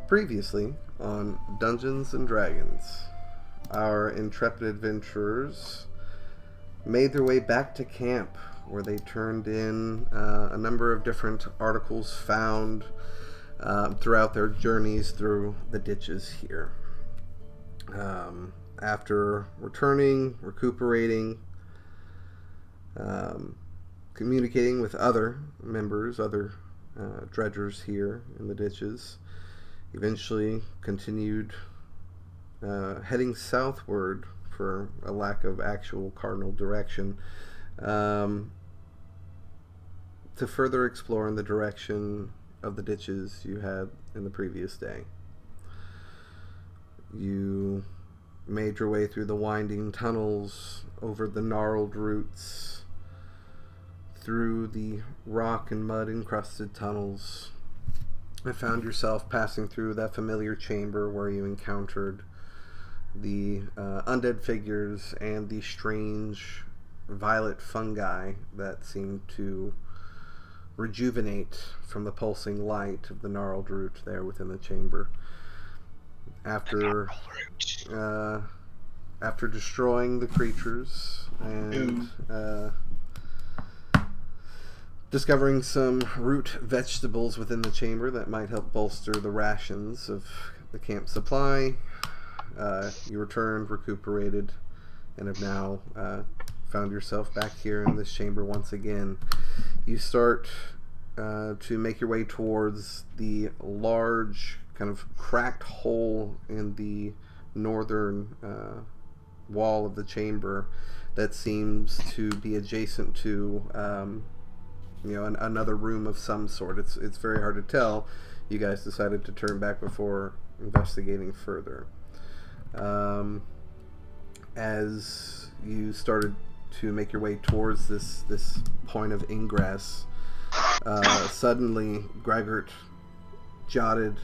Previously on Dungeons and Dragons, our intrepid adventurers made their way back to camp where they turned in a number of different articles found throughout their journeys through the ditches here. After returning, recuperating, communicating with other members, other dredgers here in the ditches, eventually continued heading southward for a lack of actual cardinal direction to further explore in the direction of the ditches you had in the previous day. You made your way through the winding tunnels, over the gnarled roots, through the rock and mud encrusted tunnels, and found yourself passing through that familiar chamber where you encountered the undead figures and the strange violet fungi that seemed to rejuvenate from the pulsing light of the gnarled root there within the chamber. After destroying the creatures and discovering some root vegetables within the chamber that might help bolster the rations of the camp supply, you returned, recuperated, and have now found yourself back here in this chamber once again. You start to make your way towards the large, kind of cracked hole in the northern wall of the chamber that seems to be adjacent to another room of some sort. It's very hard to tell. You guys decided to turn back before investigating further. As you started to make your way towards this point of ingress, suddenly Gregort jotted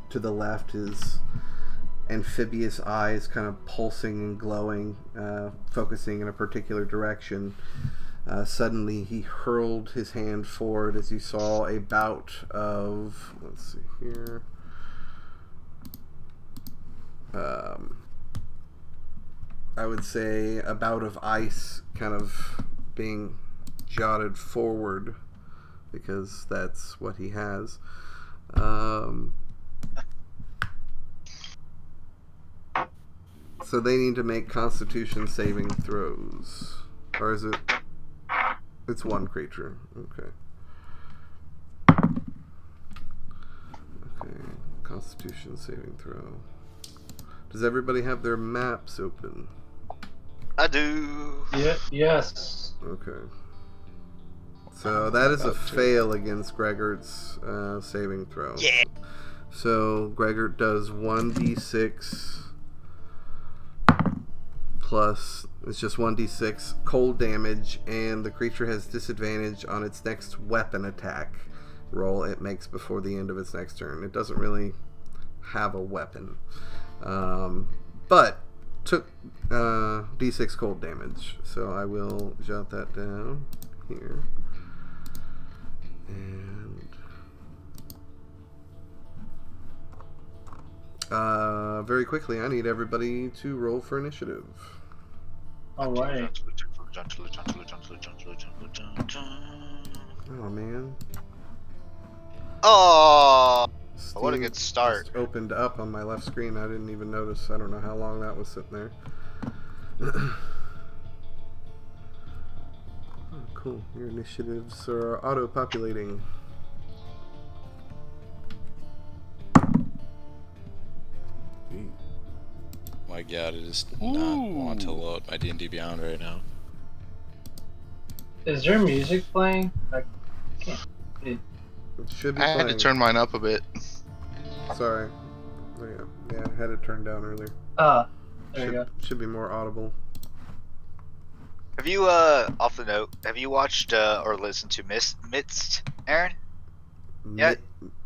to the left, his amphibious eyes kind of pulsing and glowing, focusing in a particular direction. Suddenly he hurled his hand forward as you saw a bout of, let's see here, I would say a bout of ice kind of being jotted forward, because that's what he has. So they need to make Constitution saving throws. Or is it... It's one creature. Okay. Okay. Constitution saving throw. Does everybody have their maps open? I do. Yeah. Yes. Okay. So that is a fail against Gregort's saving throw. Yeah. So Gregort does 1d6 plus, it's just 1d6 cold damage, and the creature has disadvantage on its next weapon attack roll it makes before the end of its next turn. It doesn't really have a weapon, but took d6 cold damage. So I will jot that down here. And very quickly, I need everybody to roll for initiative. All right. Oh man. Oh, Steam what a good start. just opened up on my left screen. I didn't even notice. I don't know how long that was sitting there. Oh, cool. Your initiatives are auto-populating. My god, it is not want to load my D&D Beyond right now. Is there music playing? I can't. It should be I had playing. to turn mine up a bit. Sorry. There you go. Yeah, I had it turned down earlier. There you go. Should be more audible. Have you, off the note, have you watched or listened to Midst, Aaron? Yeah.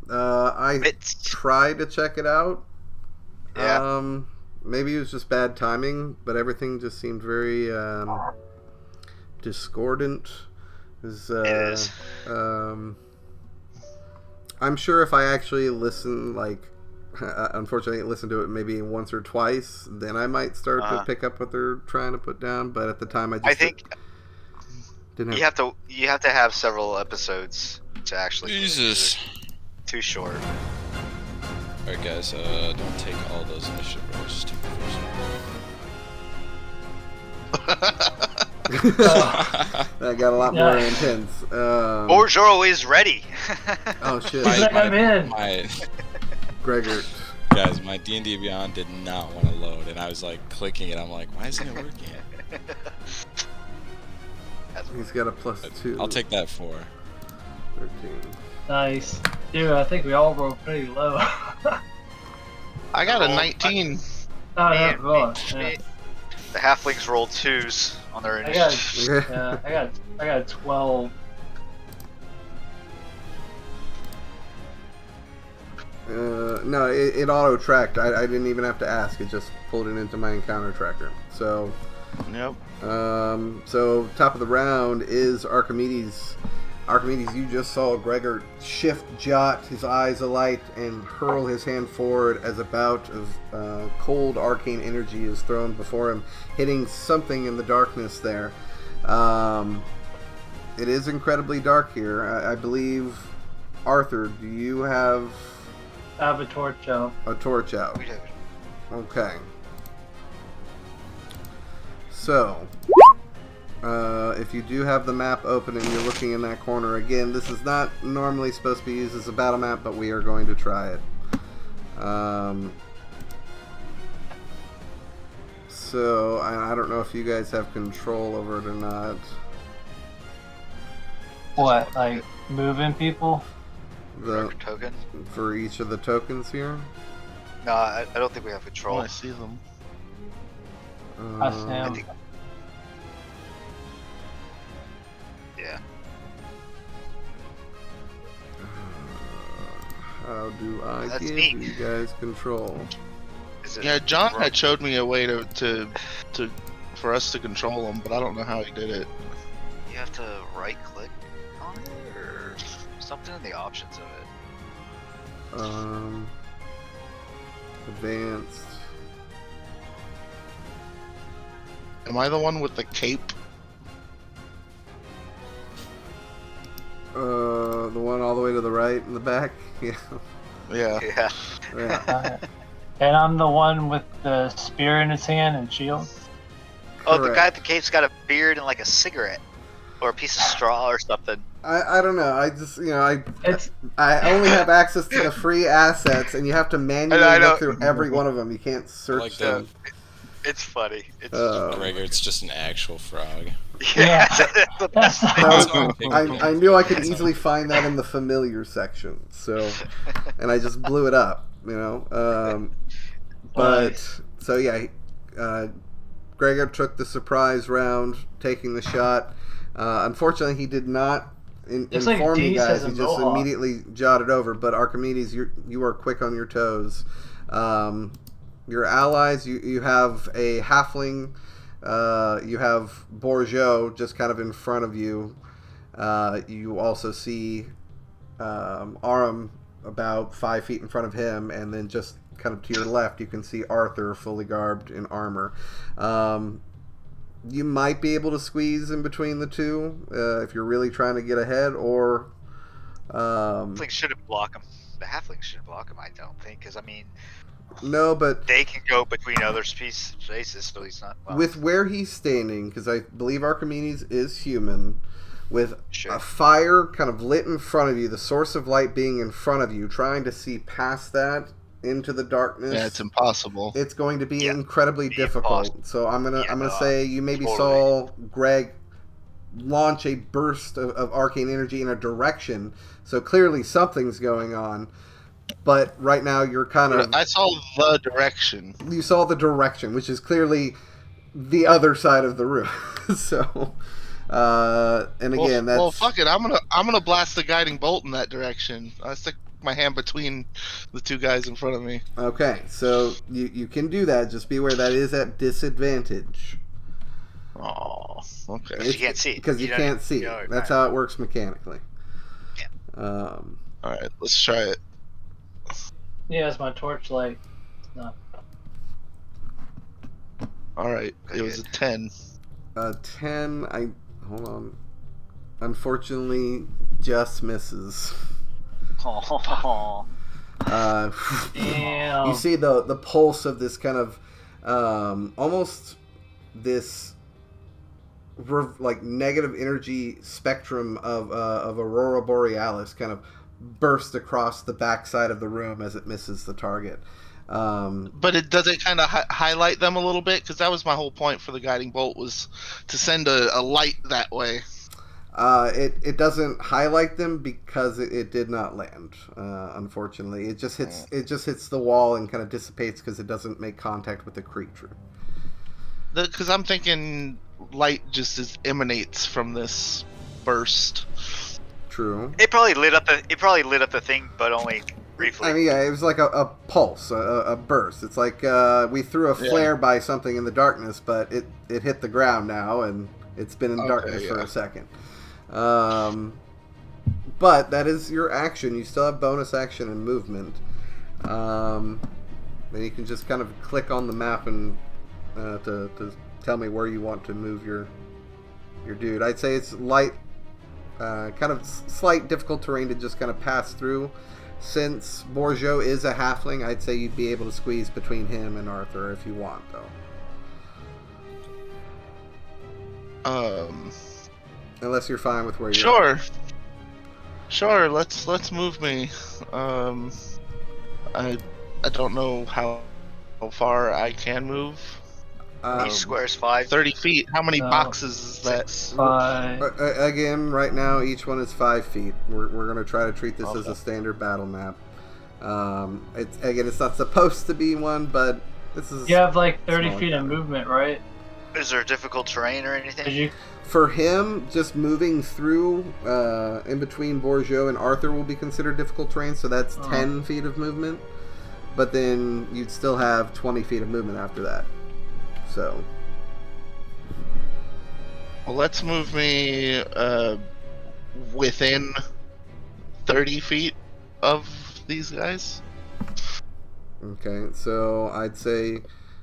I Midst. tried to check it out. Yeah. Maybe it was just bad timing, but everything just seemed very discordant. It is. I'm sure if I actually listen like unfortunately listened to it maybe once or twice. Then I might start to pick up what they're trying to put down. But at the time, I think didn't you have to have several episodes to actually Jesus. too short. Alright, guys, don't take all those initiative rolls. Just take the first That got a lot more intense. Boards are always ready. Oh shit! I'm in. Gregor. Guys, my D&D Beyond did not want to load, and I was like clicking it. I'm like, why isn't it working? He's got a +2. I'll take that 4. 13. Nice. Dude, I think we all rolled pretty low. I got a 19. Oh, Me yeah, and- well, me- yeah. The halflings rolled 2s on their I got, initiative. yeah, I got 12. No, it auto-tracked. I didn't even have to ask. It just pulled it into my encounter tracker. So, Yep. so top of the round is Archimedes. Archimedes, you just saw Gregor shift jot, his eyes alight, and hurl his hand forward as a bout of cold arcane energy is thrown before him, hitting something in the darkness there. It is incredibly dark here. I believe, Arthur, do you have I have a torch out. a torch out? We did. Okay. So, if you do have the map open and you're looking in that corner, again, this is not normally supposed to be used as a battle map, but we are going to try it. So, I don't know if you guys have control over it or not. What, like moving people? The, Token? for each of the tokens here. No, I don't think we have Oh, control. I see them. I see I 'em. think. Yeah. How do I That's give neat. you guys control? Is it Yeah, John had showed me a way to for us to control them, but I don't know how he did it. You have to right click on it or something in the options of it. Advanced. Am I the one with the cape? The one all the way to the right in the back. Yeah. Yeah. Yeah. Yeah. And I'm the one with the spear in his hand and shield. Oh, the Correct. guy at the cape's got a beard and like a cigarette. Or a piece of straw or something. I don't know. I just It's I only have access to the free assets, and you have to manually I know. look through every one of them. You can't search like them. It's funny. It's Gregor, it's just an actual frog. Yeah. That's That's I knew I could easily find that in the familiar section, so and I just blew it up, you know. But so yeah, Gregor took the surprise round, taking the shot. Unfortunately, he did not It's like inform you Deez guys. has He a just mohawk. immediately jotted over. But Archimedes, you are quick on your toes. Your allies, you have a halfling. You have Bourgeot just kind of in front of you. You also see Aram about 5 feet in front of him, and then just kind of to your left, you can see Arthur fully garbed in armor. You might be able to squeeze in between the two if you're really trying to get ahead, or halflings shouldn't block him. The halflings shouldn't block him, I don't think, because I mean, no, but they can go between other spaces, so he's not. Well, with where he's standing, because I believe Archimedes is human, with Sure. a fire kind of lit in front of you, the source of light being in front of you, trying to see past that into the darkness. Yeah, it's impossible. It's going to be Yeah, incredibly be difficult. impossible. So I'm gonna Yeah, say you maybe totally. saw Greg launch a burst of arcane energy in a direction. So clearly something's going on. But right now you're kind of I saw the direction. you saw the direction, which is clearly the other side of the room. So and again Well, that's fuck it. I'm gonna blast the guiding bolt in that direction. I stick my hand between the two guys in front of me. okay. So you can do that. Just be aware that is at disadvantage. Oh, okay. Because you can't see. Because you don't- can't see. you know, That's right. how it works mechanically. Yeah. All right, let's try it. Yeah, it's my torchlight. It's not. All right, it was a 10. 10. Hold on. Unfortunately, just misses. Oh, Damn. You see the pulse of this kind of almost this like negative energy spectrum of aurora borealis kind of burst across the backside of the room as it misses the target. But does it kind of highlight them a little bit? Because that was my whole point for the guiding bolt, was to send a light that way. It doesn't highlight them because it did not land. Unfortunately, it just hits the wall and kind of dissipates because it doesn't make contact with the creature. Because I'm thinking light just emanates from this burst. True. it probably lit up the thing, but only briefly. I mean, yeah, it was like a pulse, a burst. It's like we threw a flare by something in the darkness, but it hit the ground now, and it's been in darkness for a second. But that is your action. You still have bonus action and movement. Then you can just kind of click on the map and to tell me where you want to move your dude. I'd say it's light, kind of slight difficult terrain to just kind of pass through. Since Borjo is a halfling, I'd say you'd be able to squeeze between him and Arthur if you want, though. Unless you're fine with where you're at. Sure. Let's move me. I don't know how far I can move. Each square is 5. 30 feet. How many boxes is that? 5. Again, right now, each one is 5 feet. We're going to try to treat this as a standard battle map. It's not supposed to be one, but this is... You have like 30 feet of movement, right? Is there difficult terrain or anything? For him, just moving through in between Borjo and Arthur will be considered difficult terrain, so that's 10 feet of movement. But then you'd still have 20 feet of movement after that. So... Well, let's move me within 30 feet of these guys. Okay, so I'd say,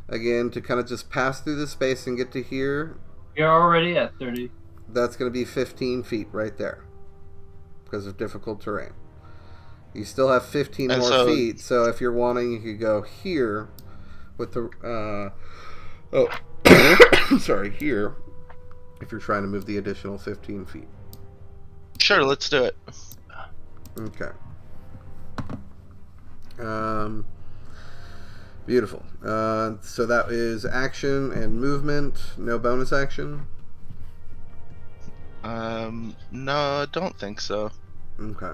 again, to kind of just pass through the space and get to here... You're already at 30. That's going to be 15 feet right there because of difficult terrain. You still have 15 more feet, so if you're wanting, you could go here with the... sorry, here, if you're trying to move the additional 15 feet. Sure, let's do it. Okay. Beautiful. So that is action and movement. No bonus action? No, I don't think so. Okay.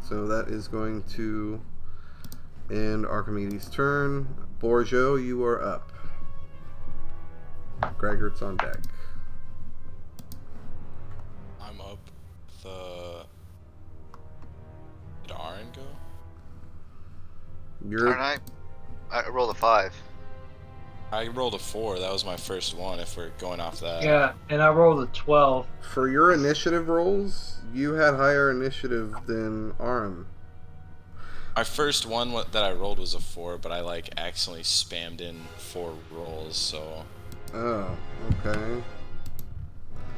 So that is going to end Archimedes' turn. Borjo, you are up. Gregert's on deck. I'm up. Did Aaron go? I rolled a 5. I rolled a 4. That was my first one. If we're going off that. Yeah, and I rolled a 12. For your initiative rolls, you had higher initiative than Aram. My first one that I rolled was a 4, but I accidentally spammed in 4 rolls, so. Oh, okay.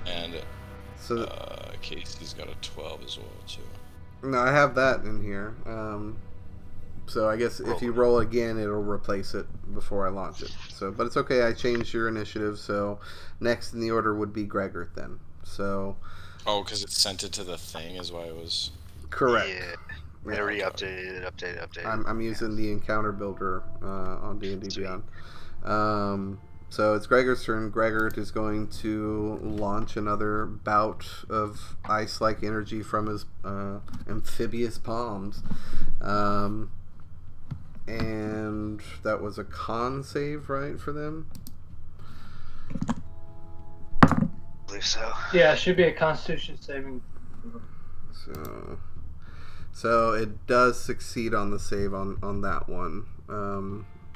And so Casey's got a 12 as well too. No, I have that in here. So I guess if you roll again, it'll replace it before I launch it. So, but it's okay. I changed your initiative, so next in the order would be Gregor then. So. Oh, because it sent it to the thing is why it was. Correct. Yeah. It already updated. I'm using the encounter builder on D&D Beyond. So it's Gregor's turn. Gregor is going to launch another bout of ice-like energy from his amphibious palms. And that was a con save, right, for them? I believe so. Yeah, it should be a Constitution saving. So it does succeed on the save on that one.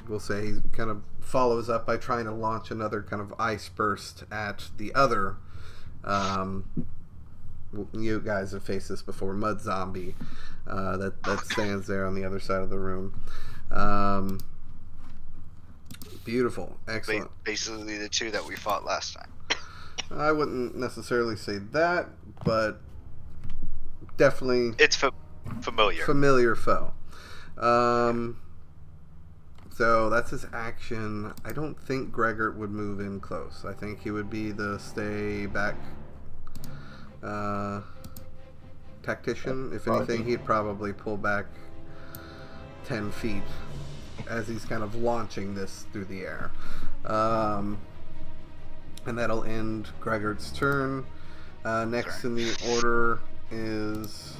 We'll say he kind of follows up by trying to launch another kind of ice burst at the other you guys have faced this before, mud zombie that stands there on the other side of the room. Beautiful, excellent. Basically, the two that we fought last time. I wouldn't necessarily say that, but definitely It's familiar. Familiar foe. So that's his action. I don't think Gregor would move in close. I think he would be the stay back tactician. If anything, he'd probably pull back 10 feet as he's kind of launching this through the air. And that'll end Gregor's turn. Next in the order is...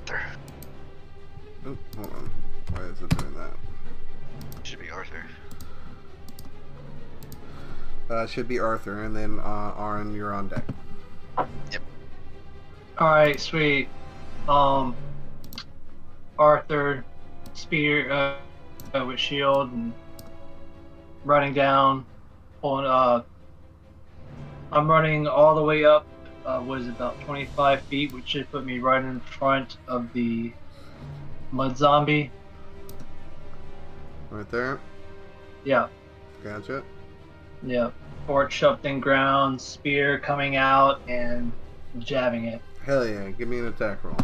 Oh, hold on. Why is it doing that? Should be Arthur. Should be Arthur, and then Aaron, you're on deck. Yep. Alright, sweet. Arthur, spear with shield, and running down, pulling I'm running all the way up, was about 25 feet, which should put me right in front of the mud zombie. Right there? Yeah, Gotcha. yeah. Torch up in ground, spear coming out, and jabbing it. Hell yeah, give me an attack roll.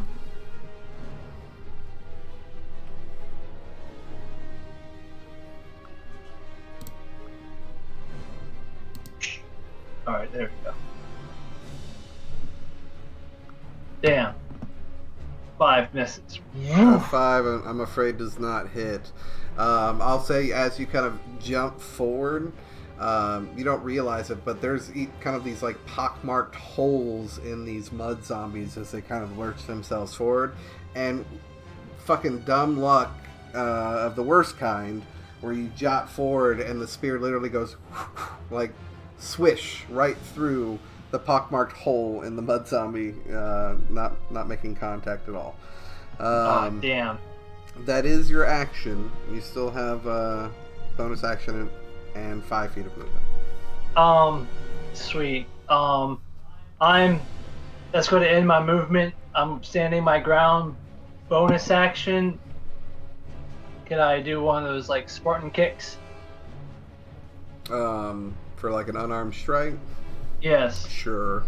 Alright, there we go. Damn. 5 misses. 5, I'm afraid, does not hit. I'll say as you kind of jump forward, you don't realize it, but there's kind of these like pockmarked holes in these mud zombies as they kind of lurch themselves forward. And fucking dumb luck of the worst kind, where you jot forward and the spear literally goes like swish right through the pockmarked hole in the mud zombie, not making contact at all. Damn. That is your action. You still have bonus action and 5 feet of movement. Sweet. That's going to end my movement. I'm standing my ground. Bonus action. Can I do one of those like Spartan kicks? For like an unarmed strike? Yes. Sure.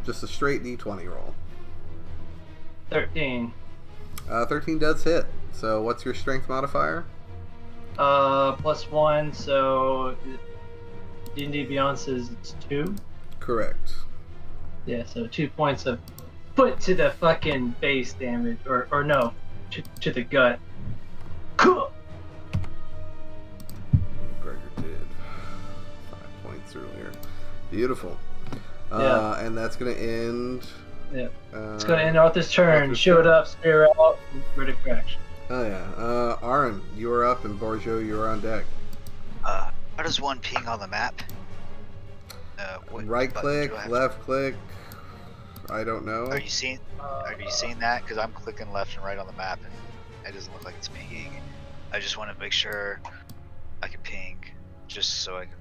Just a straight D20 roll. 13. 13 does hit. So what's your strength modifier? +1, so D&D Beyond says it's 2. Correct. Yeah, so 2 points of foot to the fucking base damage, or no, to the gut. Cool. Gregor did 5 points earlier. Beautiful. Yeah. And that's going to end... Yeah. It's going to end Arthur's turn. Showed up, spear out, ready for action. Oh yeah. Aaron, you are up, and Borjo, you are on deck. How does one ping on the map? Right click, left click. I don't know. Are you seeing that? Because I'm clicking left and right on the map, and it doesn't look like it's pinging. I just want to make sure I can ping, just so I can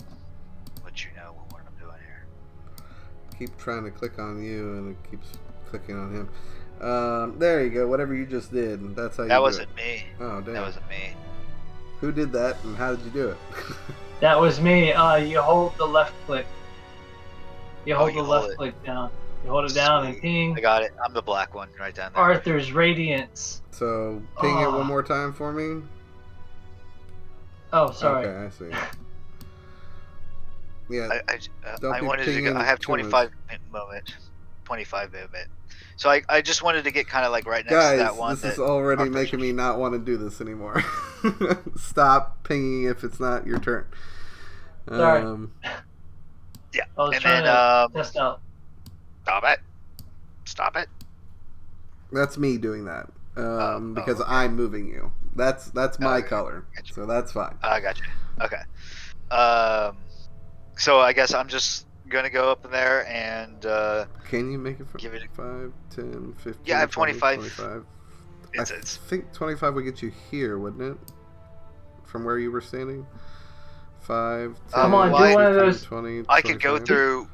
let you know what I'm doing here. Keep trying to click on you, and it keeps clicking on him. There you go. Whatever you just did, that's how you do it. That wasn't me. Oh, damn. That wasn't me. Who did that, and how did you do it? That was me. You hold the left click. You hold the left it. click down. You hold it down and Sweet. ping. I got it. I'm the black one right down there. Arthur's Radiance. So, ping it one more time for me. Oh, sorry. Okay, I see. Yeah. I wanted to go. I have 25 movement. 25 movement. So I just wanted to get kind of like right next to that one. Guys, this is already making me not want to do this anymore. Stop pinging if it's not your turn. Sorry. Yeah. I was and trying then to test out. Stop it. That's me doing that. Because I'm moving you. That's my color. Gotcha. So that's fine. I got you. Okay. So I guess I'm just gonna go up in there and can you make it from give it 5, 10, 15? Yeah, I have 25. 25. I it's think 25 would get you here, wouldn't it? From where you were standing? 5, 10, Come on, do 15, one of those. 20, I could go 25. through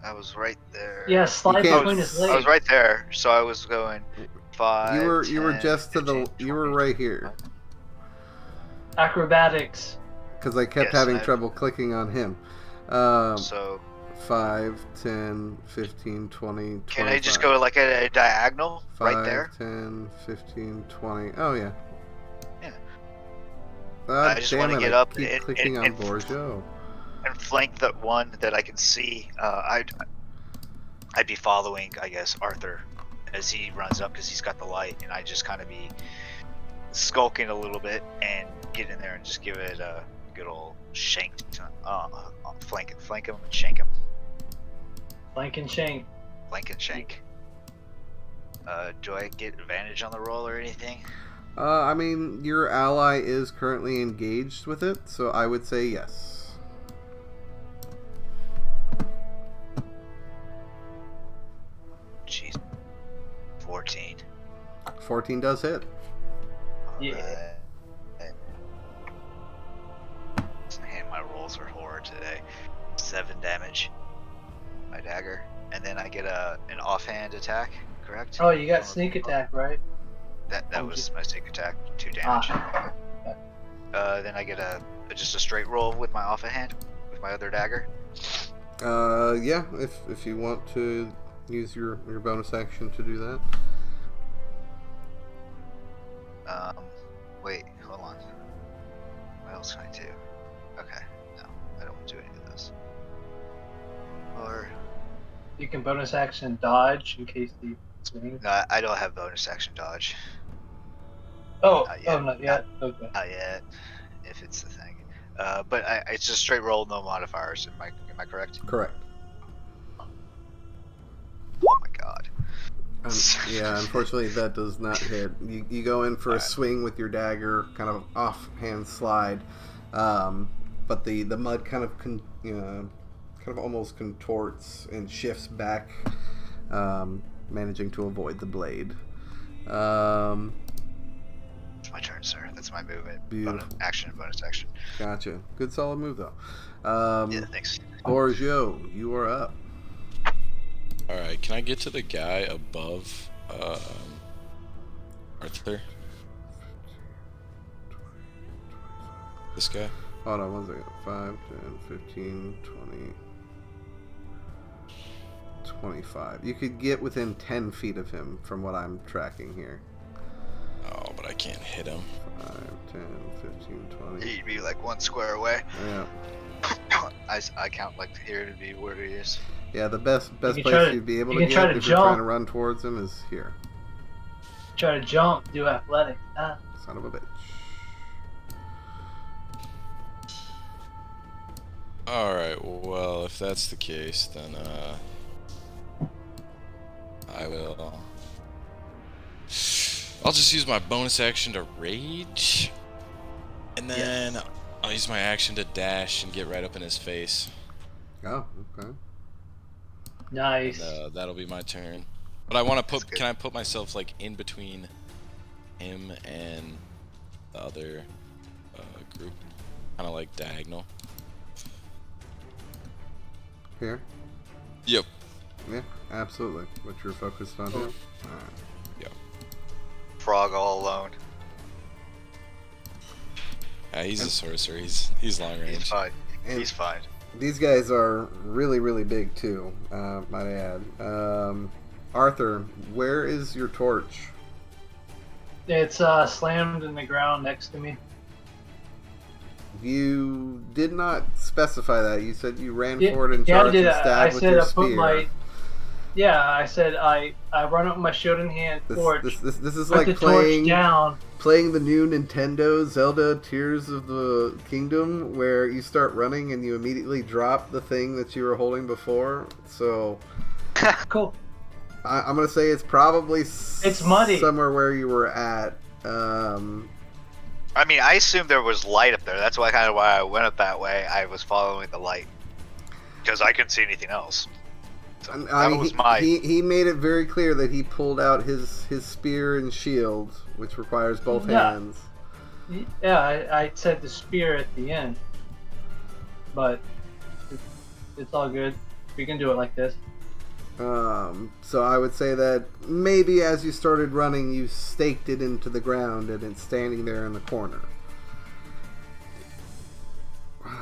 I was right there. Yeah, slide can't- between his I was legs. right there, so I was going 5. You were 10, just to 15, the. You were 20. right here Acrobatics. because I kept Yes, having I- trouble clicking on him. So 5, 10, 15, 20, 25. can I just go like at a diagonal 5, right there? 10, 15, 20. Oh yeah. Yeah. I just damn wanna it, get I up keep and- clicking and- on Borjo. And flank the one that I can see. I'd be following, I guess, Arthur as he runs up because he's got the light, and I just kind of be skulking a little bit and get in there and just give it a good old shank. Flank him and shank him. Flank and shank. Flank and shank. Do I get advantage on the roll or anything? I mean, your ally is currently engaged with it, so I would say yes. Jeez. 14. 14 does hit. Yeah. Alright. Man, my rolls are horrid today. 7 damage. My dagger. And then I get an offhand attack, correct? Oh, you got sneak attack, right? That was my sneak attack. 2 damage. Ah. Then I get just a straight roll with my offhand with my other dagger. Yeah, if you want to use your bonus action to do that. Wait, hold on. What else can I do? Okay, no, I don't want to do any of this. Or You can bonus action dodge in case he swings. no, I don't have bonus action dodge. Oh, Not yet. not yet. Okay. Not yet, if it's the thing. But it's just straight roll, no modifiers. Am I correct? Correct. Oh my god. Yeah, unfortunately that does not hit. You go in for a Alright. swing with your dagger, kind of offhand slide, but the mud kind of almost contorts and shifts back, managing to avoid the blade. It's my turn, sir. That's my movement. Beautiful. Action and bonus action. Gotcha. Good solid move though. Yeah, thanks. Borgio, you are up. Alright, can I get to the guy above Arthur? This guy? Hold on one second. 5, 10, 15, 20, 25. You could get within 10 feet of him from what I'm tracking here. Oh, but I can't hit him. 5, 10, 15, 20. He'd be like 1 square away. Yeah. I count like here to be where he is. Yeah, the best can place try to- you'd be able you to can try get to if you're trying jump. to run towards him is here. Try to jump, do athletic. Son of a bitch. Alright, well, if that's the case, then, I will... I'll just use my bonus action to rage. And then I'll use my action to dash and get right up in his face. Oh, okay. Nice. And, that'll be my turn. But I want to That's put... good. Can I put myself, like, in between him and the other group? Kind of like diagonal. Here? Yep. Yeah, absolutely. But you're focused on him? Alright. Frog all alone. He's a sorcerer. He's long He's range. fine. And- He's fine. These guys are really, really big too, might I add. Arthur, where is your torch? It's slammed in the ground next to me. You did not specify that. You said you ran Yeah, forward and yeah, I charged did. and I stabbed with said your I put spear. my. Yeah, I said I run up with my shield in hand, torch, This is put like the torch playing down. the new Nintendo Zelda Tears of the Kingdom, where you start running and you immediately drop the thing that you were holding before. So Cool. I'm gonna say it's probably It's muddy. somewhere where you were at. I mean, I assumed there was light up there. That's why I went up that way. I was following the light because I couldn't see anything else. So I that mean, was my. he made it very clear that he pulled out his spear and shield, which requires both Yeah. hands. Yeah, I said the spear at the end, but it's all good. We can do it like this. So I would say that maybe as you started running, you staked it into the ground and it's standing there in the corner.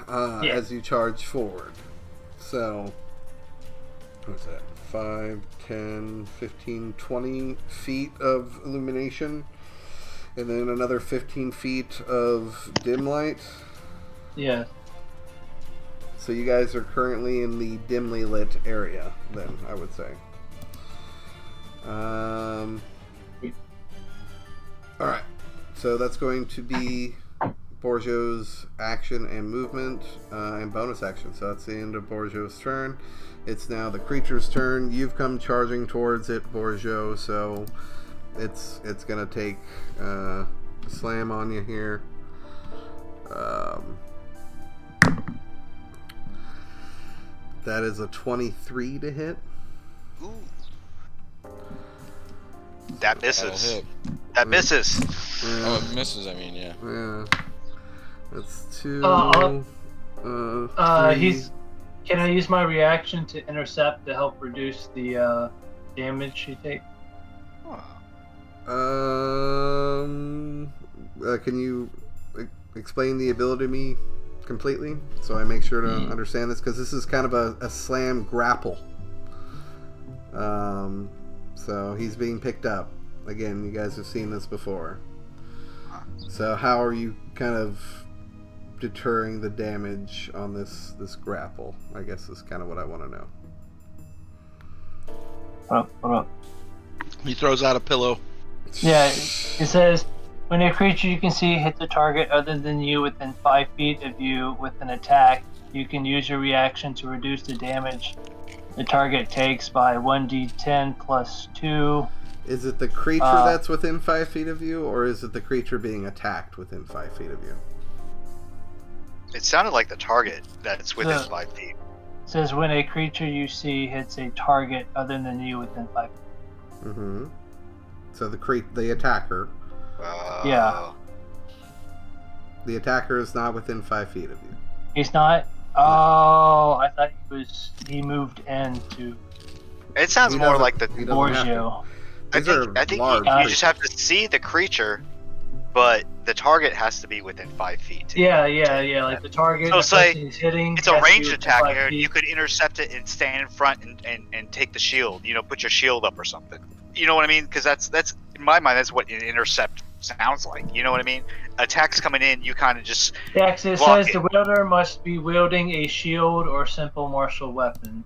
As you charge forward. So, what's that? 5, 10, 15, 20 feet of illumination. And then another 15 feet of dim light. Yeah. So you guys are currently in the dimly lit area, then, I would say. Alright. So that's going to be Borjo's action and movement and bonus action. So that's the end of Borjo's turn. It's now the creature's turn. You've come charging towards it, Borjo, so it's going to take a slam on you here. That is a 23 to hit. Ooh. That misses. That'll hit. That misses. Oh, it misses, I mean, yeah. Yeah. That's 2. Can I use my reaction to intercept to help reduce the damage he takes? Can you explain the ability to me completely so I make sure to understand this? Because this is kind of a slam grapple. So he's being picked up. Again, you guys have seen this before. So how are you kind of deterring the damage on this grapple? I guess is kind of what I want to know. Hold up. He throws out a pillow. Yeah, it says, when a creature you can see hits a target other than you within 5 feet of you with an attack, you can use your reaction to reduce the damage the target takes by 1d10 plus 2. Is it the creature that's within 5 feet of you, or is it the creature being attacked within 5 feet of you? It sounded like the target that's within 5 feet. It says, when a creature you see hits a target other than you within 5 feet. Mm-hmm. So the attacker. Yeah. The attacker is not within 5 feet of you. He's not? Oh, I thought he moved into It sounds more like the Borgio. I think you just have to see the creature, but the target has to be within 5 feet. Yeah. Like the target. So say he's hitting. it's a ranged attack, and you could intercept it and stand in front and take the shield. Put your shield up or something. You know what I mean? Because that's in my mind, that's what an intercept sounds like. You know what I mean? Attacks coming in, you kind of just. Yeah, it says the wielder must be wielding a shield or simple martial weapon.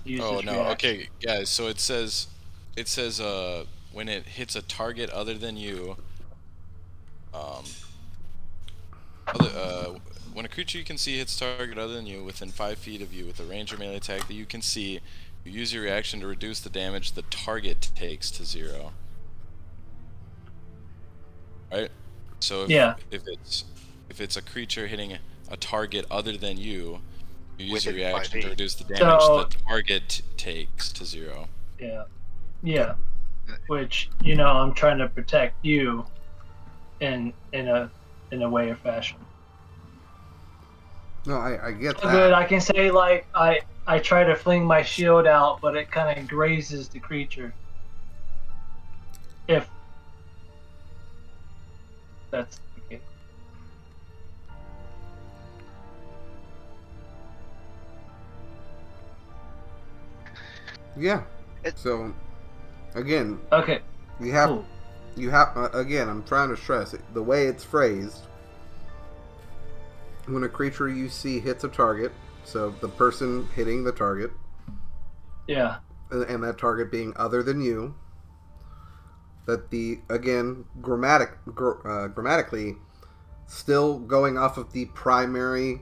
Okay, guys. So it says, when it hits a target other than you, when a creature you can see hits a target other than you within 5 feet of you with a range or melee attack that you can see, you use your reaction to reduce the damage the target takes to 0. Right? So if it's a creature hitting a target other than you, you use your reaction to reduce the damage the target takes to 0. Yeah. Which I'm trying to protect you in a way or fashion. No, I get that. Good. I can say like I try to fling my shield out, but it kind of grazes the creature. If that's the case. Yeah. So, again. Okay. You have. Again, I'm trying to stress it. The way it's phrased. When a creature you see hits a target, so the person hitting the target. Yeah. And that target being other than you. That grammatically, still going off of the primary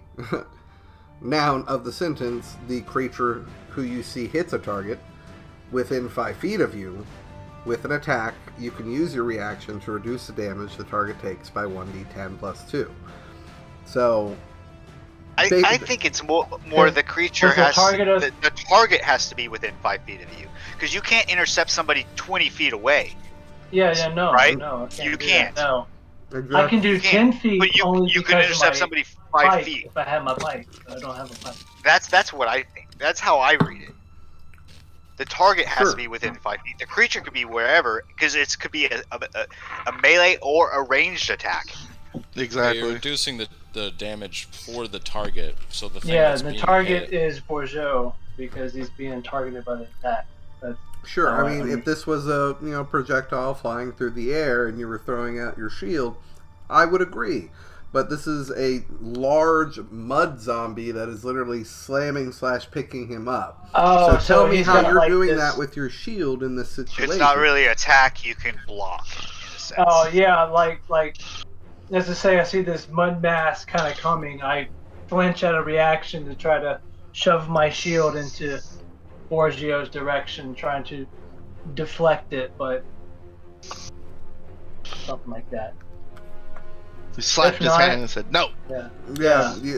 noun of the sentence, the creature who you see hits a target within 5 feet of you with an attack, you can use your reaction to reduce the damage the target takes by 1d10 plus 2. So, I think it's more the creature the target has to be within 5 feet of you, because you can't intercept somebody 20 feet away. No, right? No, you can't. No, exactly. I can do 10 feet. But you can intercept somebody 5 feet if I have my bike. I don't have a bike. That's what I think. That's how I read it. The target has to be within 5 feet. The creature could be wherever, because it could be a melee or a ranged attack. Exactly. You're reducing the damage for the target, so the thing Yeah, that's the being target hit. is Bourgeot because he's being targeted by the attack. That's Sure, how I mean, if this was a projectile flying through the air and you were throwing out your shield, I would agree. But this is a large mud zombie that is literally slamming / picking him up. Oh, so tell me how you're like doing this... that with your shield in this situation. It's not really attack you can block, in a sense. Oh, yeah, like, as to say, I see this mud mass kind of coming. I flinch at a reaction to try to shove my shield into Borgio's direction, trying to deflect it, but something like that. He slapped his hand and said, "No." Yeah.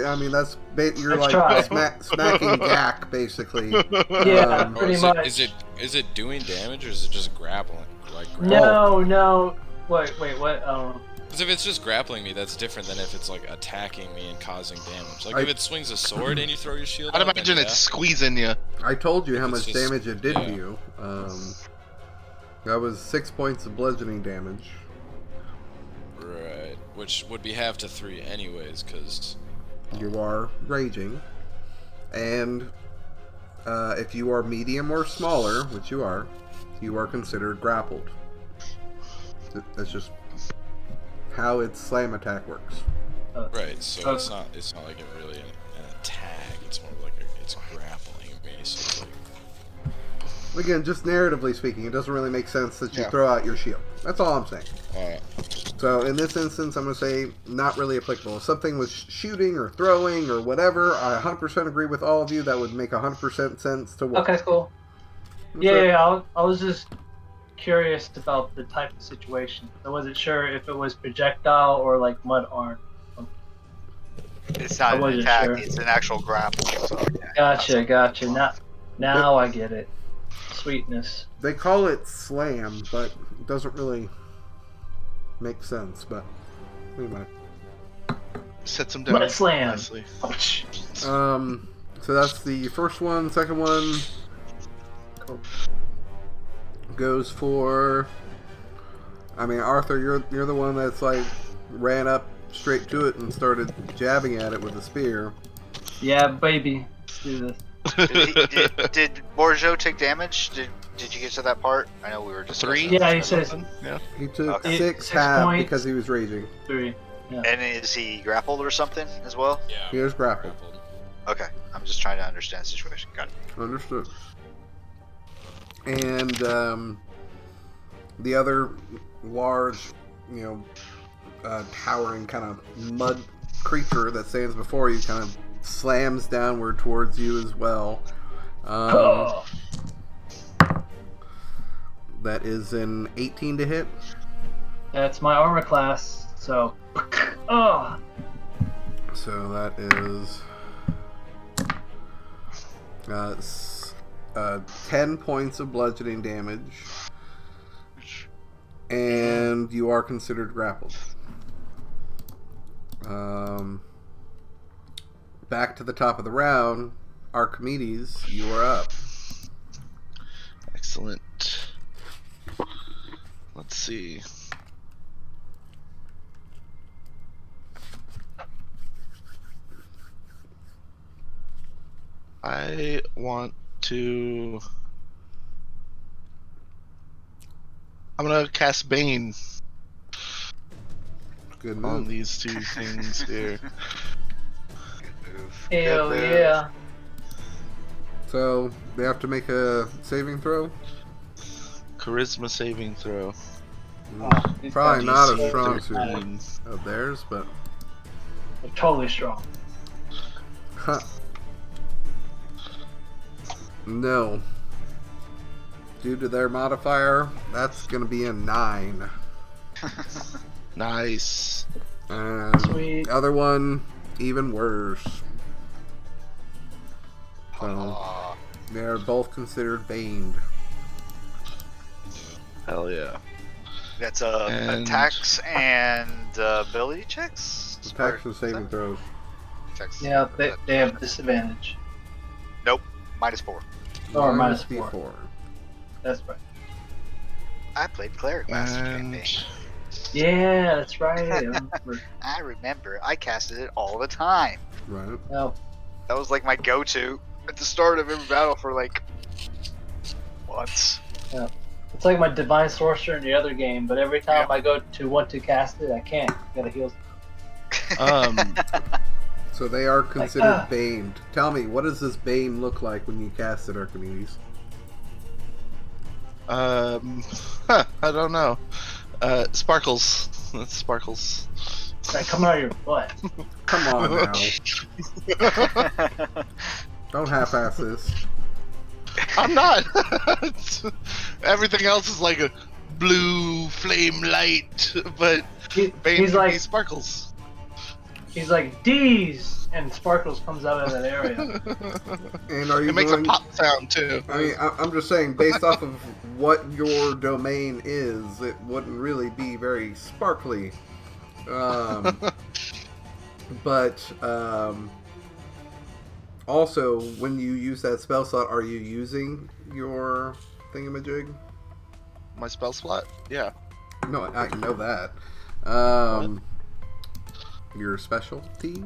I mean, that's you're Let's like smacking Gak basically. Yeah, pretty much. Is it doing damage or is it just grappling? Like No. Wait, what? Because if it's just grappling me, that's different than if it's like attacking me and causing damage. Like if it swings a sword and you throw your shield, I'd imagine it's squeezing you. I told you how much damage it did to you. That was 6 points of bludgeoning damage. Right, which would be half to 3 anyways, because you are raging, and if you are medium or smaller, which you are considered grappled. That's just how its slam attack works. Right, so it's not like it really an attack. It's more like it's grappling me. So it's like... Again, just narratively speaking, it doesn't really make sense that you throw out your shield. That's all I'm saying. Alright. So in this instance, I'm going to say not really applicable. If something was shooting or throwing or whatever, I 100% agree with all of you. That would make 100% sense to work. Okay, cool. Yeah, I was just curious about the type of situation. I wasn't sure if it was projectile or like mud arm. It's not an attack, it's an actual grapple. So, Gotcha. Now I get it. Sweetness. They call it slam, but it doesn't really make sense. But anyway, sets them down. Mud slam. Nicely. So that's the first one. Second one goes for. I mean, Arthur, you're the one that's like ran up straight to it and started jabbing at it with a spear. Yeah, baby. Let's do this. Did Bourgeot take damage? Did you get to that part? I know we were just 3. Yeah, he says. Yeah. He took 6 6 half points. because he was raging. 3. Yeah. And is he grappled or something as well? Yeah. He is grappled. Okay, I'm just trying to understand the situation. Got it. Understood. And the other large, towering kind of mud creature that stands before you kind of slams downward towards you as well. That is an 18 to hit. That's my armor class, so... So that is 10 points of bludgeoning damage. And you are considered grappled. Back to the top of the round. Archimedes, you are up. Excellent. Let's see. I want to... I'm gonna cast Bane Good move. on these 2 things here. Hell yeah. So, they have to make a saving throw? Charisma saving throw. Probably not a DC strong 13. suit of theirs, but... I'm totally strong. Huh. No. Due to their modifier, that's going to be a 9. Nice. And Sweet. the other one, even worse. So, they're both considered baned. Hell yeah. That's attacks and ability checks? Attacks and saving throws. Attacks. Yeah, they have disadvantage. Nope. -4. Or minus -4. -4. That's right. I played Cleric Master campaign. Yeah, that's right. I remember. I remember. I casted it all the time. Right. Oh, That was like my go-to at the start of every battle for like months. yeah. It's like my Divine Sorcerer in the other game, but every time I go to want to cast it, I can't. I gotta heal. So they are considered baned. Tell me, what does this bane look like when you cast it, Archimedes? I don't know. Sparkles. Sparkles. Like coming out of your butt. Come on now. Don't half-ass this. I'm not. Everything else is like a blue flame light, but He's like sparkles. He's like D's, and sparkles comes out of that area. And are you It makes a pop sound too. I mean, I'm just saying, based off of what your domain is, it wouldn't really be very sparkly. But also, when you use that spell slot, are you using your thingamajig? My spell slot? Yeah. No, I know that. Your specialty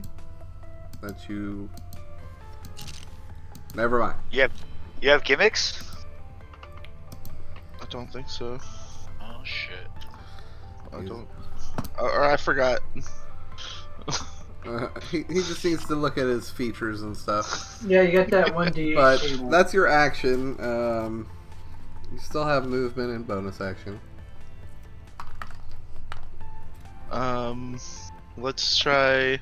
that you. Never mind. You have gimmicks? I don't think so. Oh shit. I don't. Or I forgot. He just needs to look at his features and stuff. Yeah, you got that 1d8 But table. that's your action. You still have movement and bonus action. Let's try.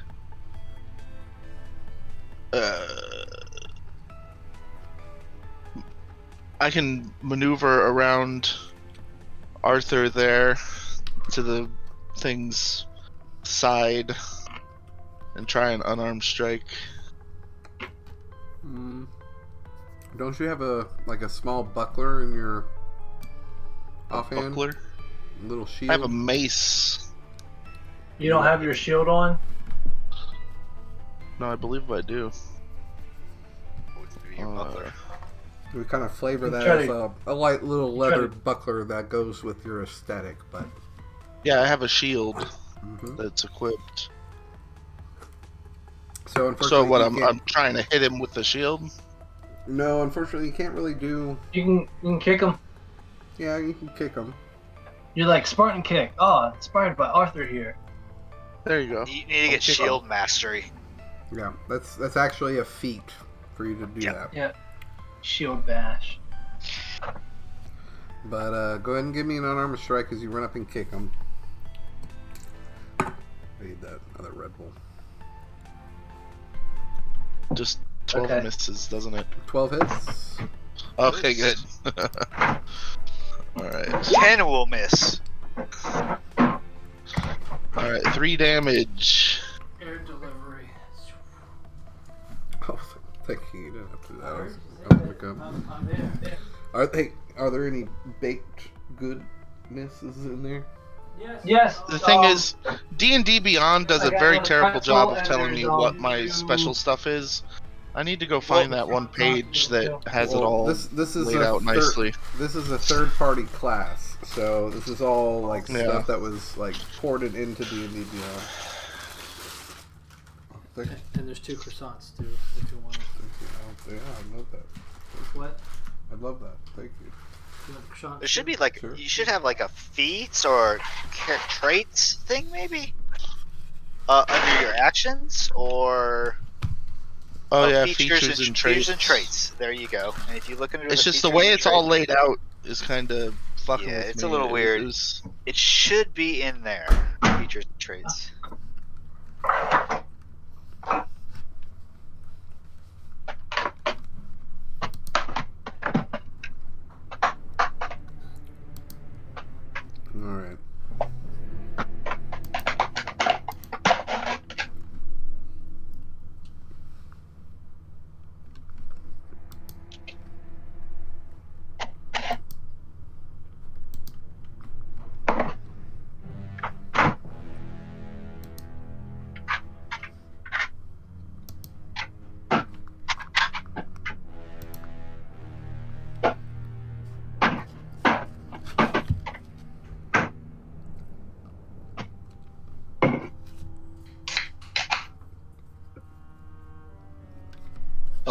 I can maneuver around Arthur there to the thing's side and try an unarmed strike. Don't you have a small buckler in your offhand? Buckler? Little shield? I have a mace. You don't have your shield on? No, I believe I do. Your buckler. We kind of flavor that Try as to- a light little try leather to- buckler that goes with your aesthetic, but Yeah, I have a shield that's equipped. so unfortunately, So what? you I'm can't- trying to hit him with the shield. No, unfortunately, you can't really do. You can kick him. Yeah, you can kick them. You're like Spartan kick. Oh, inspired by Arthur here. There you go. You need to get kick shield mastery. Yeah, that's actually a feat for you to do that. Yeah. Shield bash. But go ahead and give me an unarmed strike as you run up and kick him. Need that other Red Bull. Just 12 Okay. misses, doesn't it? 12 hits. Okay, good. Alright. 10 will miss. Alright, 3 damage. Air delivery. Oh, thank you. You didn't have to do that. I was gonna come. I'm there. Are there any baked goodnesses in there? Yes. The thing is, D&D Beyond does a I got very one terrible pretzel job of and telling there's, me what my special stuff is. I need to go find that one page that has it all This is laid a out nicely. This is a third-party class, so this is all like Yeah. stuff that was like ported into D&D Beyond. Thank you. And there's 2 croissants too, if you want to. Yeah, I love that. What? I love that. Thank you. You want a croissant? There should too? be like, Sure. you should have like a feats or traits thing maybe? Under your actions or... Oh yeah, features features and Features and traits. traits. There you go. And if you look into It's the just the features way and it's all traits, laid out is kind of fucking Yeah, with it's me. a little weird. It was- it should be in there. Features and traits. All right.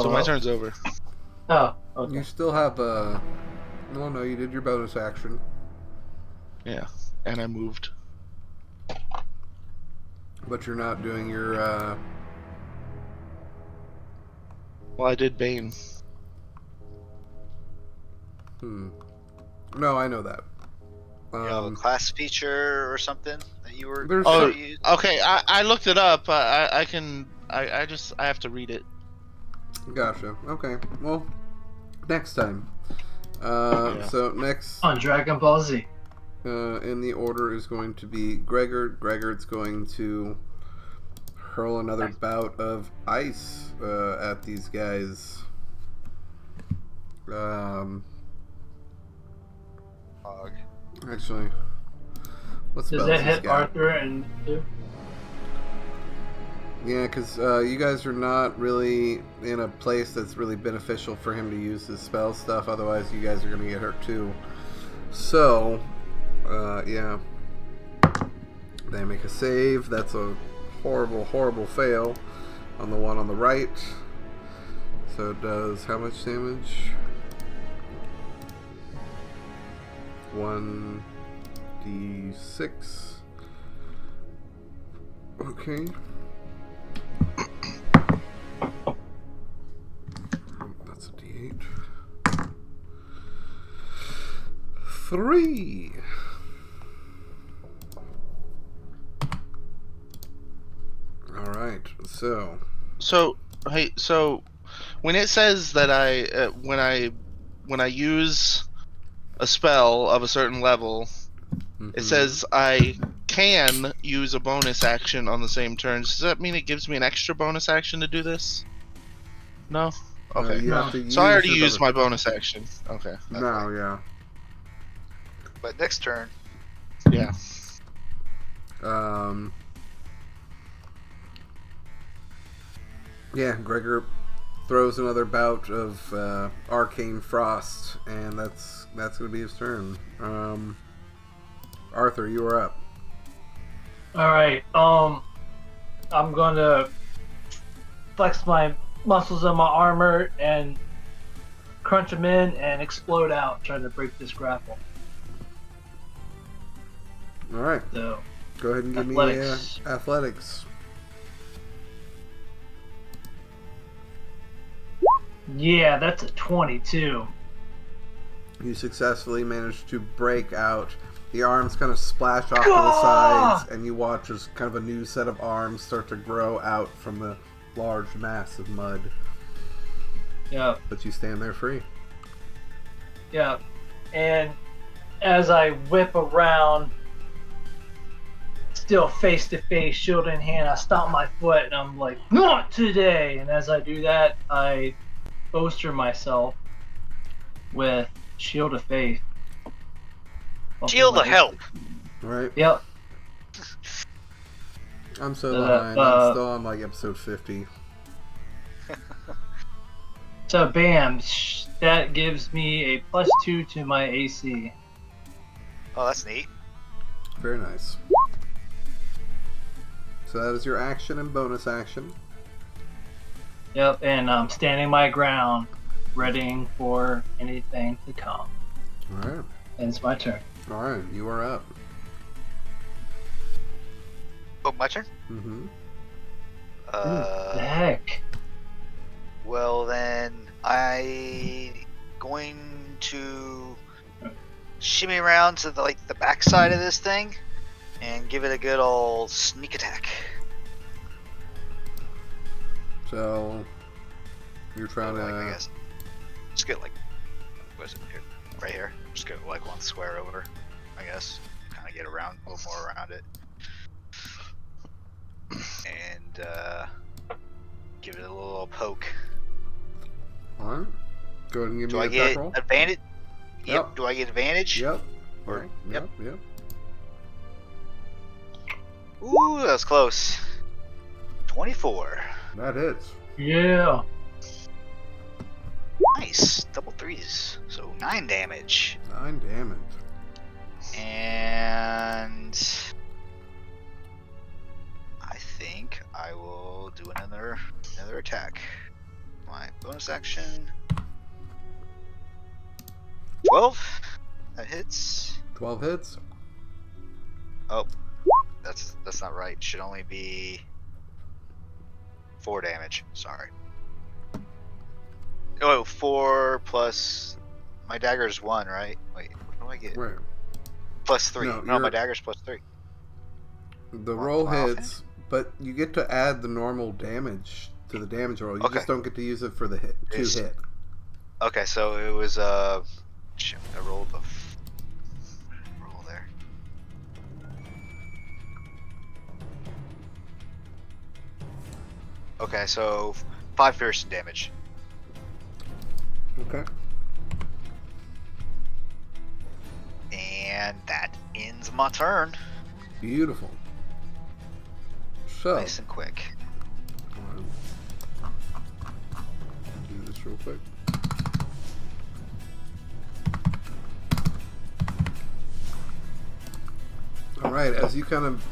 So my turn's over. Oh, okay. You still have a. Oh no, you did your bonus action. Yeah, and I moved. But you're not doing your. Well, I did Bane. No, I know that. You have a class feature or something that you were. There's Oh, some- okay. I looked it up. I can. I have to read it. Gotcha. Okay. Well, next time. Yeah. So next On Dragon Ball Z. in the order is going to be Gregor. Gregor's going to hurl another bout of ice at these guys. Actually, what Does spells that he's hit got? Arthur and you? Yeah, because you guys are not really in a place that's really beneficial for him to use his spell stuff. Otherwise, you guys are going to get hurt too. So, yeah. They make a save. That's a horrible, horrible fail on the one on the right. So it does how much damage? 1d6. Okay. That's a d8. 3. All right. So Hey, so when it says that when I use a spell of a certain level, it says I can use a bonus action on the same turn. Does that mean it gives me an extra bonus action to do this? No. Okay. you have No. to use So I already your used bonus- my bonus action. Okay. No, yeah. But next turn, Yeah. Yeah, Gregor throws another bout of arcane frost, and that's going to be his turn. Arthur, you are up. All right. I'm gonna flex my muscles in my armor and crunch them in and explode out, trying to break this grapple. All right, So, go ahead and give athletics. me athletics. Yeah, that's a 22. You successfully managed to break out. The arms kind of splash off to the sides, and you watch as kind of a new set of arms start to grow out from the large mass of mud. Yeah, But you stand there free. yeah. And as I whip around, still face to face, shield in hand, I stomp my foot and I'm like, not today! And as I do that, I bolster myself with Shield of Faith. Shield of Help. All right. Yep. I'm so behind. I'm still on like episode 50. So bam, that gives me a +2 to my AC. Oh, that's neat. Very nice. So that is your action and bonus action. Yep, and I'm standing my ground, readying for anything to come. All right. And it's my turn. All right. You are up. Oh, my turn? Mm-hmm. The heck? Well then, going to shimmy around to the back side of this thing and give it a good old sneak attack. So you're trying I to. guess. Just get what is it here? Right here. Just go one square over, I guess. Kind of get around a little more around it, and give it a little poke. All right. Go ahead and give Do me I a attack get roll. advantage? Yep. Do I get advantage? Yep. Or- Yep. Yep. Ooh, that was close. 24. That hits. Yeah. Nice. Double threes. So 9 damage. 9 damage. And I think I will do another attack. My bonus action. 12. That hits. 12 hits. Oh, that's not right. Should only be 4 damage. Sorry. Oh, 4 plus my dagger is 1, right? Wait, what do I get? Right. Plus 3. No, my you're- dagger's plus 3. The roll hits, but you get to add the normal damage to the damage roll. You just don't get to use it for the hit. Hit. Okay, so it was shit, I rolled the roll there. Okay, so 5 piercing damage. Okay. And that ends my turn. Beautiful. So, Nice and quick. do this real quick. Alright, as you kind of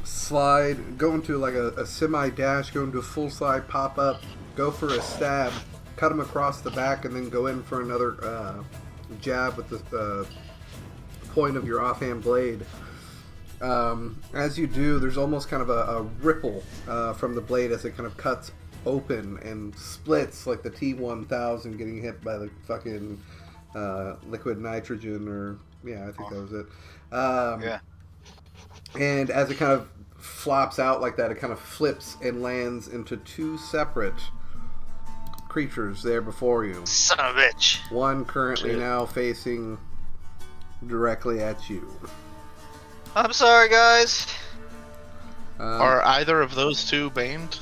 slide, go into like a semi-dash, go into a full slide, pop up, go for a stab, cut him across the back, and then go in for another jab with the point of your offhand blade. As you do, there's almost kind of a ripple from the blade as it kind of cuts open and splits like the T-1000 getting hit by the fucking liquid nitrogen, or yeah, I think that was it. Yeah. And as it kind of flops out like that, it kind of flips and lands into 2 separate creatures there before you. Son of a bitch. One currently now facing directly at you. I'm sorry, guys. Are either of those 2 baned?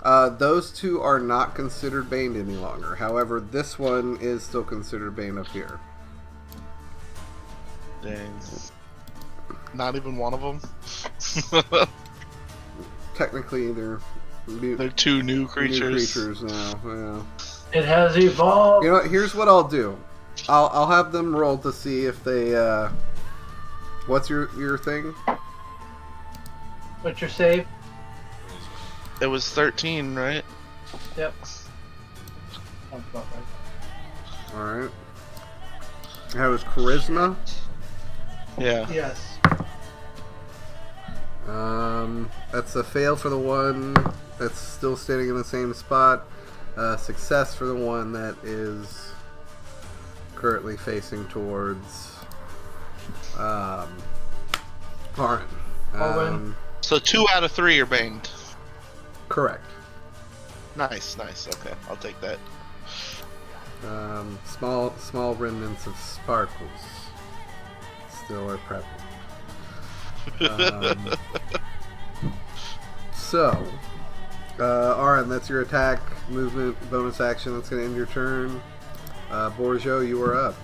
Those 2 are not considered baned any longer. However, this one is still considered baned up here. Dang. Not even one of them? Technically, they're They're 2 new creatures. New creatures now. Yeah. It has evolved. You know what? Here's what I'll do. I'll have them roll to see if they. What's your thing? What's your save? It was 13, right? Yep. Sounds about right. All right. That was charisma. Yeah. Yes. That's a fail for the one that's still standing in the same spot. Success for the one that is currently facing towards Aaron. So 2 out of 3 are banged. Correct. Nice. Okay, I'll take that. Small remnants of sparkles still are present. So, Aaron, that's your attack, movement, bonus action. That's going to end your turn. Borjo, you are up.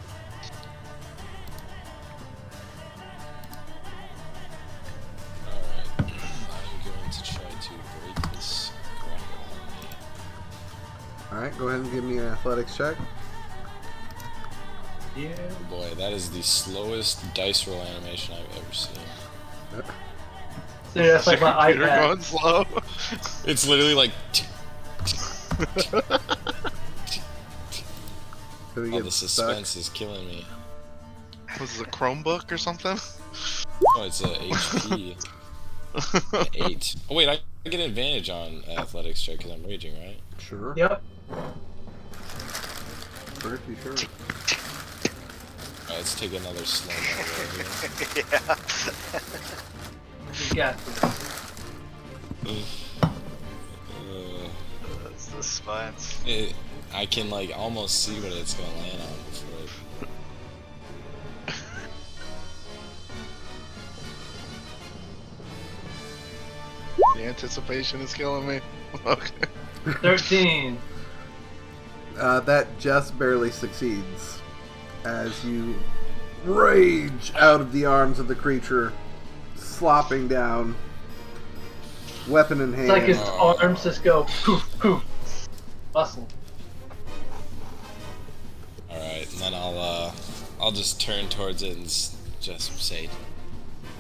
Alright. I'm going to try to break this grapple on me. Alright, go ahead and give me an athletics check. Yeah. Oh boy, that is the slowest dice roll animation I've ever seen. So that's like my Computer iPad. going slow. It's literally like. So we Oh, get the stuck. suspense is killing me. Was it a Chromebook or something? Oh, it's a HP. 8. Oh wait, I get an advantage on athletics check because I'm raging, right? Sure. Yep. Pretty sure. Alright, let's take another slow mo right Yeah. You got this. here. That's the spines. I can like almost see what it's gonna land on before it. The anticipation is killing me. Okay. 13. That just barely succeeds as you rage out of the arms of the creature, slopping down, weapon in hand. It's like his arms just go poof, poof. Muscle. Alright, and then I'll just turn towards it and just say,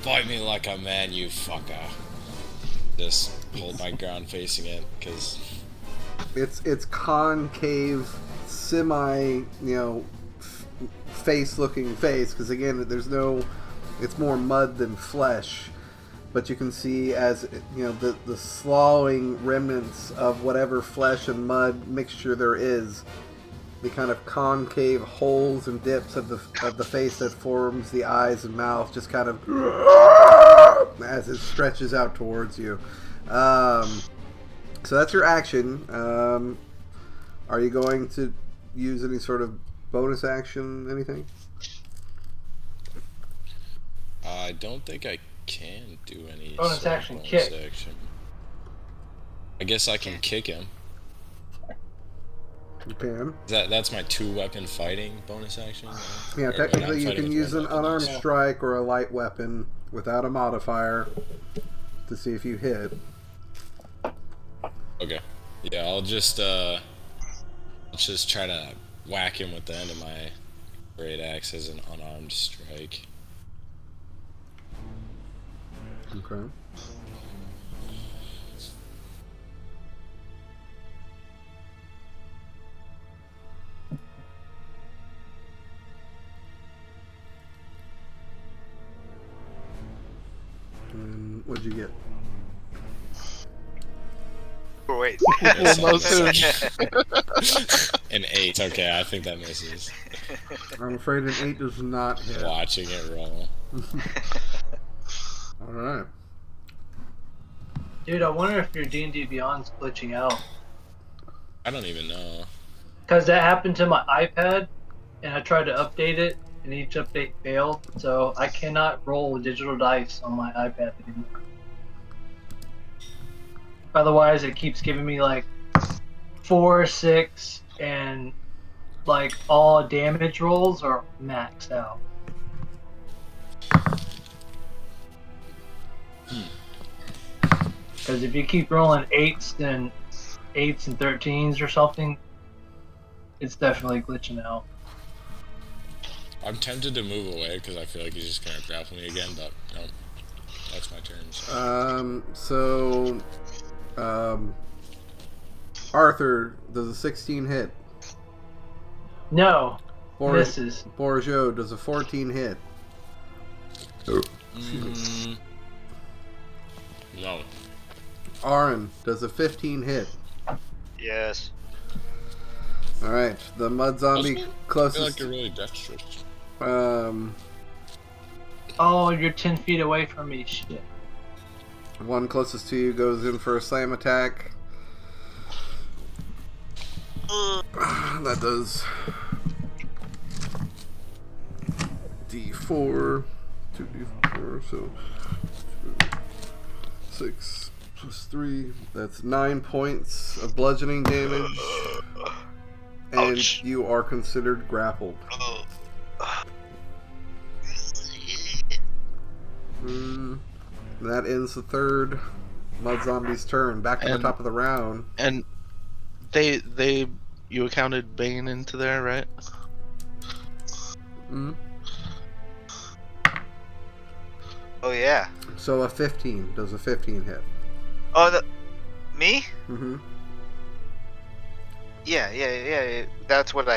"Fight me like a man, you fucker." just hold my ground facing it, because it's concave, semi, face-looking face, because again, it's more mud than flesh, but you can see as the sloughing remnants of whatever flesh and mud mixture there is, the kind of concave holes and dips of the face that forms the eyes and mouth, just kind of as it stretches out towards you. So that's your action. Are you going to use any sort of bonus action, anything? I don't think I can do any bonus action. Kick. Action. I guess I can kick him. You can. That's my 2-weapon fighting bonus action? Yeah, technically you can use an unarmed strike or a light weapon without a modifier to see if you hit. Okay. Yeah, I'll just try to whack him with the end of my great axe as an unarmed strike. Okay. And what'd you get? Oh, wait. No soon. An 8. Okay, I think that misses. I'm afraid an 8 does not hit. Watching it roll. Alright. Dude, I wonder if your D&D Beyond's glitching out. I don't even know. Because that happened to my iPad, and I tried to update it, and each update failed, so I cannot roll digital dice on my iPad anymore. Otherwise, it keeps giving me like 4, 6, and like all damage rolls are maxed out. Because if you keep rolling 8s and 13s or something, it's definitely glitching out. I'm tempted to move away because I feel like he's just gonna grapple me again, but no, that's my turn. So. Arthur, does a 16 hit? No, misses. Borjo, does a 14 hit? No. Aaron, does a 15 hit? Yes. Alright, the mud zombie closest. I feel like you're really dexterous. Oh, you're 10 feet away from me, shit. One closest to you goes in for a slam attack. That does D4, 2D4, so 6 plus 3. That's 9 points of bludgeoning damage. And Ouch. you are considered grappled. That ends the third mud zombie's turn. Back to the top of the round. And you accounted Bane into there, right? Oh, yeah. So a 15. Does a 15 hit? Oh, me? Mm-hmm. Yeah. That's what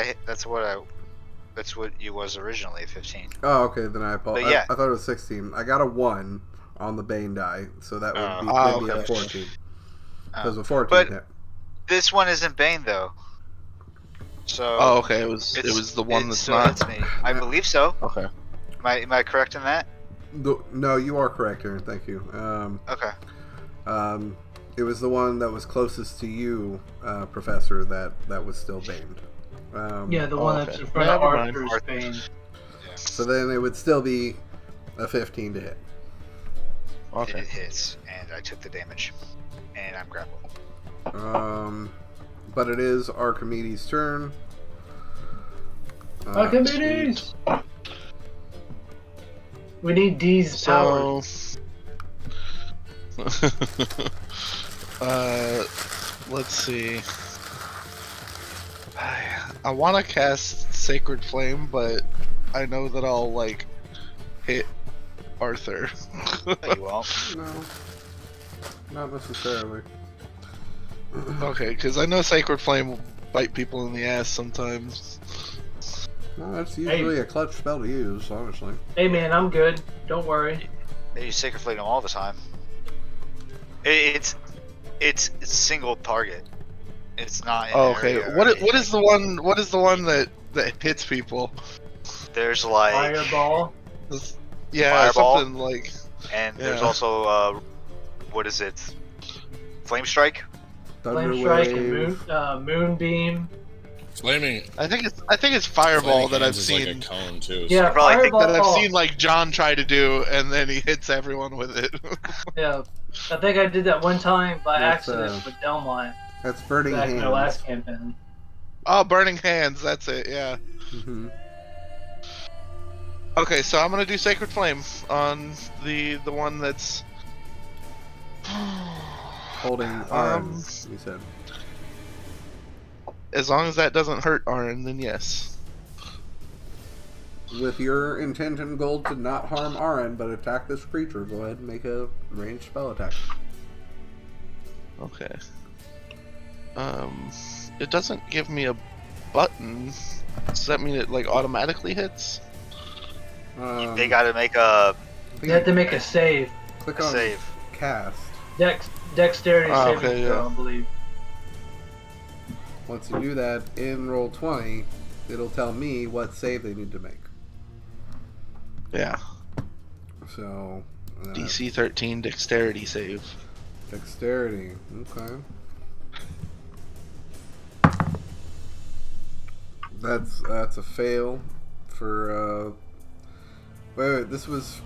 you was originally, 15. Oh, okay. Then I apologize. Yeah. I thought it was 16. I got a 1 on the Bane die, so that would be maybe a 14. Does a 14 hit? This one isn't Bane though. So. Oh, okay. It was the one that's so not. It's me. I believe so. Okay. Am I correct in that? No, you are correct, Aaron. Thank you. Okay. It was the one that was closest to you, Professor, that was still baned. Yeah, the one that's in front of Arthur's Bane. Yeah. So then it would still be a 15 to hit. Okay. It hits, and I took the damage, and I'm grappled. But it is Archimedes' turn. Archimedes! We need D's powers. Let's see. I want to cast Sacred Flame, but I know that I'll hit Arthur. No, you won't. No. Not necessarily. Okay, because I know Sacred Flame will bite people in the ass sometimes. Well, that's usually a clutch spell to use, honestly. Hey man, I'm good. Don't worry. They use Sacred Flame all the time. It's single target. It's not. In Okay. area What is the one? What is the one that hits people? There's like Fireball. Yeah, Fireball. something like. And Yeah. there's also what is it? Flame Strike. Flame Strike and Moonbeam. Flaming. I think it's Fireball that I've is seen. like a cone too. Yeah, You probably think Fireball. That I've seen like John try to do, and then he hits everyone with it. Yeah, I think I did that one time by That's, accident with Delmont That's Burning back Hands. in my last campaign. Oh, Burning Hands. That's it. Yeah. Mm-hmm. Okay, so I'm gonna do Sacred Flame on the one that's Holding arms, you said. As long as that doesn't hurt Arn, then yes. With your intent and goal to not harm Arin, but attack this creature, go ahead and make a ranged spell attack. Okay. It doesn't give me a button. Does that mean it like automatically hits? They got to make a You have to make a save. Click on save. Cast. Dexterity saving okay, throw, yeah. I believe. Once you do that, in Roll20, it'll tell me what save they need to make. Yeah. So... DC 13 Dexterity save. Dexterity. Okay. That's a fail for wait, this was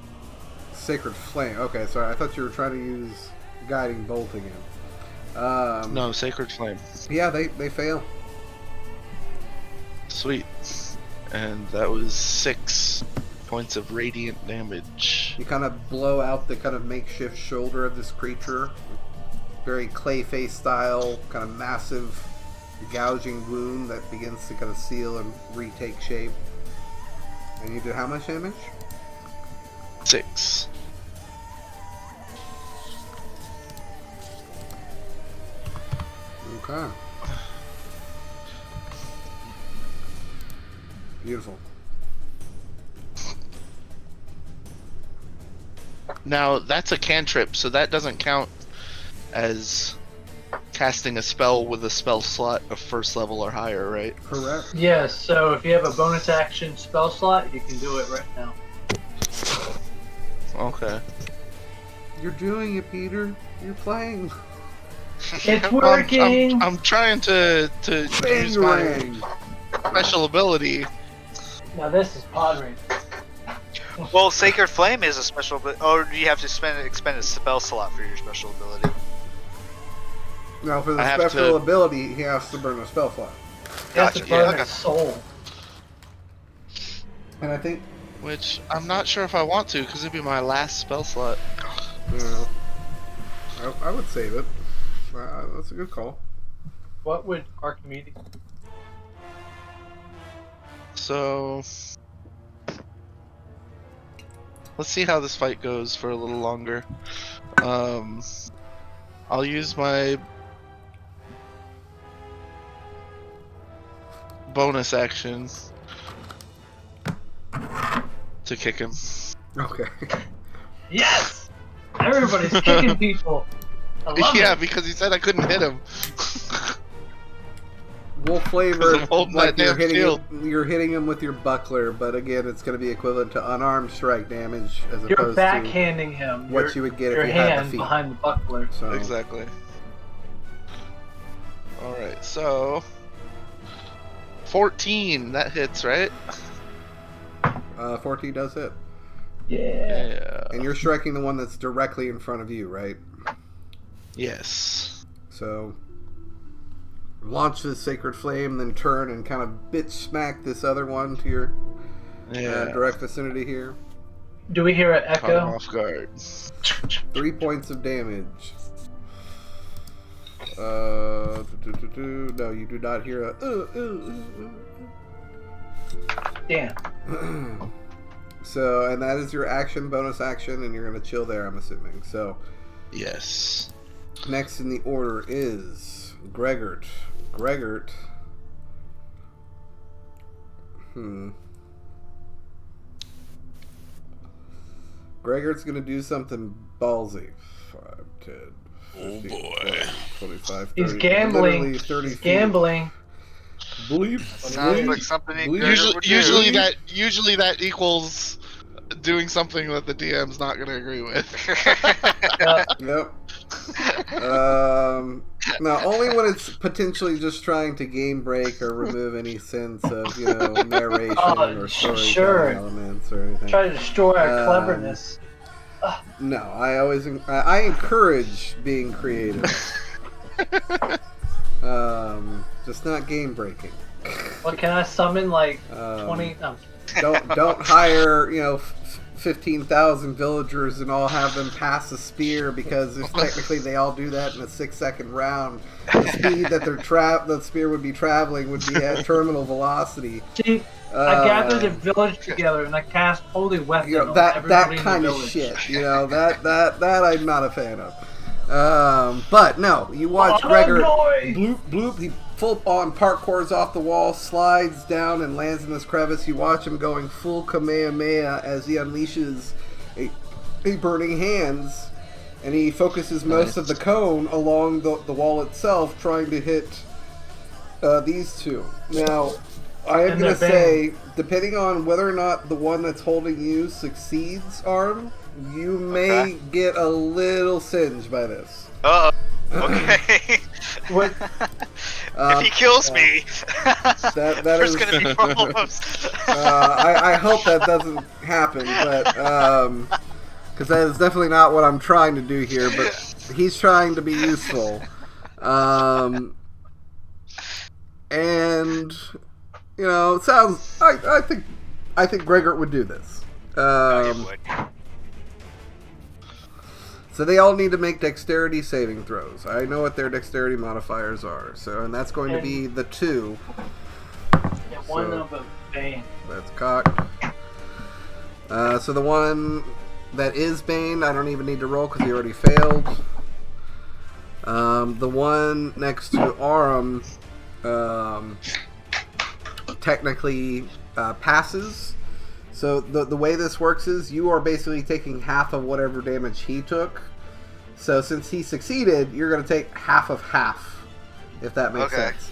Sacred Flame. Okay, sorry, I thought you were trying to use Guiding Bolt again. No, Sacred Flame. Yeah, they fail. Sweet. And that was 6 points of radiant damage. You kind of blow out the kind of makeshift shoulder of this creature. Very Clayface style, kind of massive gouging wound that begins to kind of seal and retake shape. And you do how much damage? 6. Okay. Beautiful. Now, that's a cantrip, so that doesn't count as casting a spell with a spell slot of first level or higher, right? Correct. Yes, so if you have a bonus action spell slot, you can do it right now. Okay. You're doing it, Peter. You're playing. It's working! I'm trying to use my Bang! special ability. Now this is pod race. Well, Sacred Flame is a special, or do you have to expend a spell slot for your special ability? Now, for the I have special to- ability, he has to burn a spell slot. You have to Gotcha, burn yeah, his okay. soul. And I think, Which I'm not sure if I want to, because it'd be my last spell slot. you know, I would save it. That's a good call. What would Archimedes? So let's see how this fight goes for a little longer. I'll use my bonus action to kick him. Okay. Yes! Everybody's kicking people. I love Yeah, it. because he said I couldn't hit him. We'll flavor 'Cause I'm holding like that damn shield. you're hitting him with your buckler, but again, it's going to be equivalent to unarmed strike damage as You're opposed to backhanding him. what you would get your if you had the hand feet. behind the buckler. So, Exactly. Alright, so 14, that hits, right? 14 does hit. Yeah. Yeah. And you're striking the one that's directly in front of you, right? Yes. So, launch this Sacred Flame, then turn and kind of bitch smack this other one to your direct vicinity here. Do we hear an Caught him echo? off guard. 3 points of damage. No, you do not hear a. Damn. So, and that is your action, bonus action, and you're going to chill there, I'm assuming. So, Yes. Next in the order is Gregort. Gregort. Gregort's gonna do something ballsy. 5, 10, 15, boy. 20, 25, 30. He's gambling. Literally 30 He's feet. gambling. Bleep. Sounds like something Gregor would do. Usually that equals doing something that the DM's not going to agree with. Yep. Now, only when it's potentially just trying to game break or remove any sense of, narration or storytelling elements or anything. Try to destroy our cleverness. No, I encourage being creative. Just not game breaking. What can I summon? Like 20? Don't hire 15,000 villagers and all have them pass a spear, because if technically they all do that in a 6-second round, the speed that the spear would be traveling would be at terminal velocity. See, I gathered the village together and I cast holy weapon. That kind of shit. That I'm not a fan of. But no, you watch Gregor bloop bloop. He full on parkours off the wall, slides down, and lands in this crevice. You watch him going full Kamehameha as he unleashes a burning hands, and he focuses most of the cone along the wall itself, trying to hit these two. Now, I am going to say, depending on whether or not the one that's holding you succeeds, Arm, you may get a little singed by this. Okay. What? If he kills me, there's is going to be problems. I hope that doesn't happen, but because that is definitely not what I'm trying to do here. But he's trying to be useful, and it sounds. I think Gregor would do this. He would. So they all need to make dexterity saving throws. I know what their dexterity modifiers are. And that's going to be the 2. And one of a Bane. That's cocked. So the one that is Bane, I don't even need to roll because he already failed. The one next to Aram technically passes. So the way this works is you are basically taking half of whatever damage he took. So since he succeeded, you're going to take half of half, if that makes sense.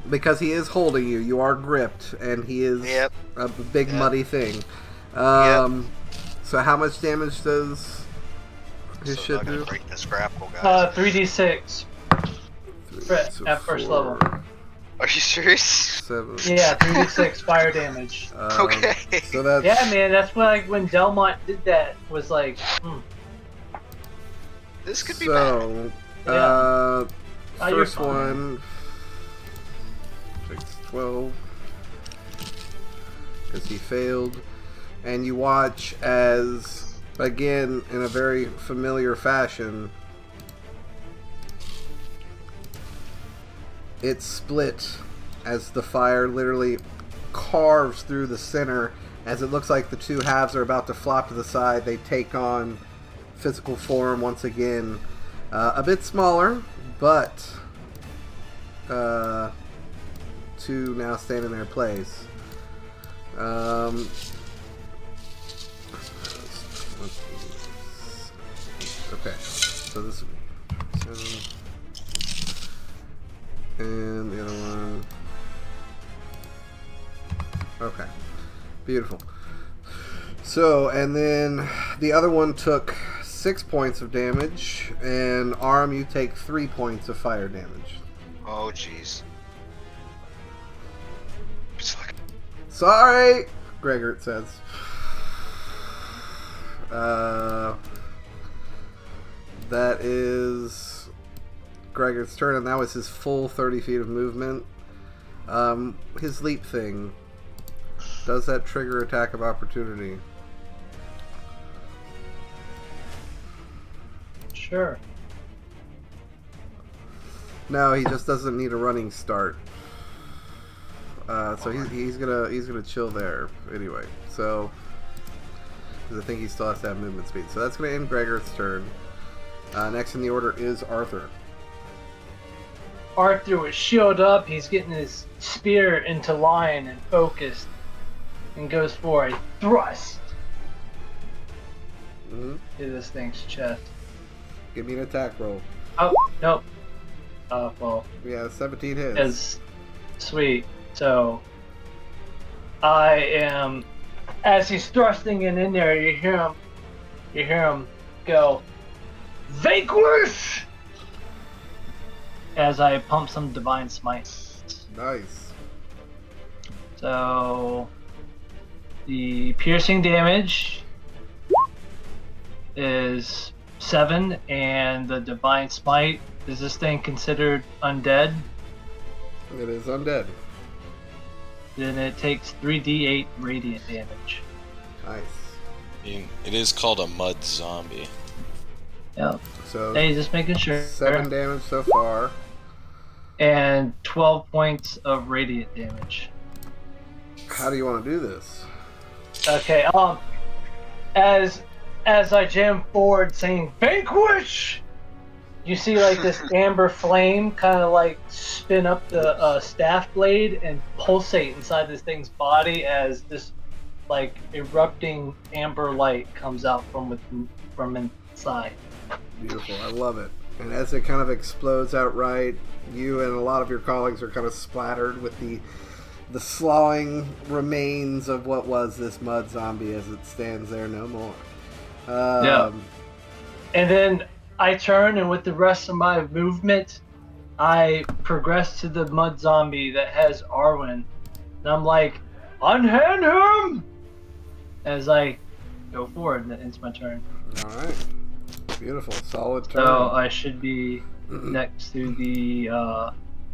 Because he is holding you. You are gripped, and he is a big muddy thing. So how much damage does his shit do? Break this grapple, guys. 3d6. At first level. Are you serious? 7. Yeah, 3d6 fire damage. Okay. So that's... Yeah, man, that's when Delmont did that. Was like, This could be bad. First one takes 12 because he failed, and you watch as, again, in a very familiar fashion, it's split as the fire literally carves through the center. As it looks like the two halves are about to flop to the side, they take on physical form once again. A bit smaller, but two now stand in their place. Okay, so this will be 7. And the other one. Okay. Beautiful. So, and then the other one took 6 points of damage, and Aram, you take 3 points of fire damage. Oh, jeez. Sorry, Gregor says. That is Gregor's turn, and that was his full 30 feet of movement. His leap thing, does that trigger attack of opportunity? Sure. No, he just doesn't need a running start. So he's gonna chill there anyway. So, because I think he still has to have movement speed. So that's gonna end Gregor's turn. Next in the order is Arthur. Arthur with shield up, he's getting his spear into line and focused, and goes for a thrust to this thing's chest. Give me an attack roll. Oh, nope. Well, Yeah, 17 hits. is sweet. So, I am, as he's thrusting in there, you hear him go, "Vanquish!" as I pump some divine smite. Nice. So the piercing damage is 7, and the divine smite, is this thing considered undead? It is undead. Then it takes 3d8 radiant damage. Nice. It is called a mud zombie. Yep. So Hey, just making sure. 7 damage so far. And 12 points of radiant damage. How do you want to do this? Okay, as I jam forward saying "Vanquish," you see like this amber flame kind of like spin up the staff blade and pulsate inside this thing's body as this like erupting amber light comes out from inside. Beautiful. I love it. And as it kind of explodes outright, you and a lot of your colleagues are kind of splattered with the sloughing remains of what was this mud zombie as it stands there no more. Yeah. And then I turn, and with the rest of my movement, I progress to the mud zombie that has Arwen. And I'm like, "Unhand him!" as I go forward, and it's my turn. Alright. Beautiful. Solid turn. So I should be next to the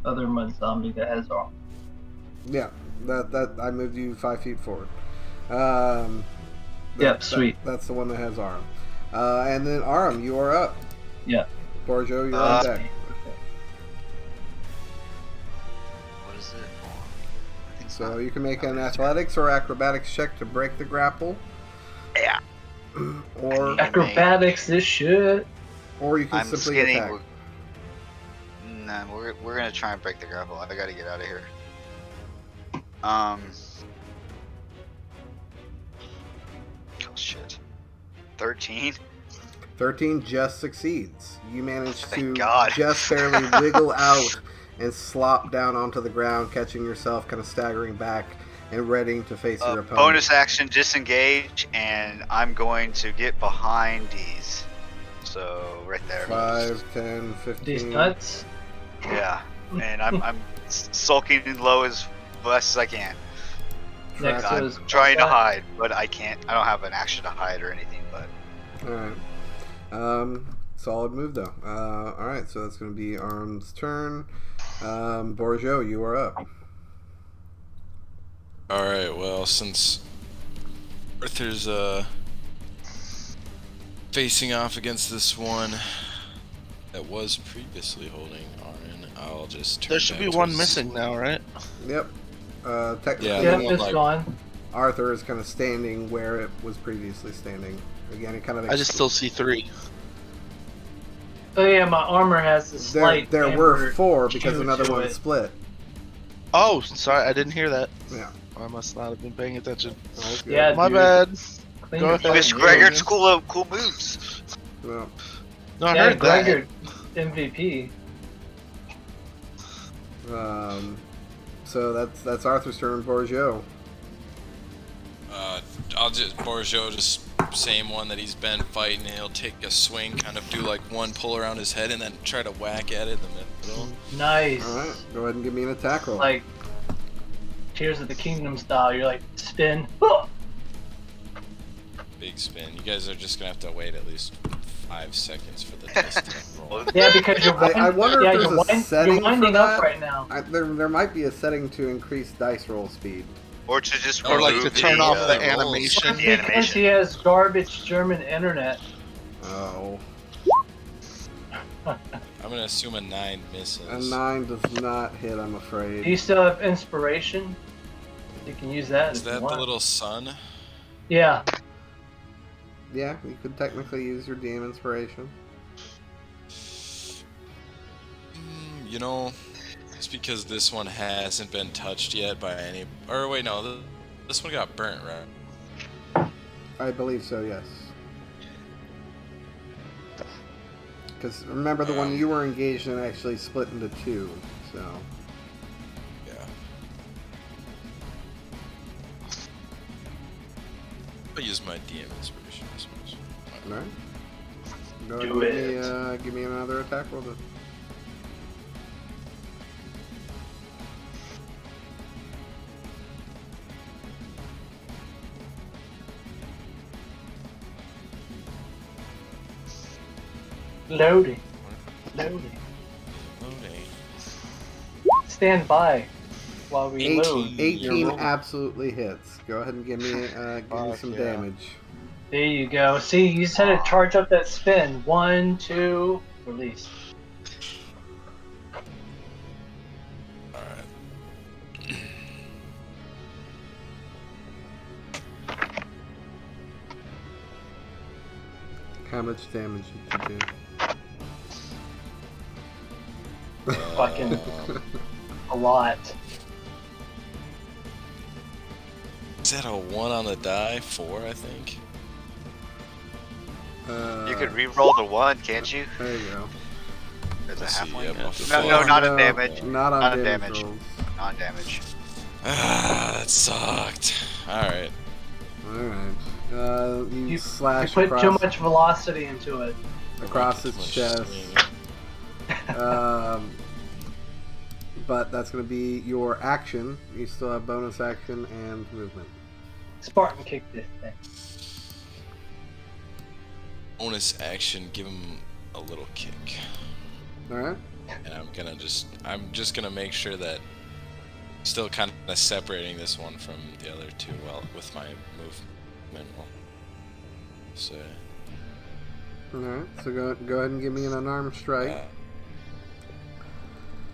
other mud zombie that has Arwen. Yeah. That I moved you 5 feet forward. Yep, sweet. That's the one that has Aram. And then Aram, you are up. Yeah. Borjo, you're on deck. What is it? I think So you can make an athletics or acrobatics check to break the grapple. Yeah. Or Acrobatics, this shit. or you can I'm simply skidding. attack. Nah, we're gonna try and break the grapple. I gotta get out of here. Oh shit. 13. 13 just succeeds. You manage to Thank God. just barely wiggle out and slop down onto the ground, catching yourself kind of staggering back and readying to face your opponent. Bonus action, disengage, and I'm going to get behind these. So right there. 5, 10, 15. These nuts. Yeah, and I'm sulking low as best as I can. Next I'm is trying to hide, but I can't. I don't have an action to hide or anything. But Alright. Solid move though. Alright, so that's going to be Arm's turn. Borjo, you are up. Alright, well, since Arthur's facing off against this one that was previously holding Arn, I'll just turn There should be back one towards- missing now, right? Yep. Technically, Yeah, Yep, the one, it's like- gone. Arthur is kind of standing where it was previously standing. Again, it kind of. I just still see 3. Oh yeah, my armor has the slight. There were amber 4 because hue another to one it. split. Oh, sorry, I didn't hear that. Yeah. I must not have been paying attention. That's good. Yeah, My dude. bad. Clean Go your ahead. Miss fucking Gregor's ears. cool moves. Well, No, I Yeah, heard that. Gregor, MVP. so that's Arthur's turn. Borjo. I'll just Borjo, just same one that he's been fighting. He'll take a swing, kind of do like one pull around his head, and then try to whack at it in the middle. Nice. All right, go ahead and give me an attack roll. Like Tears of the Kingdom style. You're like spin. Oh! Big spin. You guys are just gonna have to wait at least 5 seconds for the test to roll. Yeah, because you're. I wonder if there's a setting you're winding for that. up right now. There might be a setting to increase dice roll speed. Or to just Or like to remove turn the, off the rolls. animation. The Because animation. he has garbage German internet. Oh, I'm gonna assume a 9 misses. a 9 does not hit. I'm Do afraid. you still have inspiration? You can use that. Is if you that the want. little sun? Yeah. Yeah, you could technically use your DM inspiration. You know, it's because this one hasn't been touched yet by any. Or wait, no, this one got burnt, right? I believe so, yes. Because remember, the one you were engaged in actually split into two, so. Yeah. I'll use my DM inspiration, I suppose. Alright. Go Do ahead and give me another attack roll. Loading. Stand by while we load. 18 absolutely hits. Go ahead and give me some damage. There you go. See, you said to charge up that spin. 1, 2, release. Alright. How much damage did you do? Fucking a lot. Is that a 1 on the die? 4, I think. You could re-roll the 1, can't you? There you go. There's a Let's see, halfling. yeah, No, not on damage. Not on damage. damage. On damage. That sucked. Alright. Alright. You slash You put across, too much velocity into it. across its chest. But that's going to be your action. You still have bonus action and movement. Spartan kick this thing. Bonus action, give him a little kick. Alright. And I'm just gonna make sure that I'm still kind of separating this one from the other two with my movement. So. Alright, so go ahead and give me an unarmed strike.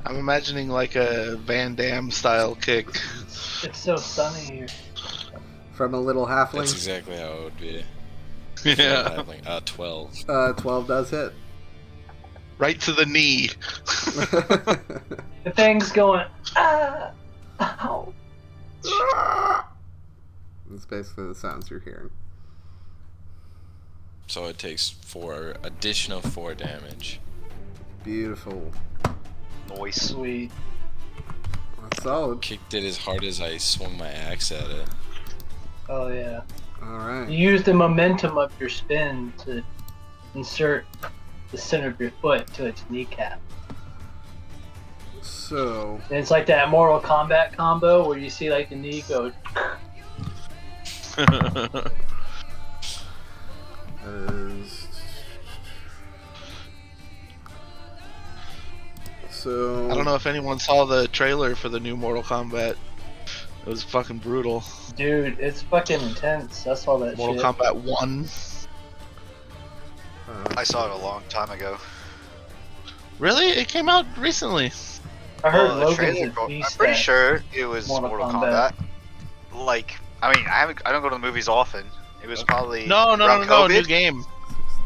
I'm imagining like a Van Damme style kick. It's so sunny here. From a little halfling. That's exactly how it would be. Yeah. 12. 12 does hit. Right to the knee. The thing's going, ah! Ow! That's basically the sounds you're hearing. So it takes additional 4 damage. Beautiful. Noise. Sweet. That's solid. Kicked it as hard as I swung my axe at it. Oh yeah. Alright. You use the momentum of your spin to insert the center of your foot to its kneecap. So. And it's like that Mortal Kombat combo where you see like the knee go. So. I don't know if anyone saw the trailer for the new Mortal Kombat. It was fucking brutal. Dude, it's fucking intense. I saw that Mortal shit. Kombat 1. I saw it a long time ago. Really? It came out recently. I heard the Logan's trailer, a beast. I'm pretty at sure it was Mortal Mortal Kombat. Kombat. Like, I mean, I don't go to the movies often. It was probably No, around no, COVID. new game.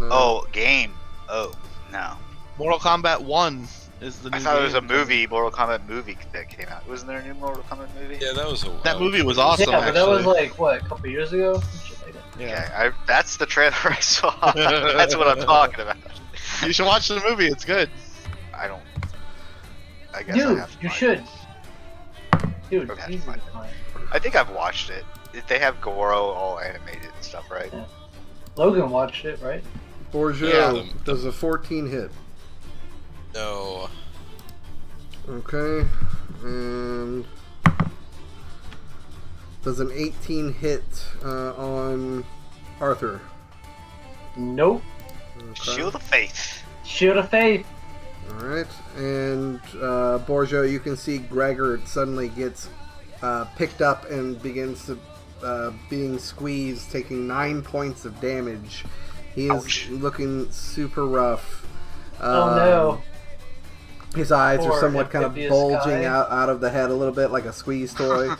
Oh, game. Oh, no. Mortal Kombat 1 is the new I thought it was a game. movie, Mortal Kombat movie that came out. Wasn't there a new Mortal Kombat movie? Yeah, that was That movie was awesome, Yeah, but that was actually. like, what, a couple years ago? Some shit like that. Yeah. That's the trailer I saw. That's what I'm talking about. You should watch the movie, it's good. I guess I Dude, have to you find should. it. Dude, Okay, easy fine. to find. I think I've watched it. They have Goro all animated and stuff, right? Yeah. Logan watched it, right? Borgio, Yeah. does a 14 hit? No. Okay. And does an 18 hit on Arthur? Nope. Okay. Shield of Faith. Shield of Faith. Alright, and Borgio, you can see Gregor suddenly gets picked up and begins to being squeezed, taking 9 points of damage. He is Ouch. looking super rough. Oh no. His eyes are Poor somewhat kind of amphibious bulging guy. out of the head a little bit, like a squeeze toy.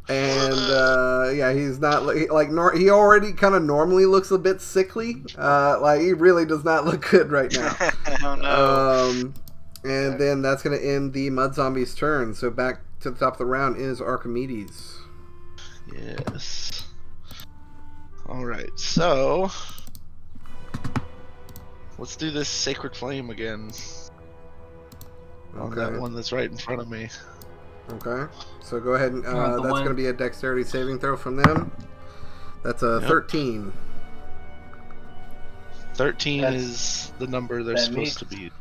And yeah, he's not he already kind of normally looks a bit sickly. Like he really does not look good right now. Oh no. And then that's going to end the mud zombie's turn. So back to the top of the round is Archimedes. Yes. Alright, so let's do this Sacred Flame again. On that one that's right in front of me. Okay. So go ahead and The that's going to be a dexterity saving throw from them. That's a 13. 13 is the number they're supposed to beat.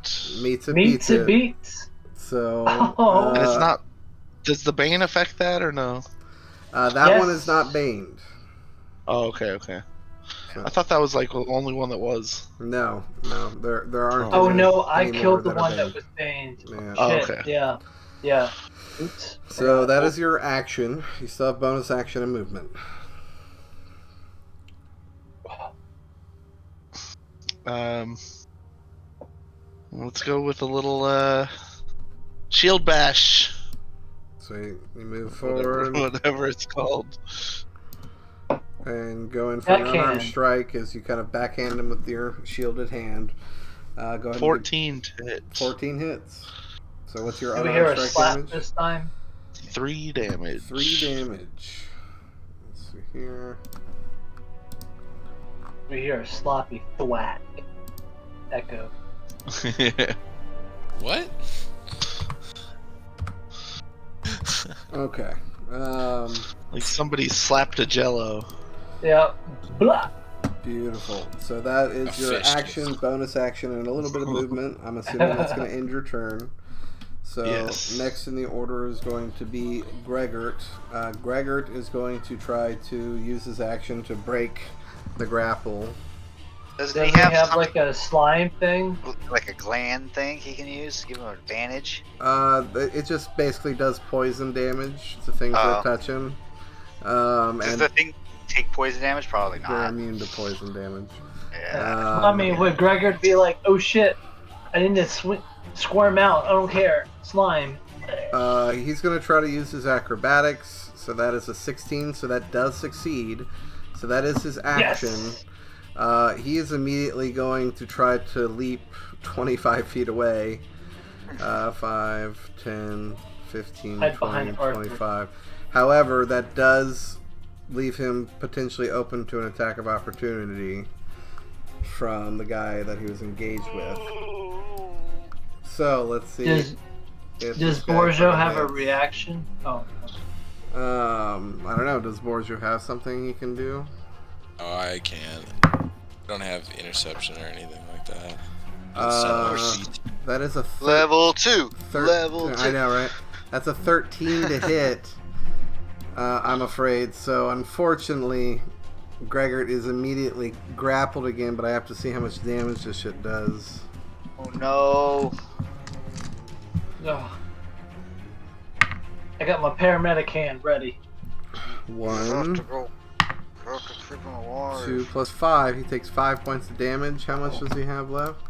Meets it, Meets it, it. beats. So and it's not. Does the Bane affect that or no? That one is not baned. Oh, okay. So. I thought that was like the only one that was. No, there aren't. Oh no, I killed the one that was baned. Yeah. Oh, okay. Yeah. Oops. So that is your action. You still have bonus action and movement. Let's go with a little shield bash. So you move forward. Whatever it's called. And go in for an unarmed strike as you kind of backhand him with your shielded hand. Go ahead. 14 hits. 14 hits. So what's your unarmed strike damage? Do we hear a slap this time? 3 damage. 3 damage. Let's see here. We hear a sloppy thwack. Echo. What? Okay. Like somebody slapped a Jello. Yep. Blah. Beautiful. So that is your action, bonus action, and a little bit of movement. I'm assuming that's going to end your turn. So next in the order is going to be Gregert. Gregert is going to try to use his action to break the grapple. Doesn't he have like a slime thing? Like a gland thing he can use? Give him an advantage? It just basically does poison damage to things that touch him. Does the thing take poison damage? Probably not. They're immune to poison damage. Yeah. I mean, would Gregor be like, oh shit, I need to squirm out, I don't care, slime. He's going to try to use his acrobatics, so that is a 16, so that does succeed. So that is his action. Yes. He is immediately going to try to leap 25 feet away. 5, 10, 15, 20, 25. However, that does leave him potentially open to an attack of opportunity from the guy that he was engaged with. So, let's see. Does Borjo have a reaction? Oh. I don't know. Does Borjo have something he can do? Oh, I can't. I don't have interception or anything like that. That is a level 2. Level 2. I know, right? That's a 13 to hit. I'm afraid. So unfortunately, Gregor is immediately grappled again. But I have to see how much damage this shit does. Oh no! Ugh. I got my paramedic hand ready. 1, 2 plus 5. He takes 5 points of damage. How much does he have left?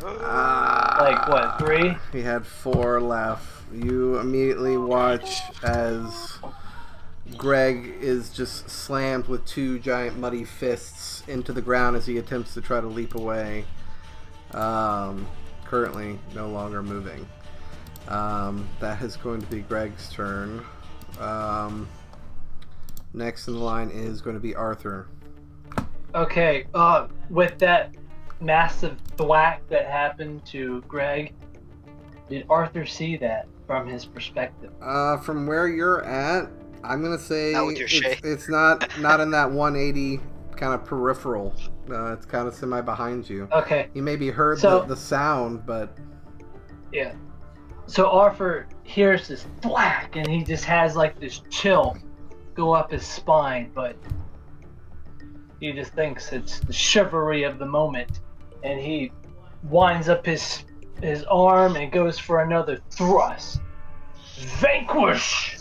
Like what, 3? He had 4 left. You immediately watch as Greg is just slammed with 2 giant muddy fists into the ground as he attempts to try to leap away. Currently no longer moving. That is going to be Greg's turn. Next in the line is going to be Arthur. Okay, with that massive thwack that happened to Greg, did Arthur see that from his perspective? From where you're at, I'm gonna say it's not in that 180 kind of peripheral. It's kind of semi behind you. Okay. You maybe heard the sound, but yeah. So Arthur hears this thwack, and he just has like this chill go up his spine, but he just thinks it's the chivalry of the moment, and he winds up his arm and goes for another thrust. Vanquish!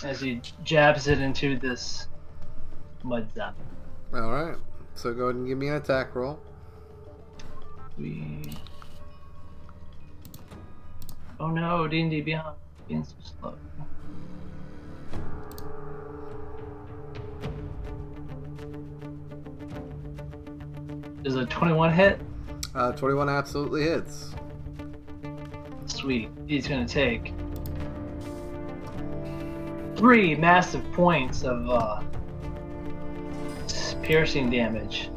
As he jabs it into this mud zombie. Alright, so go ahead and give me an attack roll. Oh no, D&D Beyond being so slow. Is a 21 hit? 21 absolutely hits. Sweet. He's gonna take 3 massive points of piercing damage.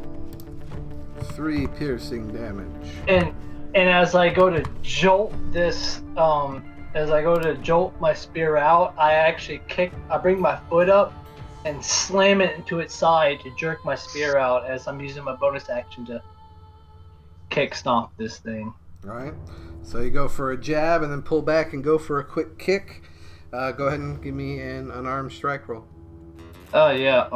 3 piercing damage. And as I go to jolt this, as I go to jolt my spear out, I actually I bring my foot up and slam it into its side to jerk my spear out as I'm using my bonus action to kick stomp this thing. Alright. So you go for a jab and then pull back and go for a quick kick. Go ahead and give me an unarmed strike roll. Oh yeah,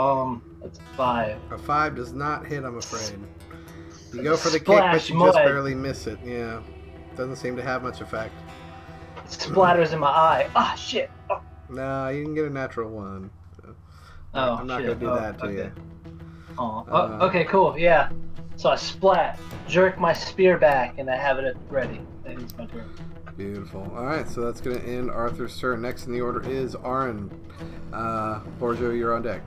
that's a 5. A 5 does not hit, I'm afraid. You go for the kick, Splash but you mud. just barely miss it. Yeah. Doesn't seem to have much effect. It splatters in my eye. Ah, shit. Oh, Nah, you can get a natural 1. So I'm not shit. going to do that to you. Oh, okay, cool, yeah. So I splat, jerk my spear back, and I have it ready. That is my turn. Beautiful. Alright, so that's going to end Arthur's turn. Next in the order is Arin. Borjo, you're on deck.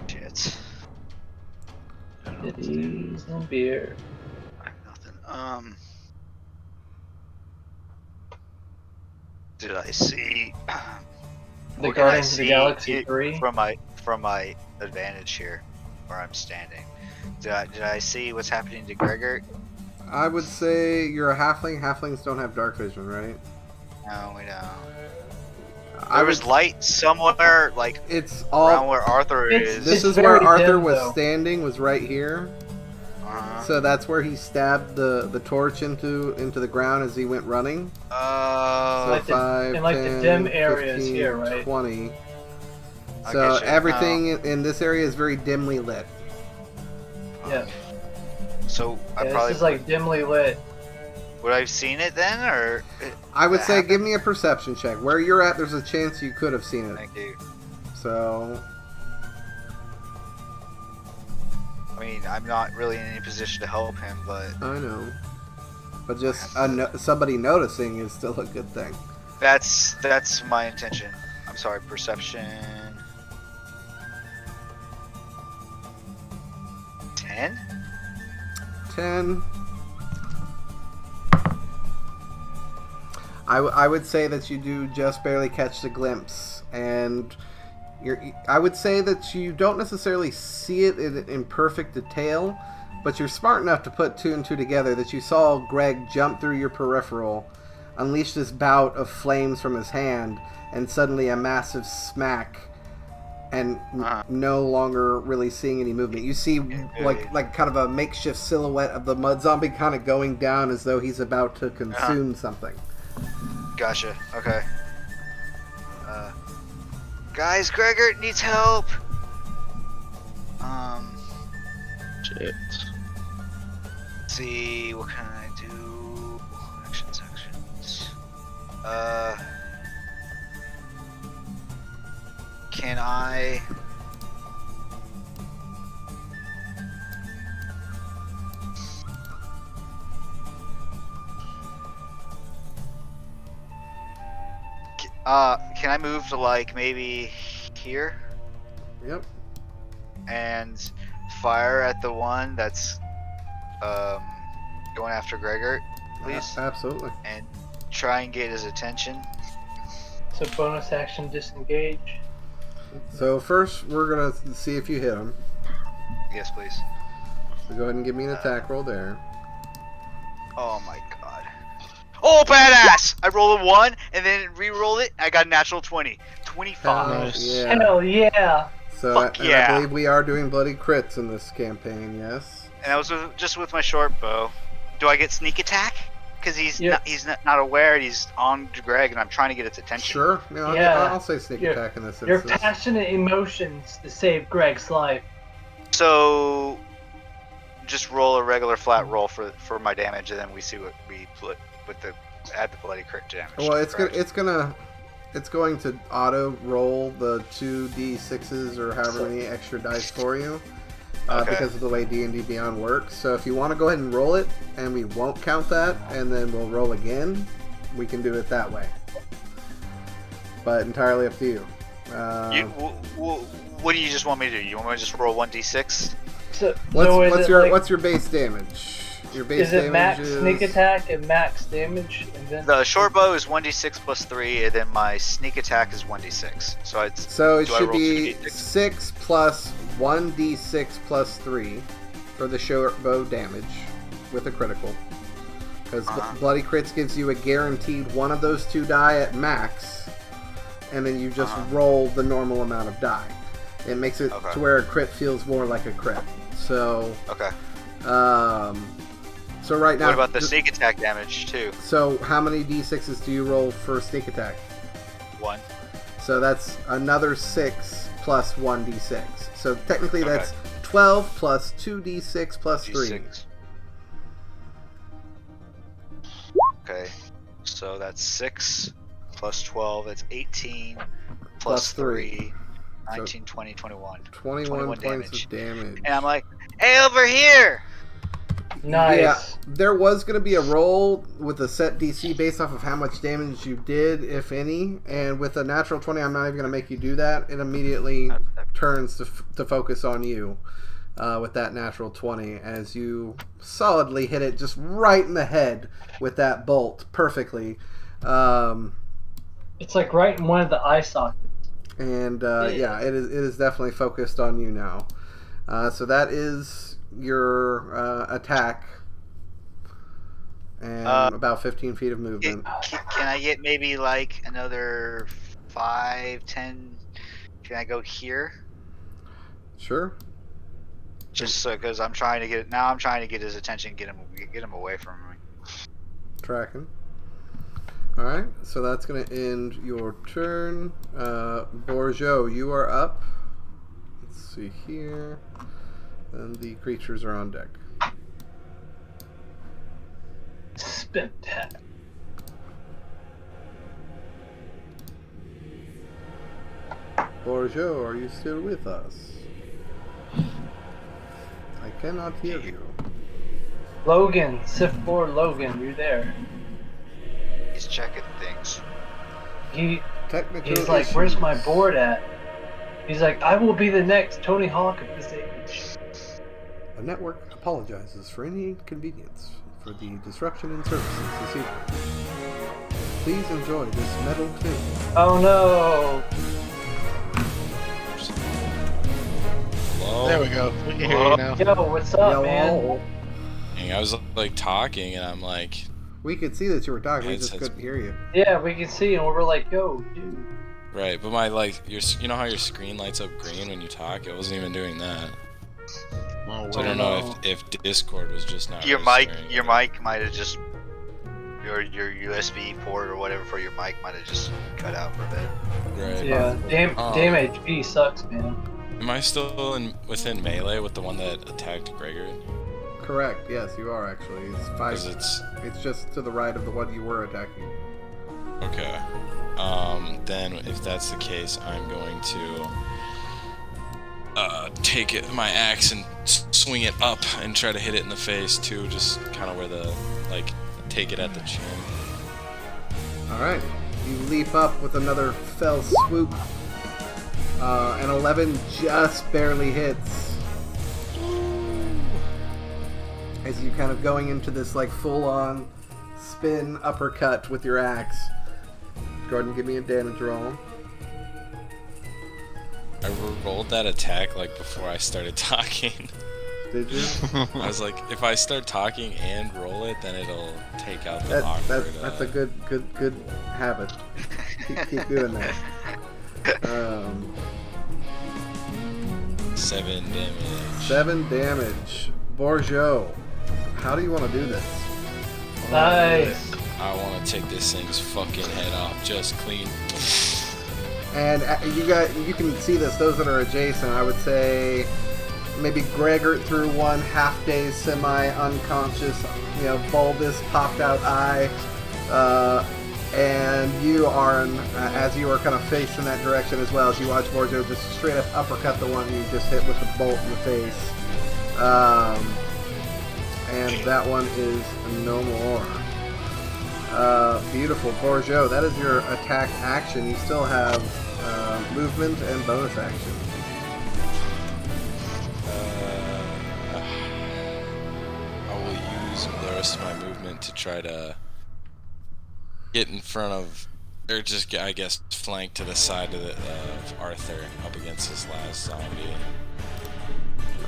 Shit. Titties and beer. I have nothing. Did I see? The what can I Guardians of the see Galaxy 3? from my advantage here, where I'm standing? Did I see what's happening to Gregor? I would say you're a halfling. Halflings don't have dark vision, right? No, we don't. I There was light somewhere, like It's around all. where Arthur is. This is very where Arthur dim, was though. standing. Was right here. So that's where he stabbed the torch into the ground as he went running. So Like the- 5, in, like, the 10, dim areas 15, here, right? 20. I So get you. everything in this area is very dimly lit. Yeah. So I Yeah, probably this is like dimly lit. would I have seen it then, or? I would that say happened? give me a perception check. Where you're at, there's a chance you could have seen it. Thank you. So I mean, I'm not really in any position to help him, but I know, but just somebody noticing is still a good thing. that's my intention. I'm sorry, perception. 10? 10. I would say that you do just barely catch the glimpse, and I would say that you don't necessarily see it in perfect detail, but you're smart enough to put 2 and 2 together that you saw Greg jump through your peripheral, unleash this bout of flames from his hand, and suddenly a massive smack, and no longer really seeing any movement. You see like kind of a makeshift silhouette of the mud zombie kind of going down as though he's about to consume something. Gotcha. Okay. Guys, Gregor needs help. Shit. See, what can I do? Actions. Can I? Can I move to like maybe here Yep. and fire at the one that's going after Gregor, please, Absolutely. and try and get his attention. So bonus action disengage. So first we're gonna see if you hit him. Yes, please. So go ahead and give me an attack roll there. Oh my god. Oh, badass! I rolled a 1 and then re-rolled it. I got a natural 20. 25. Nice. Yeah. Hell yeah! So Fuck and yeah. I believe we are doing bloody crits in this campaign. Yes. And that was just with my short bow. Do I get sneak attack? Because he's Yeah. not aware. He's on to Greg, and I'm trying to get its attention. Sure. No, Yeah. I'll say sneak Your- attack in this Your instance. passionate emotions to save Greg's life. So, just roll a regular flat roll for my damage, and then we see what we put with the add the bloody crit damage. Well, it's correct? going to auto roll the 2d6s or however many extra dice for you, Okay. because of the way D&D Beyond works. So if you want to go ahead and roll it, and we won't count that, and then we'll roll again, we can do it that way. But entirely up to you. What do you just want me to do? You want me to just roll 1d6 What's your base damage? Your base is it damage max is... sneak attack and max damage? And then The short bow is 1d6 plus 3, and then my sneak attack is 1d6. So it should be 6 plus 1d6 plus 3 for the short bow damage with a critical. Because Bloody Crits gives you a guaranteed one of those two die at max, and then you just roll the normal amount of die. It makes it to where a crit feels more like a crit. So, so right now... What about the sneak attack damage, too? So how many d6s do you roll for sneak attack? 1. So that's another 6 plus 1d6. So technically that's 12 plus 2d6 plus 3. Okay, so that's 6 plus 12, that's 18 plus 3, 19, 20, 21. 21 points of damage. And I'm like, hey, over here! Nice. Yeah, there was going to be a roll with a set DC based off of how much damage you did, if any. And with a natural 20, I'm not even going to make you do that. It immediately turns to focus on you with that natural 20 as you solidly hit it just right in the head with that bolt perfectly. It's like right in one of the eye sockets. And yeah, it is definitely focused on you now. So that is your attack and about 15 feet of movement. Can I get maybe like another 5, 10? Can I go here? Sure. Just so, because I'm trying to get his attention, get him away from me. Tracking. All right, so that's going to end your turn. Bourgeot, you are up. Let's see here. And the creatures are on deck. Spectacular. Bourgeot, are you still with us? I cannot hear you. Logan, Sif 4 Logan, you're there. He's checking things. He's Technical like, issues. where's my board at? He's like, I will be the next Tony Hawk of this age. The network apologizes for any inconvenience for the disruption in services this evening. Please enjoy this metal tune. Oh no! Hello? There we go. We can hear you now. Yo, what's up, man? I was like talking, and I'm like, We could see that you were talking, we just couldn't hear you. Yeah, we can see, and we're like, yo, dude. right, but my you know how your screen lights up green when you talk? It wasn't even doing that. Oh, So I don't know if Discord was just not. Your registering. mic might have just your USB port or whatever for your mic might have just cut out for a bit. Right. Yeah, damn HP sucks, man. Am I still within melee with the one that attacked Gregory? Correct, yes, you are actually. It's 5. 'Cause It's just to the right of the one you were attacking. Okay. Then if that's the case, I'm going to take my axe and swing it up and try to hit it in the face too, just kind of where the take it at the chin. All right, you leap up with another fell swoop. An 11 just barely hits. As you kind of going into this like full-on spin uppercut with your axe. Go ahead and give me a damage roll. I rolled that attack like before I started talking. Did you? I was like, if I start talking and roll it, then it'll take out the awkward. That's a good habit. keep doing that. 7 damage. 7 damage. Bourgeot, how do you want to do this? Nice. I want to take this thing's fucking head off just clean. And you can see this. Those that are adjacent, I would say, maybe Gregor through one half-dazed, semi-unconscious, bulbous, popped-out eye, and you are, as you are kind of facing that direction as well, as you watch Bourgeot just straight up uppercut the one you just hit with the bolt in the face, and that one is no more. Beautiful, Bourgeot. That is your attack action. You still have movement and bonus action. rest of my movement to try to get in front of, or just I guess flank to the side of Arthur up against his last zombie.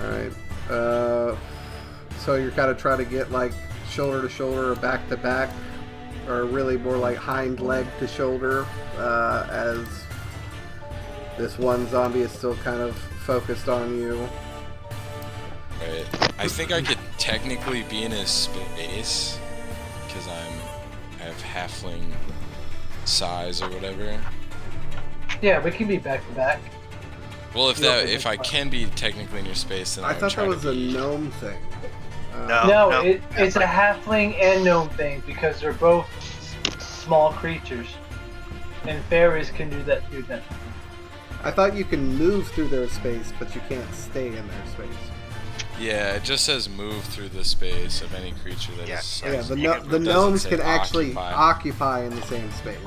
All right. So you're kind of trying to get like shoulder to shoulder or back to back, or really more like hind leg to shoulder, as this one zombie is still kind of focused on you. Right. I think I could technically be in his space because I have halfling size or whatever. Yeah, we can be back to back. Well, if I can be technically in your space, then I thought that was a gnome thing. No, it's a halfling and gnome thing because they're both small creatures, and fairies can do that too. Then. I thought you can move through their space, but you can't stay in their space. Yeah, it just says move through the space of any creature that is. Yeah, the gnomes can actually occupy in the same space.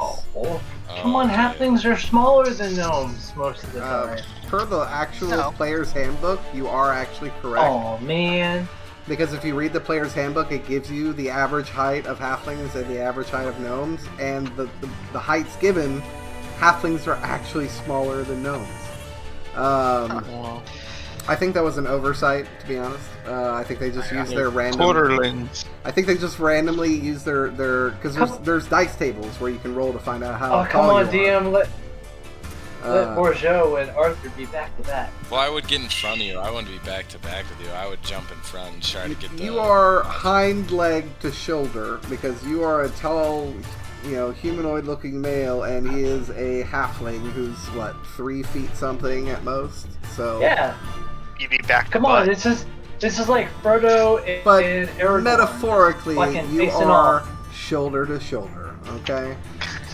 Come on, halflings are smaller than gnomes most of the time. Per the actual player's handbook, you are actually correct. Oh man. Because if you read the player's handbook, it gives you the average height of halflings and the average height of gnomes, and the heights given, halflings are actually smaller than gnomes. I think that was an oversight, to be honest. I think they just used their random... Quarterlings. I think they just randomly use their... Because there's dice tables where you can roll to find out how tall come on, you are. DM, let Bourgeot and Arthur be back to back. Well, I would get in front of you. I wouldn't be back to back with you. I would jump in front and try to get the... You are hind leg to shoulder, because you are a tall... humanoid-looking male, and he is a halfling who's, 3 feet something at most? So yeah. You'd be back to Come on, this is like Frodo and Aragorn. Metaphorically, you are shoulder to shoulder, okay?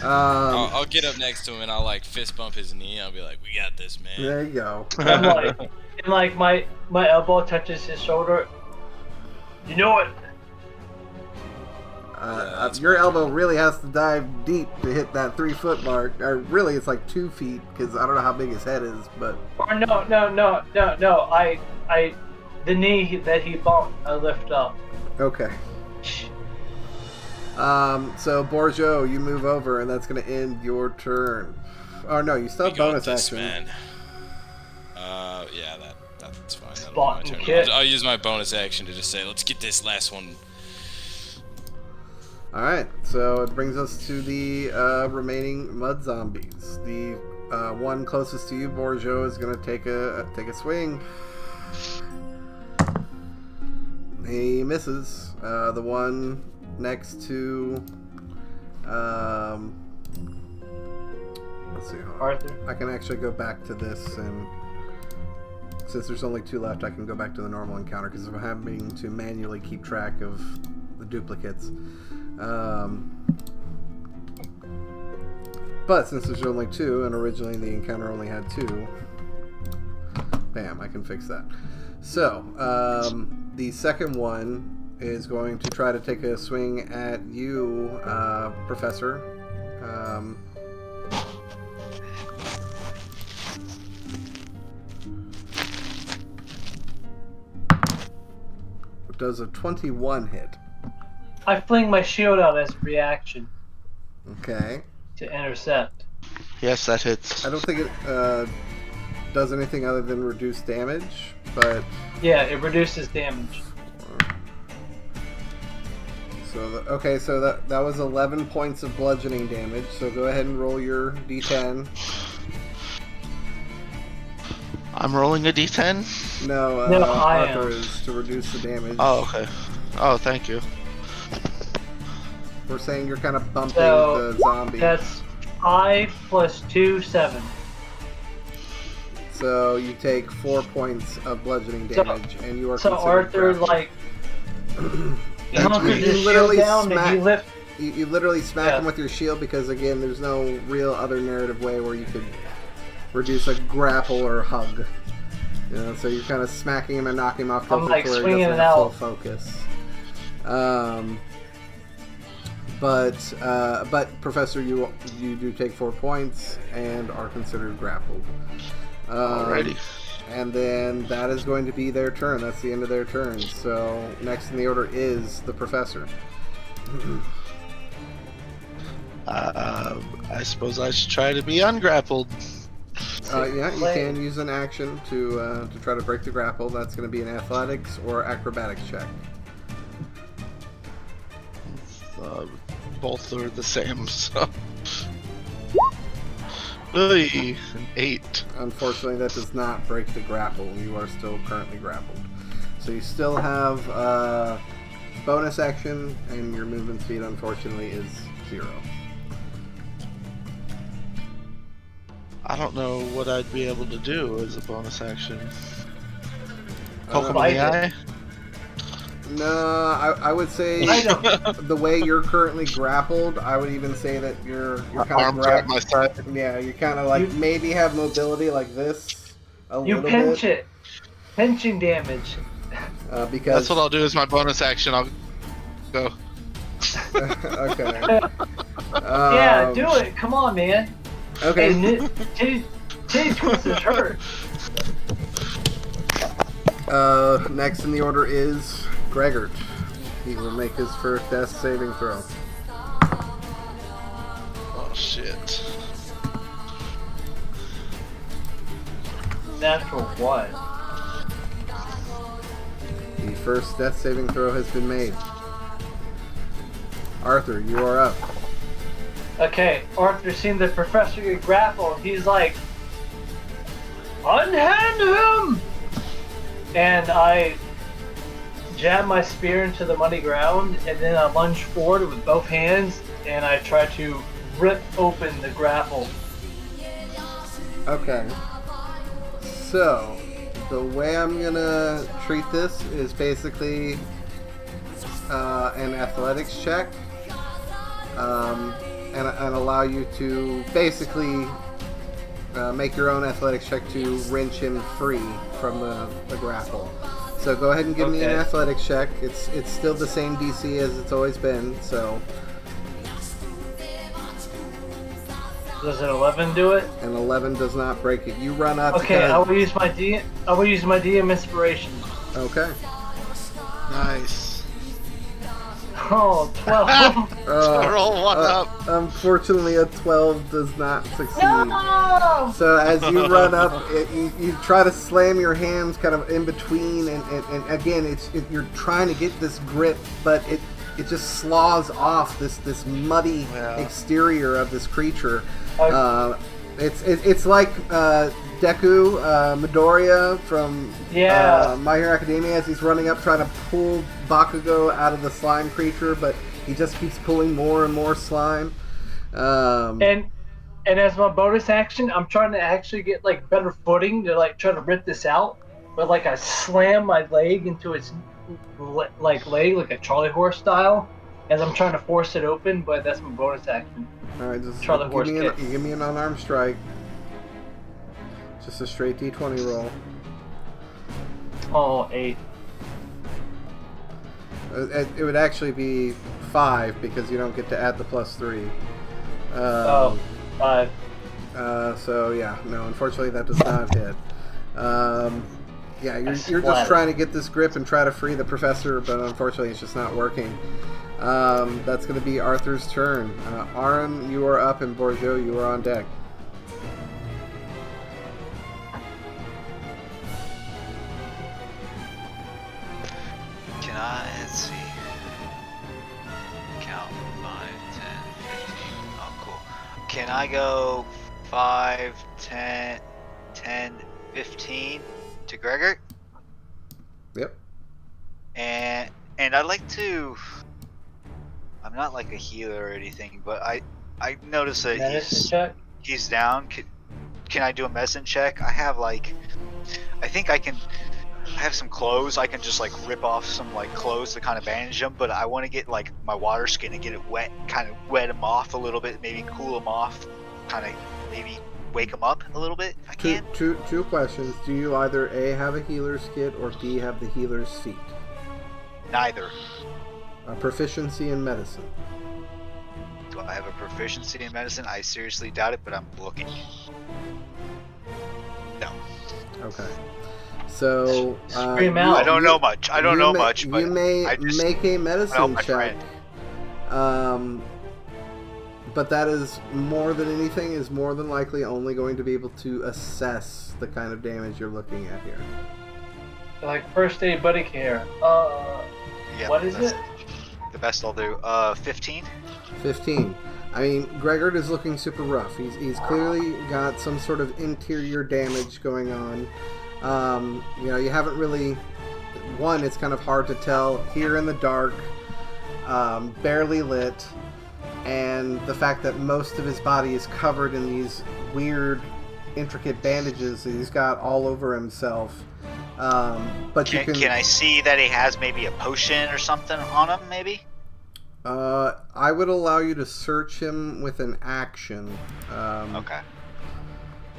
I'll get up next to him and I'll, fist bump his knee. I'll be like, we got this, man. There you go. I'm my elbow touches his shoulder. You know it. Your elbow really has to dive deep to hit that 3-foot mark. Or really, it's like 2 feet, because I don't know how big his head is, but... Or no. The knee that he bumped, I lift up. Okay. So, Bourgeot, you move over, and that's going to end your turn. Oh, no, you still have bonus action. Man. Yeah, that's fine. Spot and kit. I'll use my bonus action to just say, let's get this last one. Alright, so it brings us to the remaining mud zombies. The one closest to you, Bourgeot, is going to take a swing. He misses. The one next to... let's see. Arthur? I can actually go back to this, and since there's only 2 left, I can go back to the normal encounter, because I'm having to manually keep track of the duplicates. But since there's only 2, and originally the encounter only had 2, bam, I can fix that. So, the second one is going to try to take a swing at you, Professor. Does a 21 hit? I fling my shield out as a reaction. Okay. To intercept. Yes, that hits. I don't think it does anything other than reduce damage, but... Yeah, it reduces damage. So, that was 11 points of bludgeoning damage, so go ahead and roll your d10. I'm rolling a d10? No, Arthur is to reduce the damage. Oh, okay. Oh, thank you. We're saying you're kind of bumping the zombie. That's 5 plus 2, 7. So you take 4 points of bludgeoning damage, and you are so Arthur, you literally smack him with your shield, because again, there's no real other narrative way where you could reduce a grapple or hug. So you're kind of smacking him and knocking him off the floor. Swinging it it out. Full focus. But Professor, you do take 4 points and are considered grappled. Alrighty. And then that is going to be their turn. That's the end of their turn. So next in the order is the professor. I suppose I should try to be ungrappled. Yeah, you can use an action to try to break the grapple. That's going to be an athletics or acrobatics check. Both are the same, so. An 8. Unfortunately, that does not break the grapple. You are still currently grappled. So you still have bonus action, and your movement speed, unfortunately, is 0. I don't know what I'd be able to do as a bonus action. Poke him in the eye? No, I would say the way you're currently grappled, I would even say that you're kind of grabbed my side. Yeah, you kind of like maybe have mobility like this a little bit. You pinch it. Pinching damage. Because that's what I'll do as my bonus action. I'll go. Okay. Yeah, do it. Come on, man. Okay. Hey, titty twisters hurt. Next in the order is Gregor. He will make his first death saving throw. Oh shit. Natural what? The first death saving throw has been made. Arthur, you are up. Okay, Arthur's seen the professor get grappled. He's like, unhand him! And I jab my spear into the muddy ground, and then I lunge forward with both hands, and I try to rip open the grapple. Okay. So, the way I'm gonna treat this is basically an athletics check. And allow you to basically make your own athletics check to wrench him free from the grapple. So go ahead and give me an athletics check. It's still the same DC as it's always been. So does an 11 do it? An 11 does not break it. You run up. Okay, I will use my DM inspiration. Okay. Nice. Oh, 12. Roll one up. Unfortunately, a 12 does not succeed. No! So as you run up, you try to slam your hands kind of in between, and again, you're trying to get this grip, but it just slaws off this muddy exterior of this creature. It's like Deku Midoriya from My Hero Academia as he's running up trying to pull Bakugo out of the slime creature, but he just keeps pulling more and more slime. And as my bonus action, I'm trying to actually get like better footing to like try to rip this out, but like I slam my leg into its leg like a Charlie horse style, as I'm trying to force it open. But that's my bonus action. All right, just Charlie horse kick. Give me an unarmed strike. Just a straight D20 roll. Oh, 8. It would actually be 5 because you don't get to add the +3. 5. So yeah, no, unfortunately that does not hit. Yeah, you're just trying to get this grip and try to free the professor, but unfortunately it's just not working. That's going to be Arthur's turn. Aram, you are up, and Borjo, you are on deck. Let's see. Count 5, 10, 15. Oh, cool. Can I go 5, 10, 15 to Gregor? Yep. And I'd like to. I'm not like a healer or anything, but I notice that he's down. Can I do a medicine check? I have like, I think I can. I have some clothes. I can just like rip off some like clothes to kind of bandage them, but I want to get like my water skin and get it wet, kind of wet them off a little bit, maybe cool them off, kind of maybe wake them up a little bit if I can. Two questions. Do you either A, have a healer's kit, or B, have the healer's seat? Neither. A proficiency in medicine. Do I have a proficiency in medicine? I seriously doubt it, but I'm looking. No. Okay. So Scream out. I don't know much. I don't know much, but you may I just make a help medicine my check. friend. But that is more than anything is more than likely only going to be able to assess the kind of damage you're looking at here. Like first aid buddy care. Yeah, what is it? The best I'll do. 15. 15. I mean, Gregor is looking super rough. He's clearly got some sort of interior damage going on. You haven't really... One, it's kind of hard to tell. Here in the dark, barely lit, and the fact that most of his body is covered in these weird, intricate bandages that he's got all over himself. But can I see that he has maybe a potion or something on him, maybe? I would allow you to search him with an action. Okay.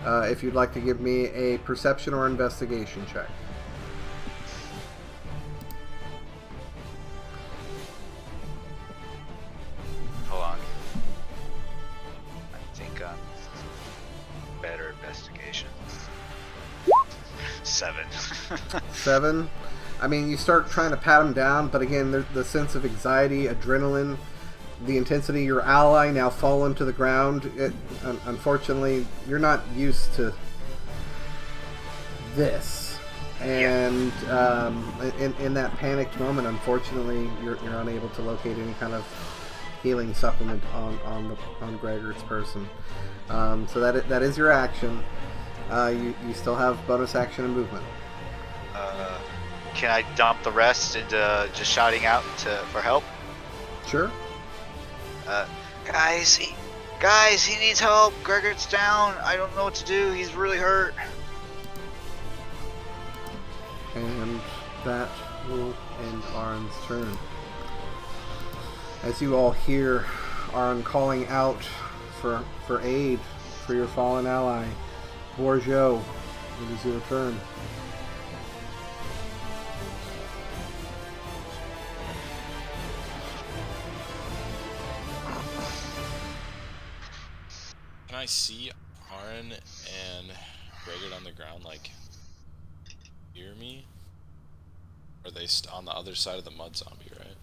If you'd like to give me a perception or investigation check. Hold on. I think better investigation. 7. 7. I mean, you start trying to pat him down, but again, the sense of anxiety, adrenaline, the intensity, your ally now fallen to the ground. Unfortunately, you're not used to this. And in that panicked moment, unfortunately, you're unable to locate any kind of healing supplement on Gregor's person. So that is your action. You still have bonus action and movement. Can I dump the rest into just shouting out for help? Sure. Guys, he needs help. Gregor's down. I don't know what to do. He's really hurt. And that will end Aron's turn. As you all hear Aron calling out for aid for your fallen ally, Borjo, it is your turn. Can I see Aron and Gregor on the ground, like, hear me? Or are they on the other side of the mud zombie, right?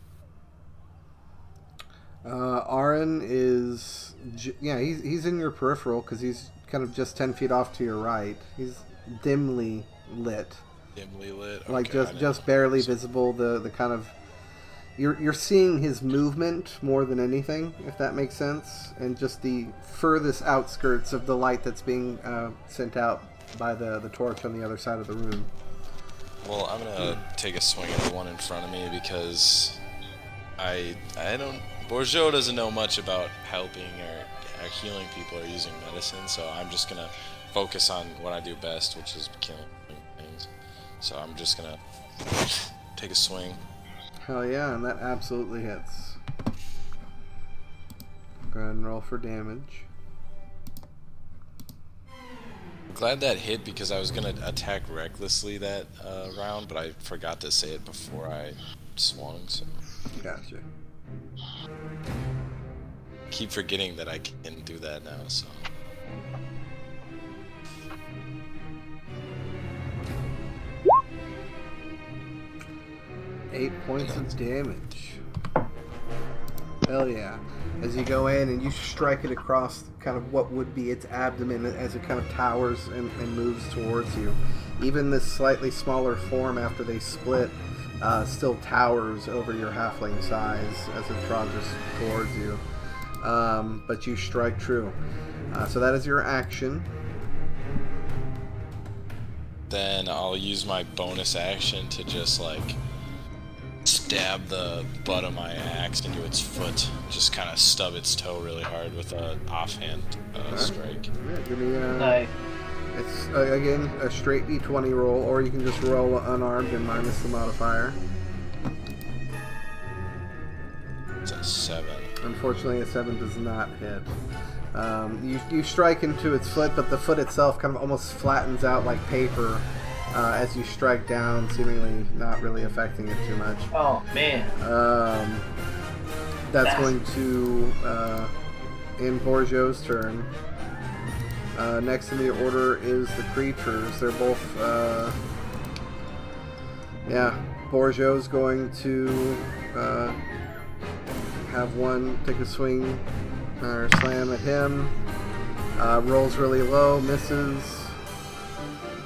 Aron is... he's in your peripheral because he's kind of just 10 feet off to your right. He's dimly lit. Dimly lit? Okay, like, just barely visible. The kind of... You're seeing his movement more than anything, if that makes sense, and just the furthest outskirts of the light that's being sent out by the torch on the other side of the room. Well, I'm gonna take a swing at the one in front of me because I don't... Borjo doesn't know much about helping or healing people or using medicine, so I'm just gonna focus on what I do best, which is killing things. So I'm just gonna take a swing. Hell yeah, and that absolutely hits. Go ahead and roll for damage. I'm glad that hit because I was gonna attack recklessly that round, but I forgot to say it before I swung, so... Gotcha. Keep forgetting that I can do that now, so... 8 points of damage. Hell yeah. As you go in and you strike it across kind of what would be its abdomen as it kind of towers and moves towards you. Even this slightly smaller form after they split still towers over your halfling size as it trudges towards you. But you strike true. So that is your action. Then I'll use my bonus action to just like stab the butt of my axe into its foot, just kind of stub its toe really hard with a offhand strike. Yeah, give me it's again a straight d20 roll, or you can just roll unarmed and minus the modifier. It's a 7. Unfortunately, a 7 does not hit. You strike into its foot, but the foot itself kind of almost flattens out like paper as you strike down, seemingly not really affecting it too much. Oh, man. That's going to end Borjo's turn. Next in the order is the creatures. They're both, Borjo's going to have one take a swing or slam at him. Rolls really low, misses.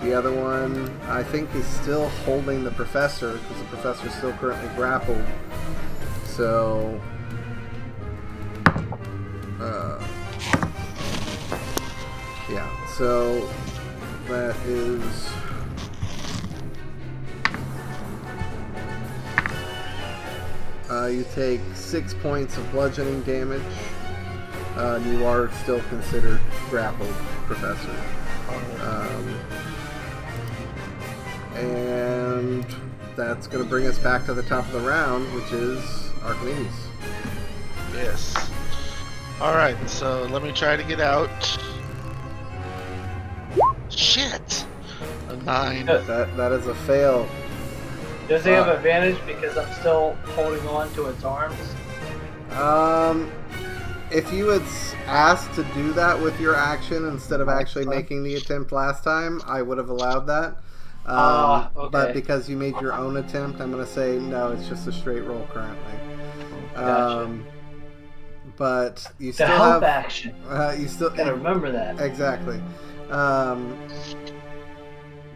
The other one, I think, is still holding the professor because the professor's still currently grappled. So, so that is you take 6 points of bludgeoning damage. You are still considered grappled, Professor. And that's going to bring us back to the top of the round, which is Archimedes. Yes. Alright, so let me try to get out. Shit! A 9. That is a fail. Does he have advantage because I'm still holding on to its arms? If you had asked to do that with your action instead of actually making the attempt last time, I would have allowed that. Okay. But because you made your own attempt, I'm going to say no, it's just a straight roll currently. Gotcha. But you The still help have action. you still Gotta remember that. exactly.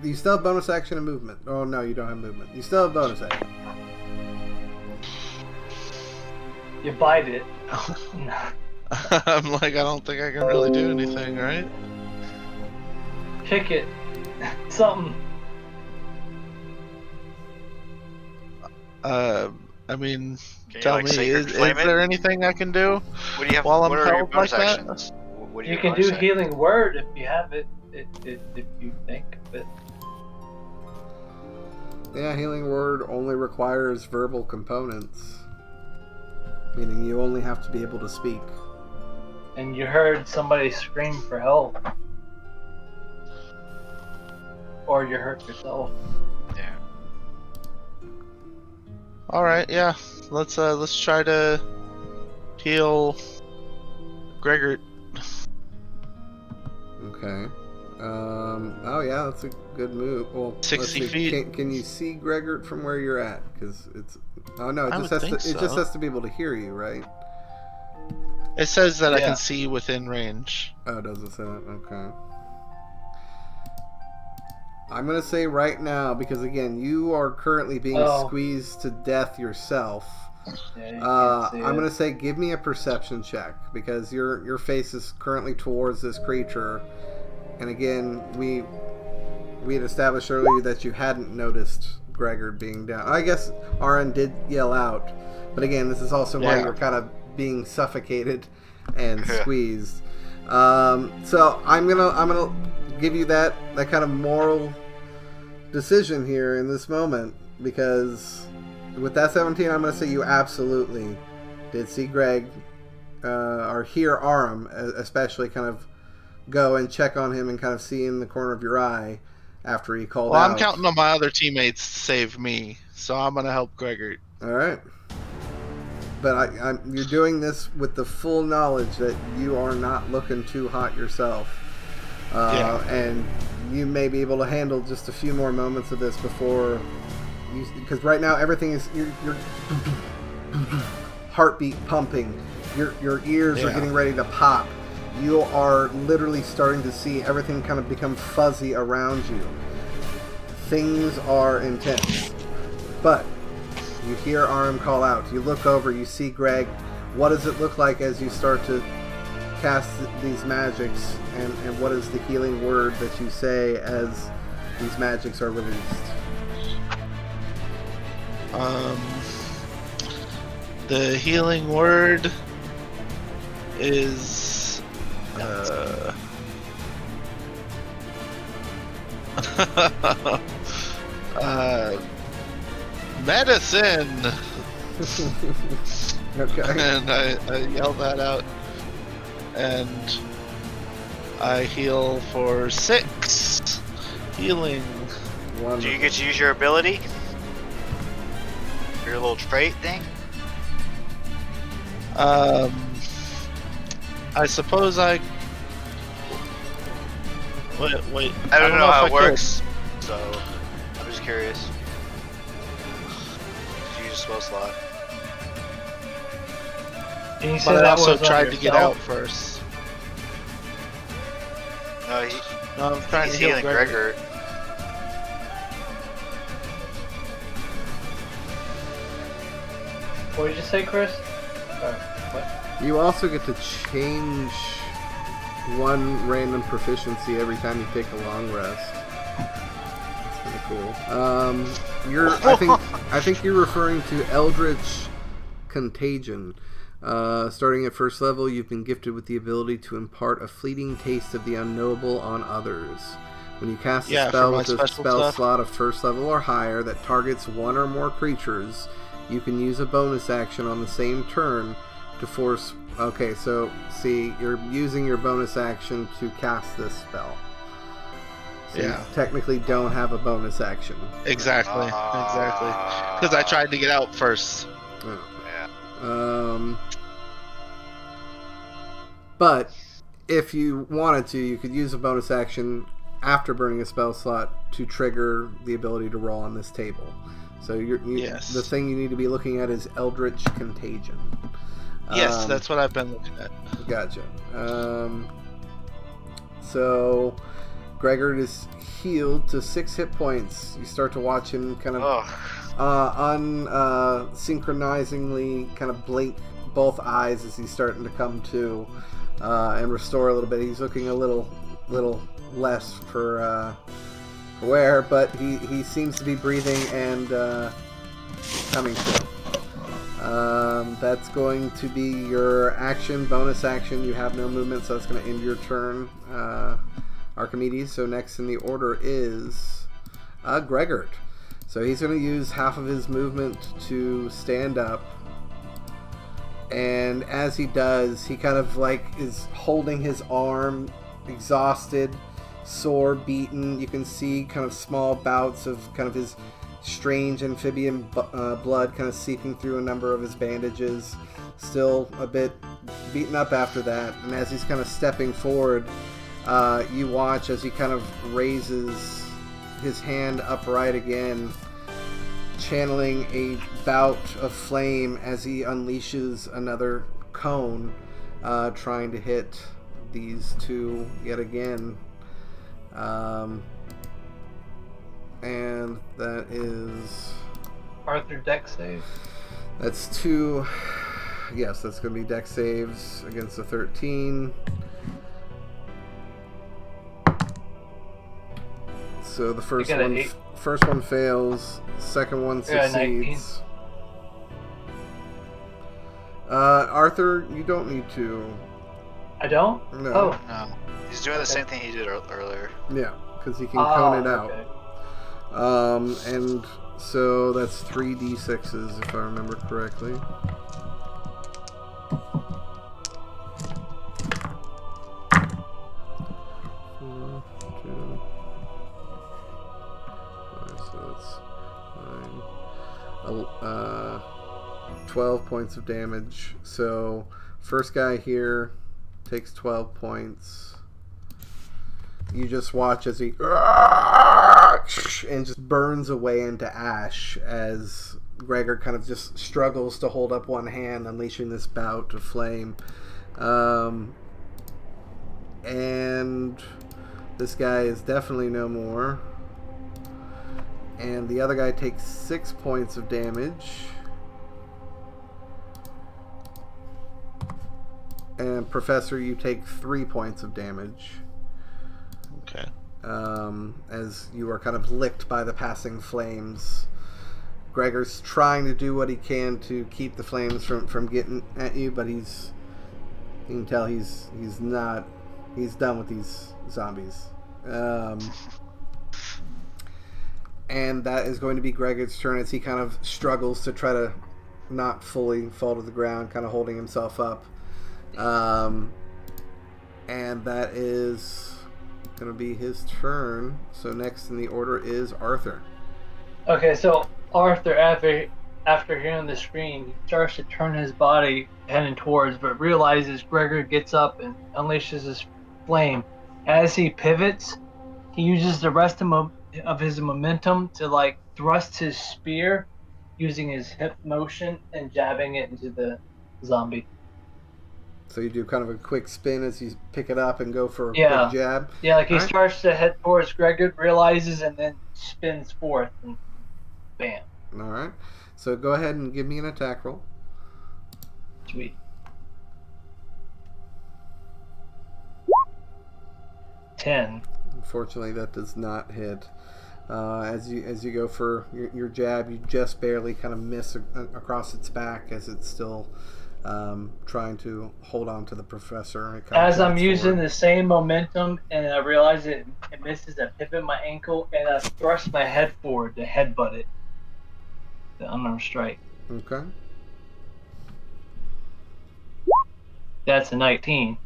You still have bonus action and movement. Oh no, you don't have movement. You still have bonus action. You bite it. I'm like, I don't think I can really do anything, right? Kick it. Something. I mean, Can you, tell like, me, sacred is flame it? there anything I can do What do you have? while I'm What are your held bonus like that? actions? What do You your can bonus do act- healing word if you have it. If you think of it. Yeah, healing word only requires verbal components, meaning you only have to be able to speak. And you heard somebody scream for help. Or you hurt yourself. Yeah. Alright, yeah. Let's try to heal Gregor. Okay. Oh yeah, that's a good move. Well, 60 let's see. feet. Can you see Gregor from where you're at? Because it's. Oh no, it I just would has to. think It just so. has to be able to hear you, right? It says that I Yeah. can see within range. Oh, does it say that? Okay. I'm gonna say right now, because again, you are currently being squeezed to death yourself. Yeah, you can't see I'm it. gonna say give me a perception check because your face is currently towards this creature, and again we had established earlier that you hadn't noticed Gregor being down. I guess Aaron did yell out, but again, this is also why you're kind of being suffocated and squeezed. So I'm gonna give you that kind of moral decision here in this moment, because with that 17, I'm gonna say you absolutely did see Greg or hear Aram especially kind of go and check on him and kind of see in the corner of your eye after he called out. I'm counting on my other teammates to save me, so I'm gonna help Gregor. All right. But you're doing this with the full knowledge that you are not looking too hot yourself. And you may be able to handle just a few more moments of this before you... Because right now everything is... Your heartbeat pumping. Your ears are getting ready to pop. You are literally starting to see everything kind of become fuzzy around you. Things are intense. But... you hear Aram call out. You look over. You see Greg. What does it look like as you start to cast these magics? And what is the healing word that you say as these magics are released? The healing word is medicine. Okay. And I yell that out, and I heal for 6 healing. Wonderful. Do you get to use your ability? Your little trait thing? I suppose I Wait. I don't know how if it I could. works, so I'm just curious. Did you use a spell slot? And you said But I that also was on tried to get yourself? out first. No, No, I'm trying he's to heal healing Gregor. Gregor. What did you say, Chris? What? You also get to change one random proficiency every time you take a long rest. That's kind of cool. I think you're referring to Eldritch Contagion. Starting at first level, you've been gifted with the ability to impart a fleeting taste of the unknowable on others. When you cast a Yeah, spell for my with a special spell stuff. slot of first level or higher that targets one or more creatures, you can use a bonus action on the same turn to force... Okay, so, see, you're using your bonus action to cast this spell. So Yeah. you technically don't have a bonus action. Exactly. Because I tried to get out first. Oh. Yeah. But if you wanted to, you could use a bonus action after burning a spell slot to trigger the ability to roll on this table. So Yes. the thing you need to be looking at is Eldritch Contagion. Yes, that's what I've been looking at. Gotcha. So Gregor is healed to 6 hit points. You start to watch him kind of unsynchronizingly kind of blink both eyes as he's starting to come to and restore a little bit. He's looking a little less for wear, but he seems to be breathing and coming to. That's going to be your action, bonus action. You have no movement, so that's going to end your turn, Archimedes. So next in the order is Gregor. So he's going to use half of his movement to stand up. And as he does, he kind of like is holding his arm, exhausted, sore, beaten. You can see kind of small bouts of kind of his strange amphibian blood kind of seeping through a number of his bandages. Still a bit beaten up after that. And as he's kind of stepping forward, you watch as he kind of raises his hand upright again, channeling a bout of flame as he unleashes another cone, trying to hit these two yet again. And that is... Arthur deck save? That's 2... Yes, that's going to be deck saves against a 13. So the first You got an one... 8. First one fails, second one Yeah, 19. succeeds. Arthur, you don't need to. I don't? No. Oh. No. He's doing the same thing he did earlier. Yeah, because he can cone it out. Okay. And so that's 3d6s if I remember correctly. So that's 9. 12 points of damage. So first guy here takes 12 points. You just watch as he and just burns away into ash as Gregor kind of just struggles to hold up one hand, unleashing this bout of flame. And this guy is definitely no more. And the other guy takes 6 points of damage. And Professor, you take 3 points of damage. Okay. As you are kind of licked by the passing flames. Gregor's trying to do what he can to keep the flames from getting at you, but you can tell he's done with these zombies. And that is going to be Gregor's turn as he kind of struggles to try to not fully fall to the ground, kind of holding himself up. And that is going to be his turn. So next in the order is Arthur. Okay, so Arthur, after hearing the scream, he starts to turn his body heading towards, but realizes Gregor gets up and unleashes his flame. As he pivots, he uses the rest of his momentum to like thrust his spear using his hip motion and jabbing it into the zombie. So you do kind of a quick spin as you pick it up and go for a quick Yeah. jab. Yeah, like he All right. starts to head towards Gregor, realizes, and then spins forth, and bam. All right. So go ahead and give me an attack roll. Sweet. 10. Unfortunately, that does not hit. As you go for your jab, you just barely kind of miss across its back as it's still trying to hold on to the professor. It kind of As I'm pivots using forward. the same momentum, and I realize it misses, I pivot my ankle, and I thrust my head forward to headbutt it. The unarmed strike. Okay. That's a 19.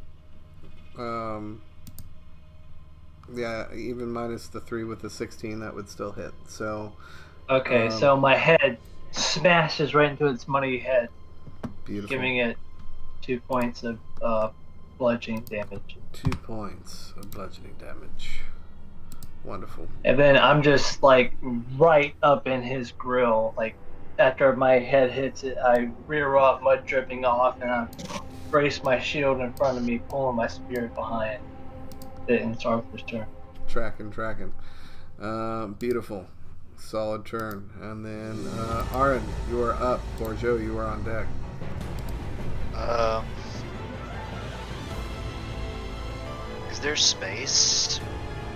Yeah, even minus the 3 with the 16, that would still hit. So Okay, so my head smashes right into its muddy head, beautiful. giving it 2 points of bludgeoning damage. 2 points of bludgeoning damage. Wonderful. And then I'm just like right up in his grill. Like after my head hits it, I rear off, mud dripping off, and I brace my shield in front of me, pulling my spirit behind. It's Arthur's turn. Tracking. Beautiful. Solid turn. And then, Aaron, you are up. Borjo, you are on deck. Is there space?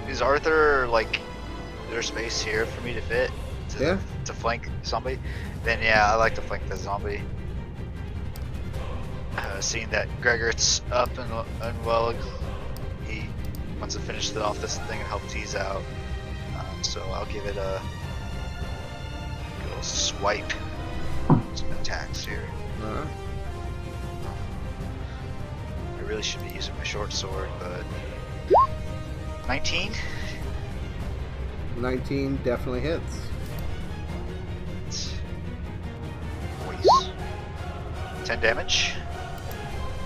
Is Arthur, like, is there space here for me to fit? To flank somebody? Then yeah, I like to flank the zombie. Seeing that Gregor's up and well, he wants to finish off this thing and help tease out. So I'll give it a little swipe. Some attacks here. Alright. I really should be using my short sword, but 19? 19 definitely hits. Voice. 10 damage.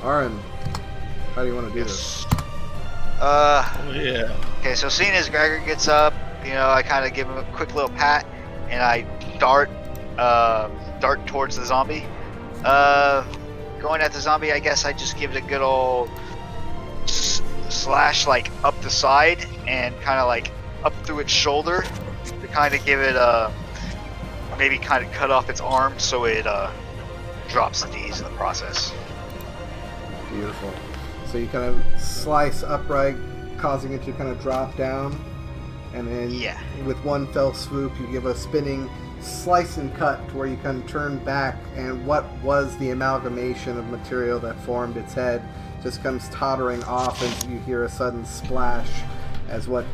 Aaron, how do you want to do Yes. Yeah. Okay, so seeing as Gregor gets up, you know, I kind of give him a quick little pat, and I dart towards the zombie. Going at the zombie, I guess I just give it a good old slash, like up the side and kind of like up through its shoulder to kind of give it maybe kind of cut off its arm so it drops the D's in the process. Beautiful. So you kind of slice upright, causing it to kind of drop down, and then with one fell swoop, you give a spinning slice and cut to where you can turn back, and what was the amalgamation of material that formed its head just comes tottering off as you hear a sudden splash as what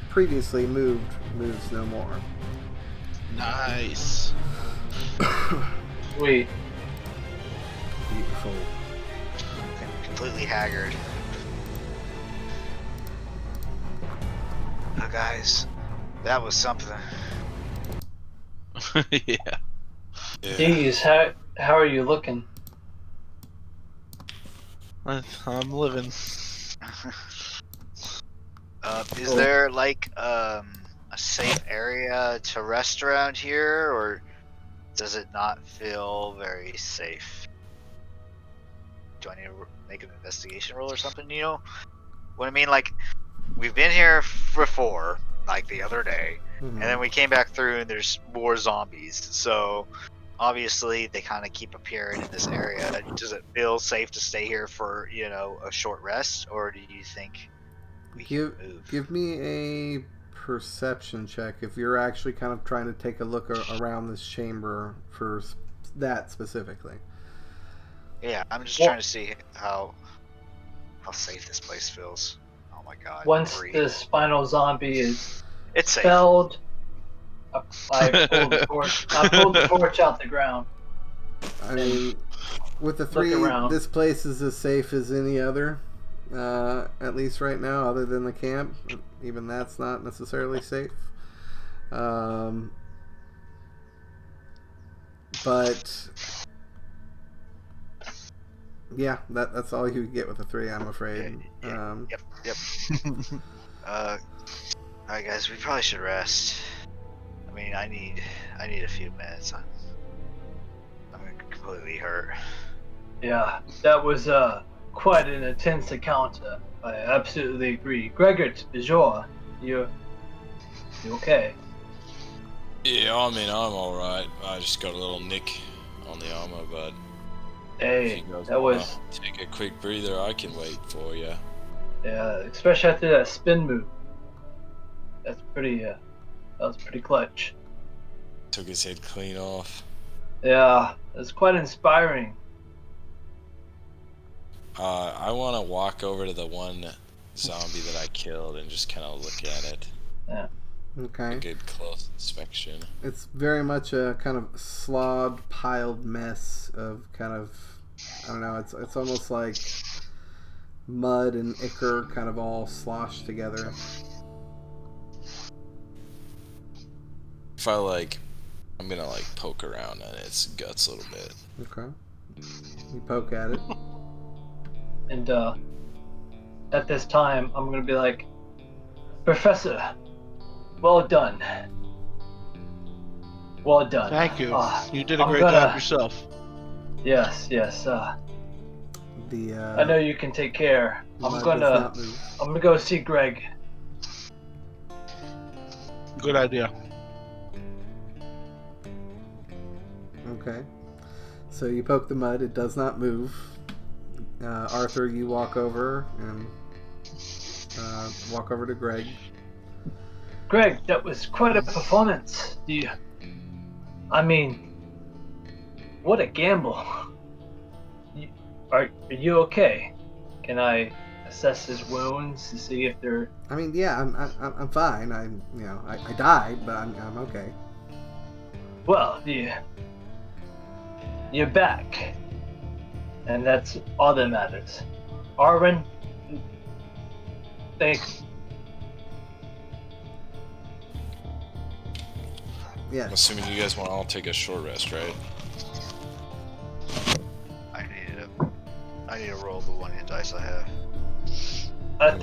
previously moves no more. Nice. Sweet. Beautiful. Completely haggard. Oh, guys, that was something. Yeah. Jeez, how are you looking? I'm living. Is there like a safe area to rest around here, or does it not feel very safe? Do I need to make an investigation roll or something? You know what I mean? Like, we've been here before, like the other day, and then we came back through and there's more zombies. So obviously they kind of keep appearing in this area. Does it feel safe to stay here for, you know, a short rest, or do you think we can move? Give me a perception check if you're actually kind of trying to take a look around this chamber for that specifically. Yeah, I'm just trying to see how safe this place feels. Oh my god. Once the spinal zombie is it's safe. spelled, I pulled the torch out the ground. I mean, with the three, this place is as safe as any other, at least right now, other than the camp. Even that's not necessarily safe. But yeah, that's all you get with the 3, I'm afraid. Yep. Alright guys, we probably should rest. I mean, I need a few minutes. I'm completely hurt. Yeah, that was quite an intense encounter. I absolutely agree. Gregert, Bajor, you okay? Yeah, I mean, I'm alright. I just got a little nick on the armor, but if Hey, you guys that wanna was take a quick breather, I can wait for you. yeah, especially after that spin move. That's pretty. That was pretty clutch. Took his head clean off. Yeah, it's quite inspiring. I want to walk over to the one zombie that I killed and just kind of look at it. Yeah. A Okay. good close inspection. It's very much a kind of slod, piled mess of kind of, I don't know. It's almost like mud and ichor kind of all sloshed together. If I'm gonna poke around on its guts a little bit. Okay. You poke at it. And at this time, I'm gonna be like, Professor, well done. Well done. Thank you. You did a I'm great gonna- job yourself. Yes. The I know you can take care. mud I'm does gonna not move. go see Greg. Good idea. Okay. So you poke the mud. It does not move. Arthur, you walk over and walk over to Greg. Greg, that was quite a performance. I mean, what a gamble. Are you okay? Can I assess his wounds to see if they're? I mean, yeah, I'm fine. I died, but I'm okay. Well, you're back, and that's all that matters. Arwen, thank. Yeah. I'm assuming you guys want to all take a short rest, right? I need to roll the one hit dice I have. I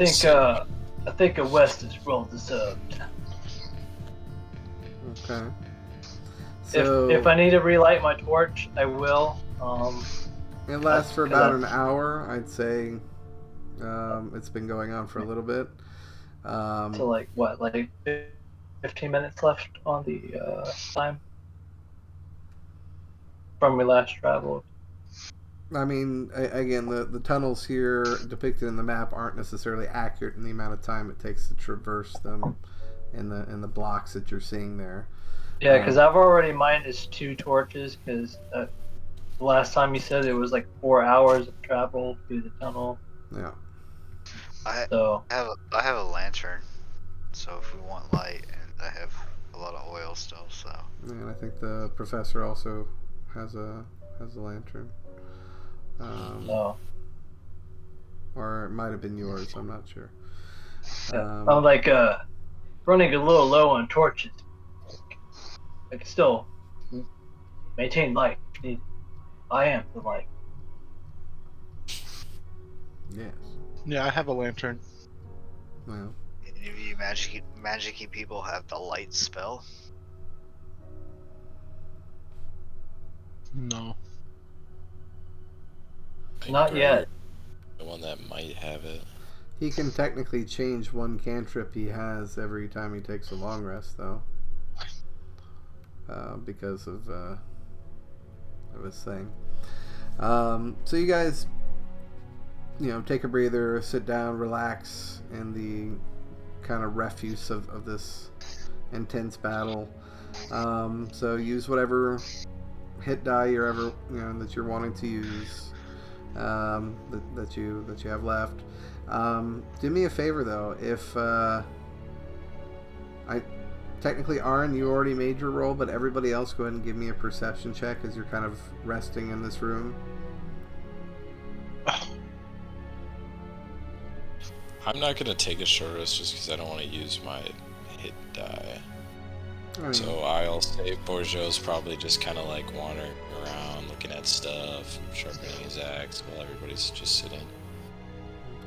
think a West is well deserved. Okay. So If I need to relight my torch, I will. it lasts for about Cause an hour, I'd say. It's been going on for a little bit. So like 15 minutes left on the time from we last traveled. I mean, again, the tunnels here depicted in the map aren't necessarily accurate in the amount of time it takes to traverse them in the blocks that you're seeing there. Yeah, because I've already minus 2 torches. Because the last time you said it was like 4 hours of travel through the tunnel. Yeah. I So have a lantern, so if we want light, and I have a lot of oil still, so. And I think the professor also has a lantern. no. Or it might have been yours. I'm not sure. I'm like running a little low on torches. I can still maintain light. I am the light. Yes. Yeah, I have a lantern. Well, Any of you magic-y people have the light spell? No. I think Not Gregor- yet. The one that might have it. he can technically change one cantrip he has every time he takes a long rest, though. Because of his thing. So you guys, take a breather, sit down, relax in the kind of refuse of this intense battle. So use whatever hit die that you're wanting to use, that you have left. Do me a favor though, if technically, Aaron, you already made your roll, but everybody else go ahead and give me a perception check as you're kind of resting in this room. I'm not gonna take a short rest just because I don't want to use my hit die. So I'll say Borjo's probably just kind of wandering around, looking at stuff, sharpening his axe while everybody's just sitting.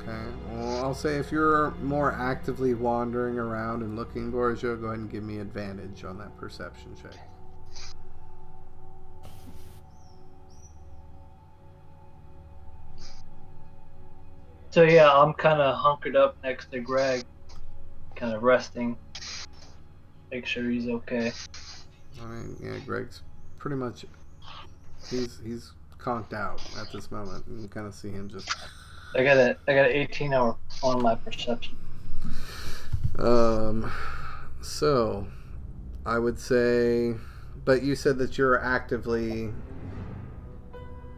Okay. Well, I'll say if you're more actively wandering around and looking, Borgio, go ahead and give me advantage on that perception check. So yeah, I'm kind of hunkered up next to Greg, kind of resting, make sure he's okay. I mean, yeah, Greg's pretty much he's conked out at this moment. You can kind of see him just. I got an 18-hour on my perception. So I would say, but you said that you're actively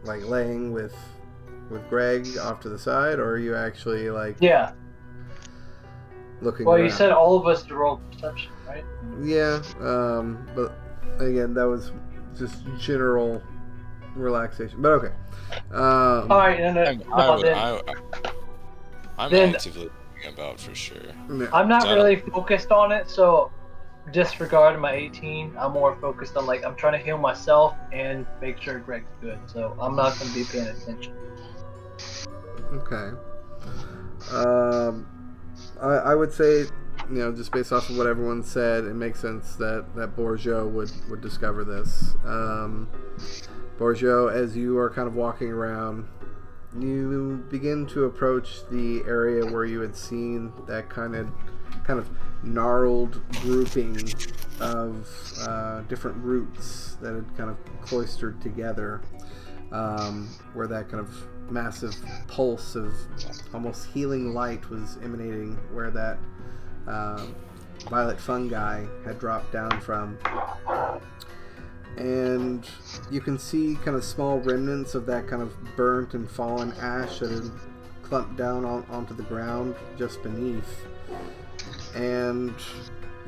like laying with Greg off to the side, or are you actually like Yeah. looking Well, around? you said all of us to roll perception, right? Yeah, but again, that was just general relaxation. But okay. All right, I'm then actively thinking about for sure. I'm not So really focused on it, so disregard my 18. I'm more focused on I'm trying to heal myself and make sure Greg's good. So I'm not going to be paying attention. Okay. I would say, just based off of what everyone said, it makes sense that Borgio would discover this. Borgio, as you are kind of walking around, you begin to approach the area where you had seen that kind of gnarled grouping of different roots that had kind of cloistered together, where that kind of massive pulse of almost healing light was emanating, where that violet fungi had dropped down from. And you can see kind of small remnants of that kind of burnt and fallen ash that had clumped down onto the ground just beneath. And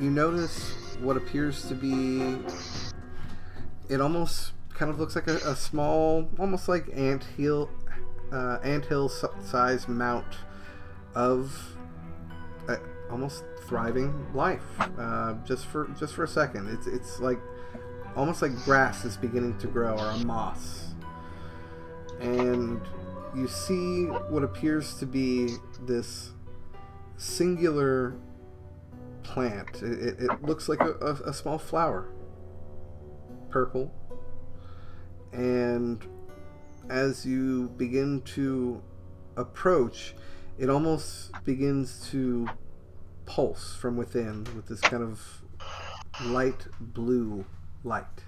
you notice what appears to be, it almost kind of looks like a small, almost like anthill sized mount of almost thriving life. Just for a second, it's like almost like grass is beginning to grow, or a moss. And you see what appears to be this singular plant. It looks like a small flower, purple. And as you begin to approach, it almost begins to pulse from within with this kind of light blue light.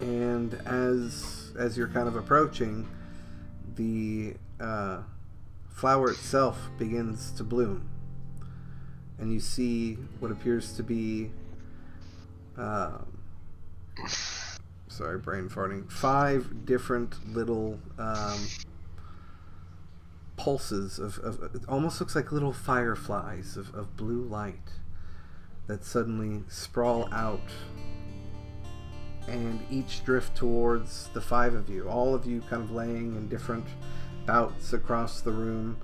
And as you're kind of approaching, the flower itself begins to bloom, and you see what appears to be sorry, brain farting, 5 different little pulses of it almost looks like little fireflies of blue light that suddenly sprawl out and each drift towards the 5 of you, all of you kind of laying in different bouts across the room,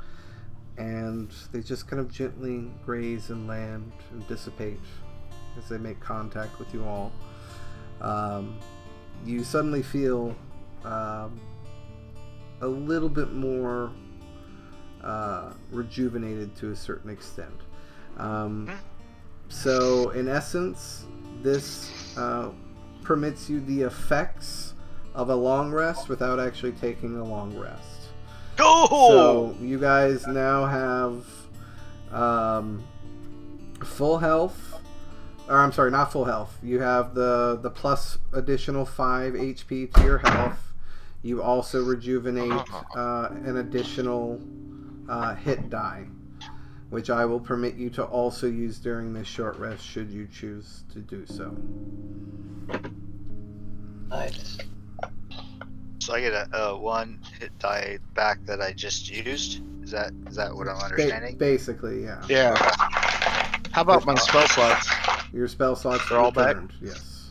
and they just kind of gently graze and land and dissipate as they make contact with you all. You suddenly feel a little bit more rejuvenated to a certain extent. So in essence, this permits you the effects of a long rest without actually taking a long rest. So you guys now have full health. Or I'm sorry, not full health. You have the plus additional 5 HP to your health. You also rejuvenate an additional hit die, which I will permit you to also use during this short rest should you choose to do so. Nice. So I get a 1 hit die back that I just used. Is that what I'm understanding? Basically, yeah. Yeah. How about my spell slots? Your spell slots They're all back? returned. Yes.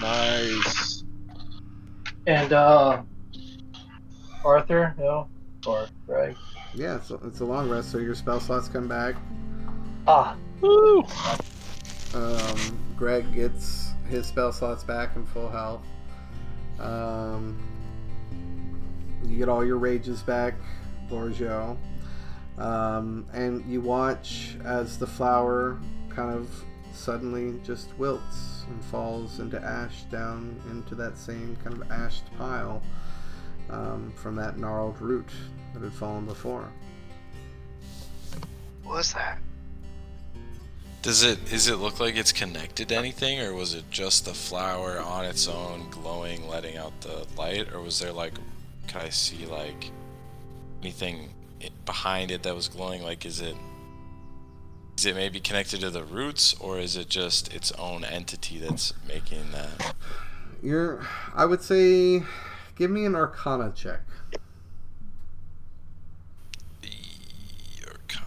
Nice. And Arthur, no, or Greg. Yeah, it's a long rest, so your spell slots come back. Ah, Woo! Greg gets his spell slots back in full health. You get all your rages back, Borgio. And you watch as the flower kind of suddenly just wilts and falls into ash down into that same kind of ashed pile from that gnarled root that had fallen before. What was that? Does it look like it's connected to anything, or was it just the flower on its own glowing, letting out the light, or was there like, can I see like anything behind it that was glowing? Like, is it maybe connected to the roots, or is it just its own entity that's making that? I would say, give me an Arcana check. Arcana.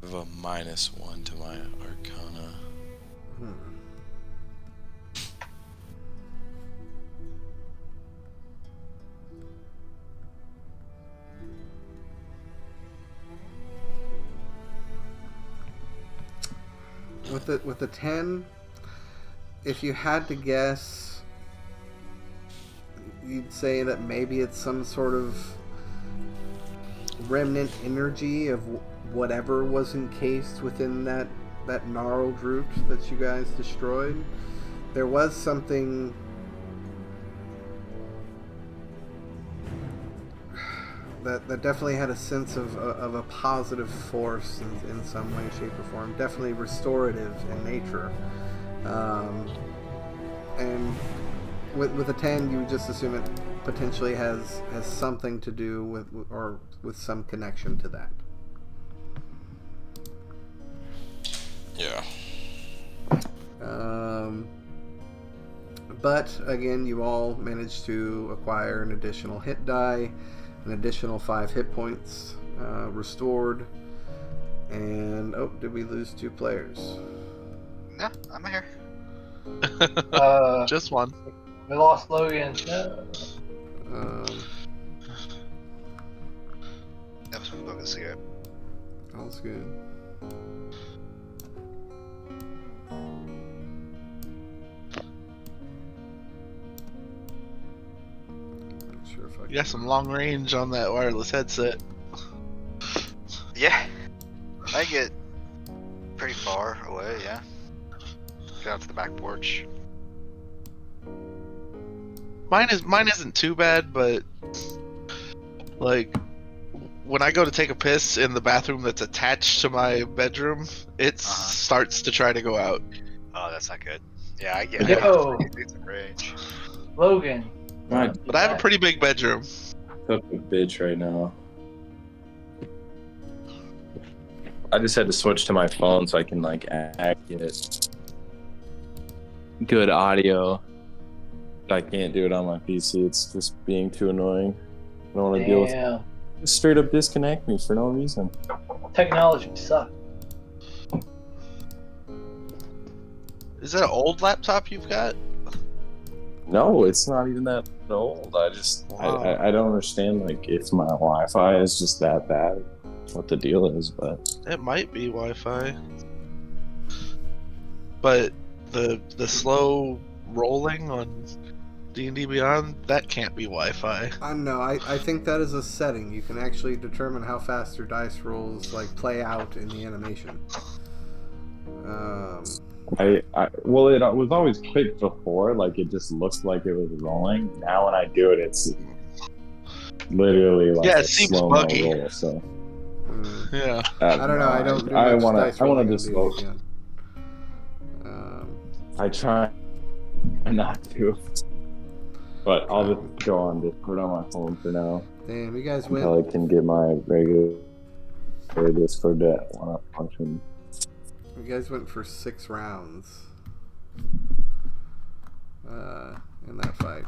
I have a -1 to my Arcana. With the 10, if you had to guess, you'd say that maybe it's some sort of remnant energy of whatever was encased within that gnarled root that you guys destroyed. There was something that definitely had a sense of a positive force in some way, shape, or form. Definitely restorative in nature. And with a 10, you would just assume it potentially has something to do with some connection to that. Yeah. But again, you all managed to acquire an additional hit die, an additional 5 hit points restored, and did we lose 2 players? No, I'm here. Just one. We lost Logan. No. That was smoking a cigarette. All's good. Not sure if I You got some long range on that wireless headset. Yeah. I get pretty far away, yeah. Get out to the back porch. Mine isn't too bad, but like when I go to take a piss in the bathroom that's attached to my bedroom, it starts to try to go out. Oh, that's not good. Yeah, I get Yo. decent range. Logan. But I have a pretty big bedroom. Took a bitch right now. I just had to switch to my phone so I can like get good audio. I can't do it on my PC. It's just being too annoying. I don't want to deal with it. Just straight up disconnect me for no reason. Technology sucks. Is that an old laptop you've got? No, it's not even that old. I don't understand like if my Wi-Fi is just that bad, what the deal is, but It might be Wi-Fi. But the slow rolling on D&D Beyond, that can't be Wi-Fi. No, I think that is a setting. You can actually determine how fast your dice rolls like play out in the animation. it was always quick before, like it just looked like it was rolling. Now when I do it, it's literally like Yeah, a it seems slow-mo buggy. roll. So Yeah. I don't know. I don't do I much want dice to rolling on just D&D vote. Beyond. I try not to, but I'll just go on Discord on my phone for now Damn, you guys until went. I can get my regular Discord to want to function. You guys went for 6 rounds. In that fight,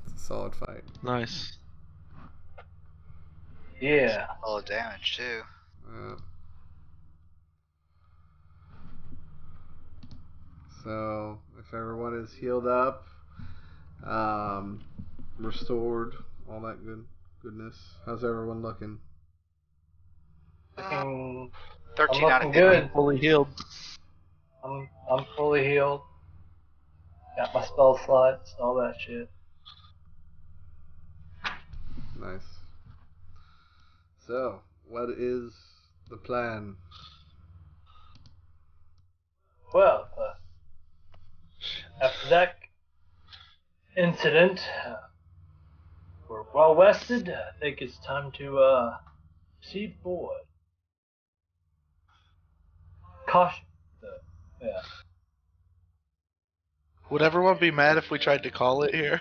it's a solid fight. Nice. Yeah. All the damage too. So if everyone is healed up, restored, all that goodness. How's everyone looking? Looking, 13 I'm out of looking 50. good. Fully healed. I'm fully healed. Got my spell slots, all that shit. Nice. So, what is the plan? Well, after that incident, we're well rested. I think it's time to proceed forward. Caution, though. Yeah. Would everyone be mad if we tried to call it here?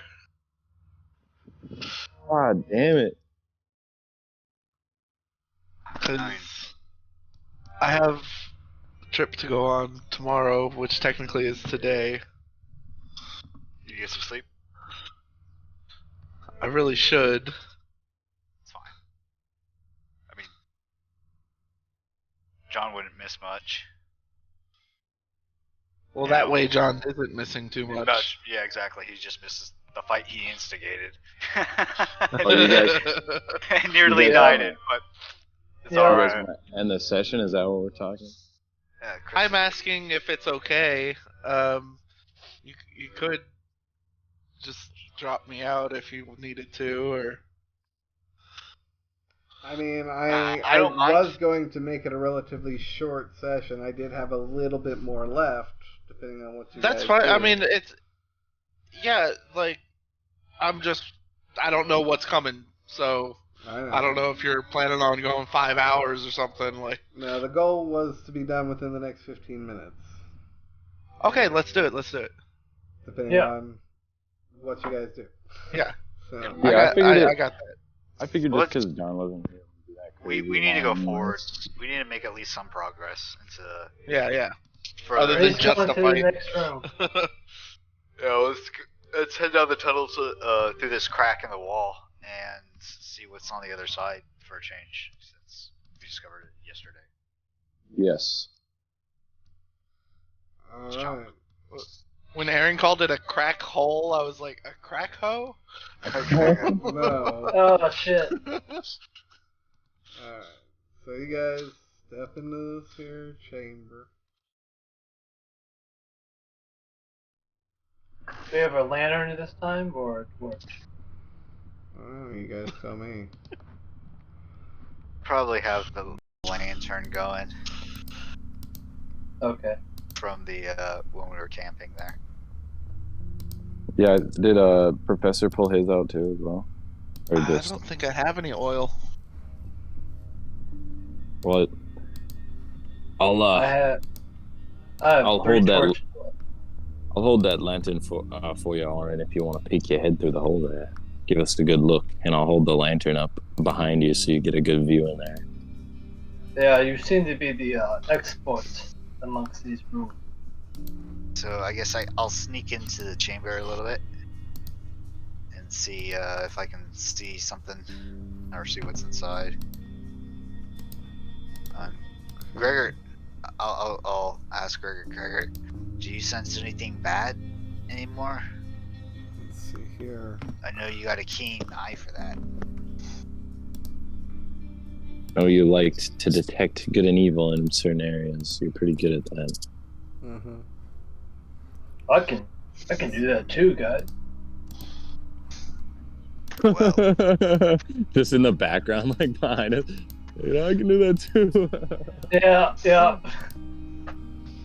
God damn it. Because Fine. I have a trip to go on tomorrow, which technically is today. You get some sleep? I really should. It's fine. I mean, John wouldn't miss much. Well, You that know. way John isn't missing too much. Yeah, exactly. He just misses the fight he instigated. Oh, you guys, and nearly you guys- died it, but it's Yeah. you guys alright. want to end the session? Is that what we're talking? Yeah, Chris- I'm asking if it's okay. You could just drop me out if you needed to, or I mean, I I don't mind. was going to make it a relatively short session. I did have a little bit more left, depending on what you that's guys fine. do. I mean, like I don't know what's coming, so I don't know if you're planning on going 5 hours or something. Like, No, the goal was to be done within the next 15 minutes, okay, let's do it. depending Yeah. on what you guys do. Yeah. So, Yeah, I got that. I figured Well, just because John wasn't here, it would be that we crazy need to go long forward. ones. We need to make at least some progress into Yeah. further. Other than Please go into the justify- next room. Yeah, let's head down the tunnel through this crack in the wall and see what's on the other side for a change, since we discovered it yesterday. Yes. alright. When Aaron called it a crack hole, I was like, a crack hoe? No. Oh shit. Alright. So you guys step into this here chamber. Do we have a lantern this time or a torch? Oh, you guys tell me. Probably have the lantern going Okay. from the when we were camping there. Yeah, did Professor pull his out too as well? Or I just don't think I have any oil. what? I'll I have I'll 3 hold that- torches. I'll hold that lantern for y'all, and if you want to peek your head through the hole there, give us a good look, and I'll hold the lantern up behind you so you get a good view in there. Yeah, you seem to be the expert amongst these rooms. So I guess I'll sneak into the chamber a little bit and see if I can see something or see what's inside. Gregor, I'll ask Gregor. Gregor, do you sense anything bad anymore? Let's see here. I know you got a keen eye for that. Oh, you liked to detect good and evil in certain areas. You're pretty good at that. Mm-hmm. I can do that too, guys. Just in the background, like behind us. You know, I can do that too. Yeah.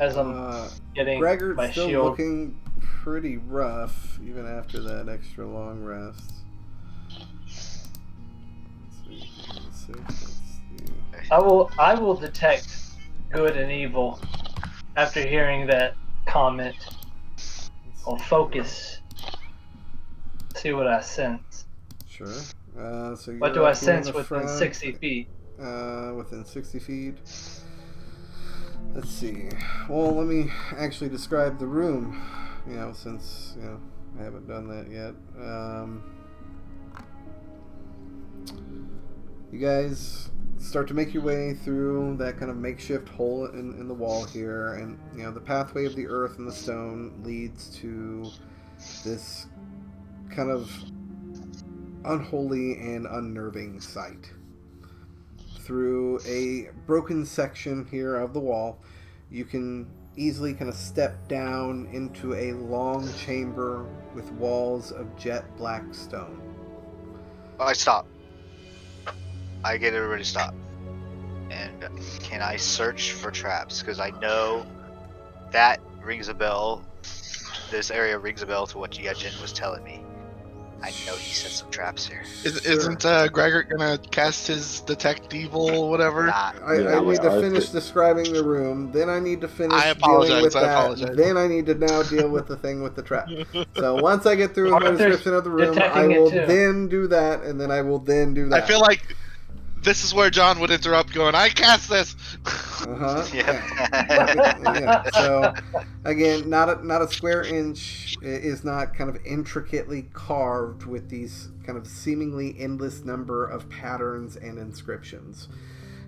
As I'm getting Gregor's my still shield. looking pretty rough, even after that extra long rest. Let's see. I will detect good and evil after hearing that comment. I'll focus. See what I sense. Sure. So What you're do I up here in sense the within front, 60 feet? Within 60 feet. Let's see. Well, let me actually describe the room. You know, since I haven't done that yet. You guys start to make your way through that kind of makeshift hole in the wall here, and the pathway of the earth and the stone leads to this kind of unholy and unnerving sight. Through a broken section here of the wall, you can easily kind of step down into a long chamber with walls of jet black stone. I stop. I get everybody to stop. And can I search for traps? Because I know that rings a bell. This area rings a bell to what Yejin was telling me. I know he set some traps here. Isn't Gregor gonna cast his detect evil, whatever? Not. I need to I finish thi- describing the room, then I need to finish I dealing with apologize, I that, apologize. then I need to now deal with the thing with the trap. So once I get through with my Arthur's description of the room, I detecting it will too. then do that, and then I will then do that. I feel like this is where John would interrupt, going, "I cast this." Uh-huh. Yep. Yeah. So again, not a square inch is not kind of intricately carved with these kind of seemingly endless number of patterns and inscriptions,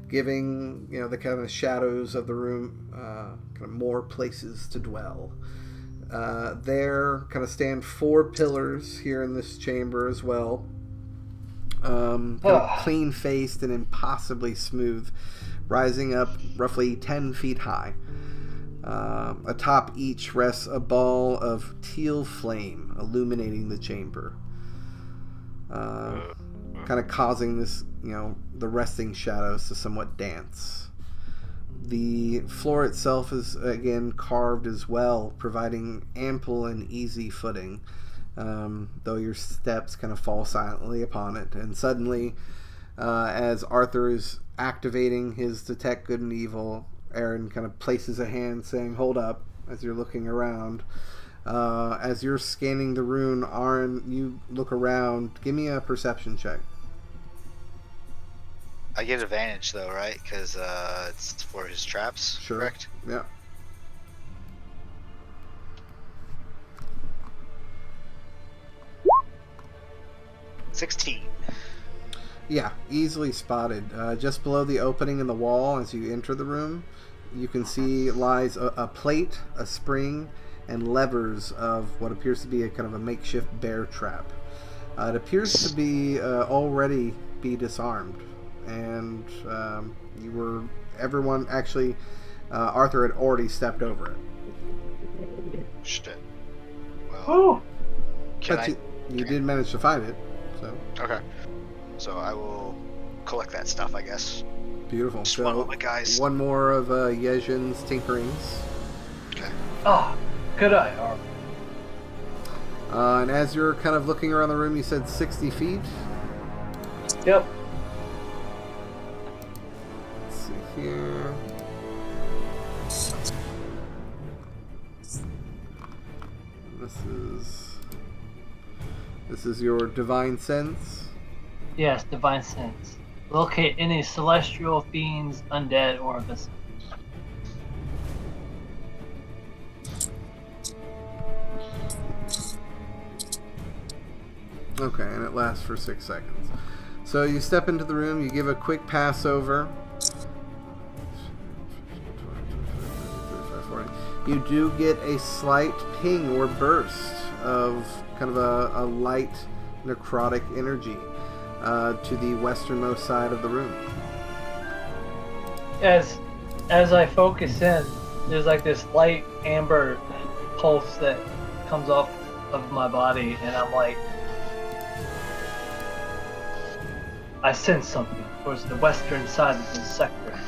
giving the kind of shadows of the room kind of more places to dwell. There kind of stand 4 pillars here in this chamber as well. Kind of clean-faced and impossibly smooth, rising up roughly 10 feet high. Atop each rests a ball of teal flame illuminating the chamber, kind of causing this, the resting shadows to somewhat dance. The floor itself is again carved as well, providing ample and easy footing, though your steps kind of fall silently upon it. And suddenly, as Arthur is activating his detect good and evil, Aaron kind of places a hand saying, "Hold up," as you're looking around. As you're scanning the room, Aaron, you look around. Give me a perception check. I get advantage though, right? Because it's for his traps. Sure. Correct. Yeah. $16. Yeah, easily spotted. Just below the opening in the wall as you enter the room, you can see lies a plate, a spring, and levers of what appears to be a kind of a makeshift bear trap. It appears to be already be disarmed, and everyone actually, Arthur had already stepped over it. Shit. Well, Ooh. can But I? you did manage to find it, so Okay. So I will collect that stuff, I guess. beautiful. Just So one moment, guys. one more of Yejin's tinkerings. Okay. Oh, good eye, Arthur. And as you're kind of looking around the room, you said 60 feet. Yep. Let's see here. This is your divine sense. Yes, divine sense. Locate any celestial fiends, undead, or abyss. Okay, and it lasts for 6 seconds. So you step into the room, you give a quick pass over. You do get a slight ping or burst of kind of a light necrotic energy to the westernmost side of the room. As I focus in, there's like this light amber pulse that comes off of my body, and I'm like, I sense something towards the western side of this sector.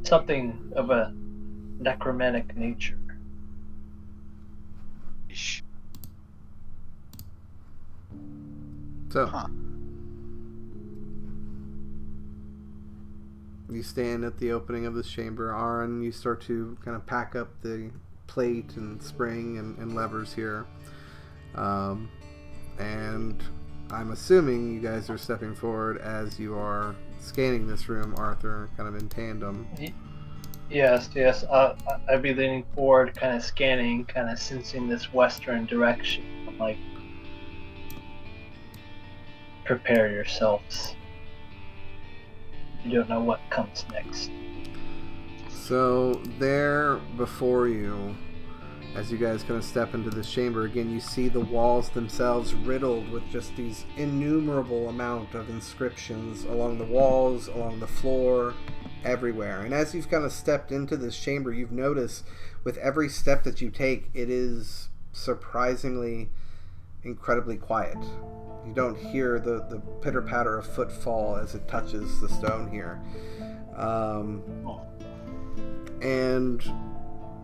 Something of a necromantic nature. Yeesh. So Huh. you stand at the opening of this chamber. Aaron, you start to kind of pack up the plate and spring and levers here. And I'm assuming you guys are stepping forward as you are scanning this room, Arthur, kind of in tandem. Yes. I'd be leaning forward, kind of scanning, kind of sensing this western direction. I'm like, prepare yourselves. You don't know what comes next. So there before you, as you guys kind of step into this chamber, again, you see the walls themselves riddled with just these innumerable amount of inscriptions along the walls, along the floor, everywhere. And as you've kind of stepped into this chamber, you've noticed with every step that you take, it is surprisingly incredibly quiet. You don't hear the pitter-patter of footfall as it touches the stone here. And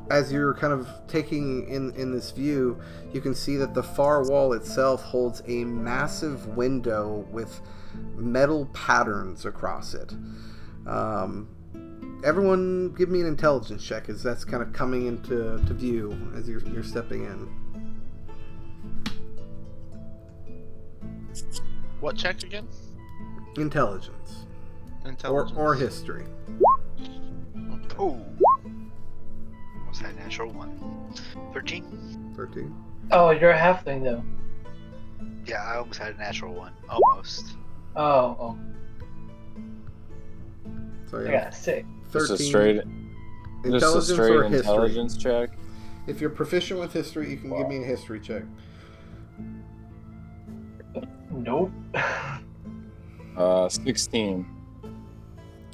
as you're kind of taking in this view, you can see that the far wall itself holds a massive window with metal patterns across it. Everyone give me an intelligence check as that's kind of coming into view as you're stepping in. What check again? Intelligence. Intelligence. Or history. Oh. Almost had a natural 1. 13? 13. Oh, you're a halfling though. Yeah, I almost had a natural 1. Almost. Oh. So I got a 6. 13. Just a straight or history? intelligence check. If you're proficient with history, you can give me a history check. Nope. 16.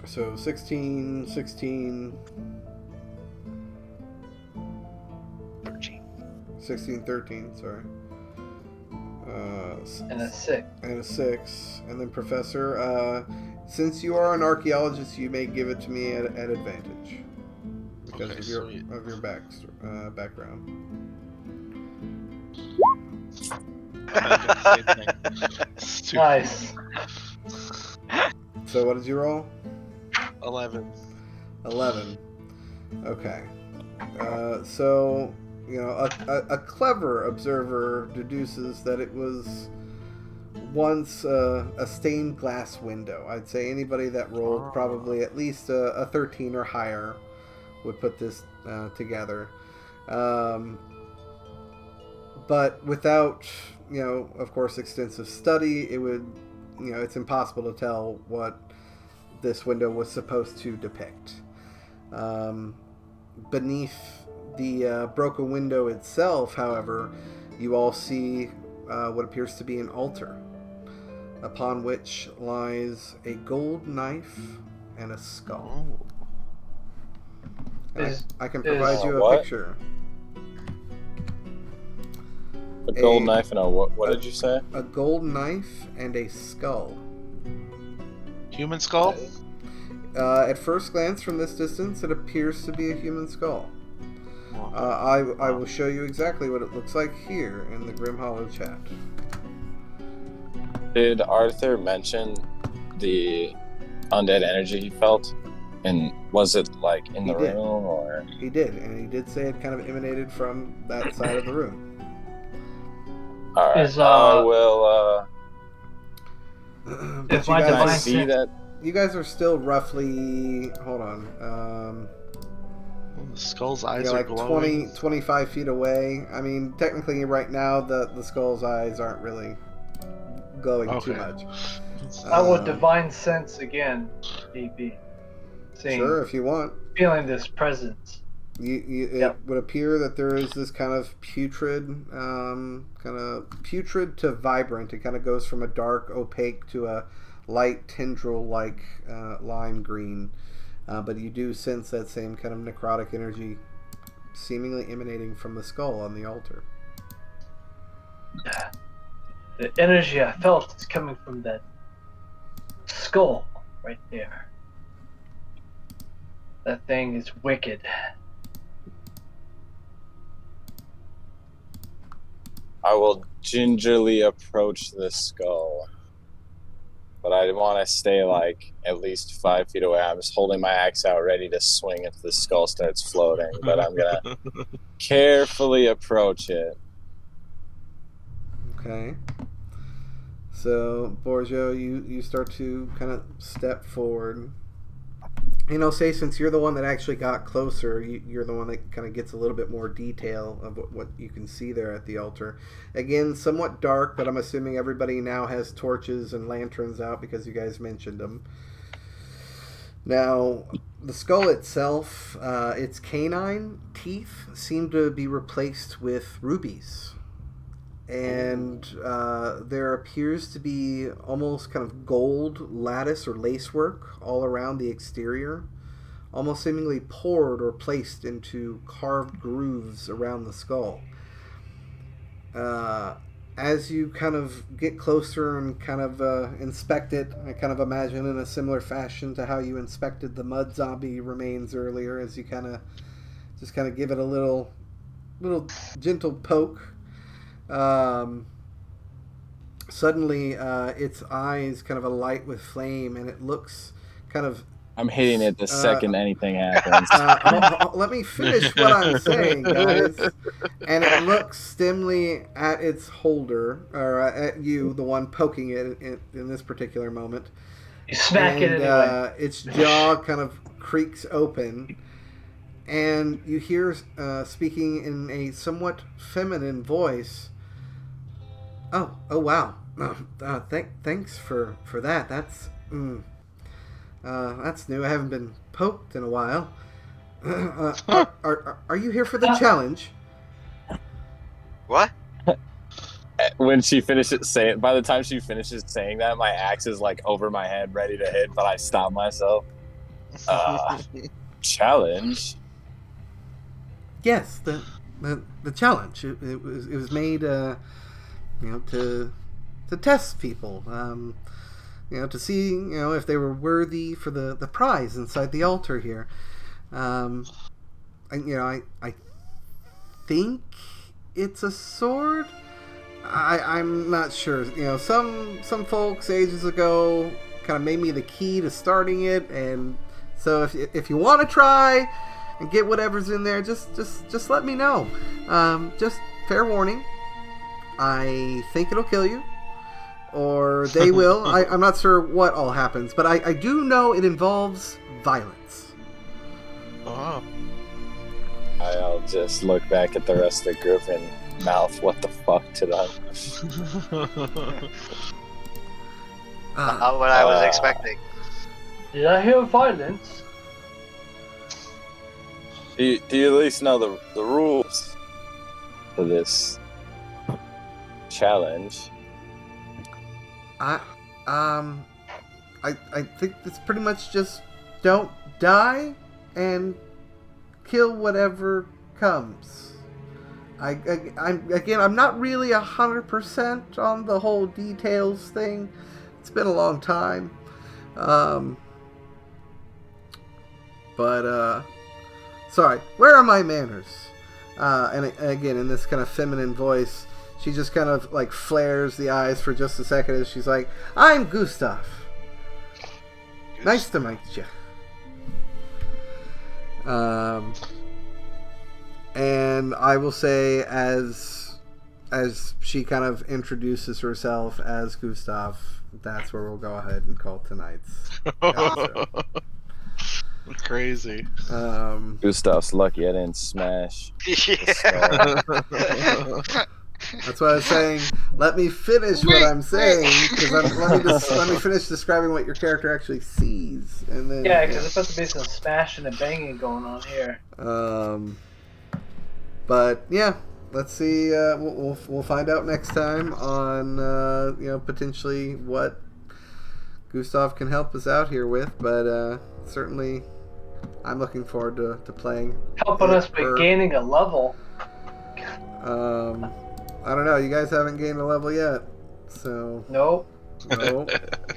So 16, 13. 16, 13, sorry. And a 6. And a 6. And then Professor, since you are an archaeologist, you may give it to me at advantage. Because Okay, of your background. Nice. So what did you roll? 11. 11. Okay. So, you know, a clever observer deduces that it was once a stained glass window. I'd say anybody that rolled probably at least a 13 or higher would put this together. But without, you know, of course, extensive study, it would, you know, it's impossible to tell what this window was supposed to depict. Beneath the broken window itself, however, you all see what appears to be an altar, upon which lies a gold knife and a skull. And I can provide you a what? picture. A gold knife and a what did you say? A gold knife and a skull. Human skull? At first glance from this distance, it appears to be a human skull. I will show you exactly what it looks like here in the Grim Hollow chat. Did Arthur mention the undead energy he felt? And was it like in the room or? He did, and he did say it kind of emanated from that side of the room. All right. I will. But If my divine see sense, that. You guys are still roughly. Hold on. The skull's eyes You're are like glowing. 25 feet away. I mean, technically, right now, the skull's eyes aren't really glowing too much. I will divine sense again, DP. Sure, if you want. Feeling this presence. It would appear that there is this kind of putrid to vibrant. It kind of goes from a dark, opaque to a light tendril-like lime green. But you do sense that same kind of necrotic energy seemingly emanating from the skull on the altar. The energy I felt is coming from that skull right there. That thing is wicked. I will gingerly approach the skull. But I want to stay like at least 5 feet away. I'm just holding my axe out ready to swing if the skull starts floating. But I'm going to carefully approach it. Okay. So, Borgio, you start to kind of step forward. You know, say since you're the one that actually got closer, you're the one that kind of gets a little bit more detail of what you can see there at the altar. Again, somewhat dark, but I'm assuming everybody now has torches and lanterns out because you guys mentioned them. Now, the skull itself, its canine teeth seem to be replaced with rubies. and there appears to be almost kind of gold lattice or lacework all around the exterior, almost seemingly poured or placed into carved grooves around the skull. As you kind of get closer and kind of inspect it, I kind of imagine in a similar fashion to how you inspected the mud zombie remains earlier, as you kind of just kind of give it a little gentle poke. Suddenly, its eyes kind of alight with flame, and it looks kind of. I'm hitting it the second anything happens. Let me finish what I'm saying, guys. And it looks dimly at its holder, or at you, the one poking it in this particular moment. You smack it anyway. Its jaw kind of creaks open, and you hear speaking in a somewhat feminine voice. Oh wow! Thanks for that. That's that's new. I haven't been poked in a while. Are you here for the challenge? What? When she finishes saying, by the time she finishes saying that, my axe is like over my head, ready to hit, but I stop myself. Challenge. Yes, the challenge. It was made, to test people. To see, if they were worthy for the prize inside the altar here. I think it's a sword. I'm not sure. Some folks ages ago kind of made me the key to starting it, and so if you want to try and get whatever's in there, just let me know. Just fair warning. I think it'll kill you, or they will. I'm not sure what all happens, but I do know it involves violence. Oh. I'll just look back at the rest of the group and mouth, what the fuck to them. Not what I was expecting. Did I hear violence? Do you at least know the rules for this challenge? I think it's pretty much just don't die and kill whatever comes. I'm not really 100% on the whole details thing. It's been a long time. Sorry, where are my manners? And again, in this kind of feminine voice, she just kind of like flares the eyes for just a second as she's like, I'm Gustav. Nice to meet you. And I will say, as she kind of introduces herself as Gustav, that's where we'll go ahead and call tonight's episode. Crazy. Gustav's lucky I didn't smash. Yeah. That's why I was saying, let me finish what I'm saying, because let me finish describing what your character actually sees, and then Yeah, because there's supposed to be some smashing and banging going on here. But yeah, let's see. We'll find out next time on potentially what Gustav can help us out here with. But certainly, I'm looking forward to playing. Helping us with gaining a level. I don't know. You guys haven't gained a level yet, so Nope. no.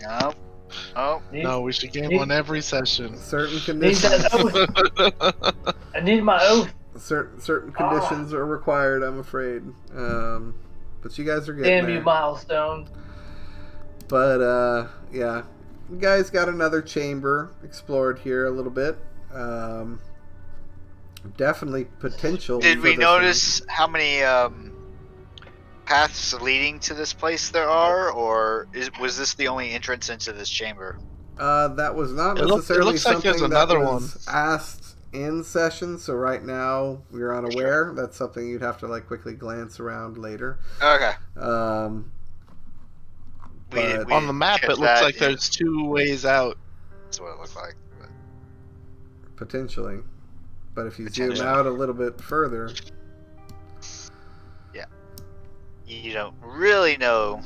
No. Oh. No, we should gain one every session. Certain Need conditions. that oath. I need my oath. Certain conditions are required, I'm afraid. But you guys are getting Damn there. you, Milestone. But yeah, you guys got another chamber explored here a little bit. Definitely potential. Did for we this notice how many paths leading to this place there are, or was this the only entrance into this chamber? That was not It necessarily looks like something there's another that one. was asked in session. So right now we're unaware. That's something you'd have to like quickly glance around later. Okay. But We On the map, catch it looks that, like there's 2 ways out. That's what it looked like. But potentially. But if you zoom Potentially. out a little bit further, you don't really know.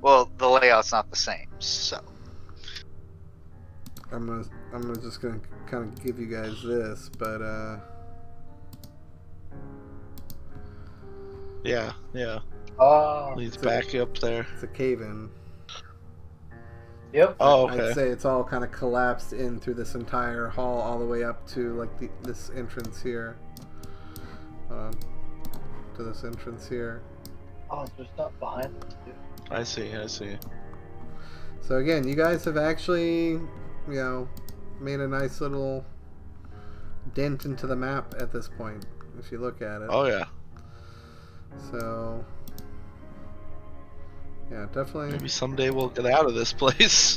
Well, the layout's not the same, so I'm just gonna kind of give you guys this, but Yeah. Oh, Leads It's a- back up there. it's a cave-in. yep. Oh, I'd okay. say it's all kind of collapsed in through this entire hall, all the way up to like this entrance here. To this entrance here. Oh, there's stuff behind us, too. I see. So again, you guys have actually, made a nice little dent into the map at this point, if you look at it. Oh yeah. So, yeah, definitely. Maybe someday we'll get out of this place.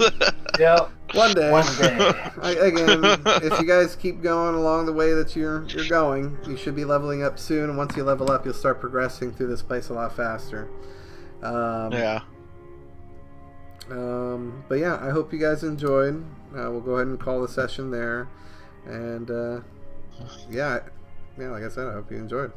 Yep. One day. One day. Again, if you guys keep going along the way that you're going, you should be leveling up soon. And once you level up, you'll start progressing through this place a lot faster. Yeah. But yeah, I hope you guys enjoyed. We'll go ahead and call the session there. And yeah, like I said, I hope you enjoyed.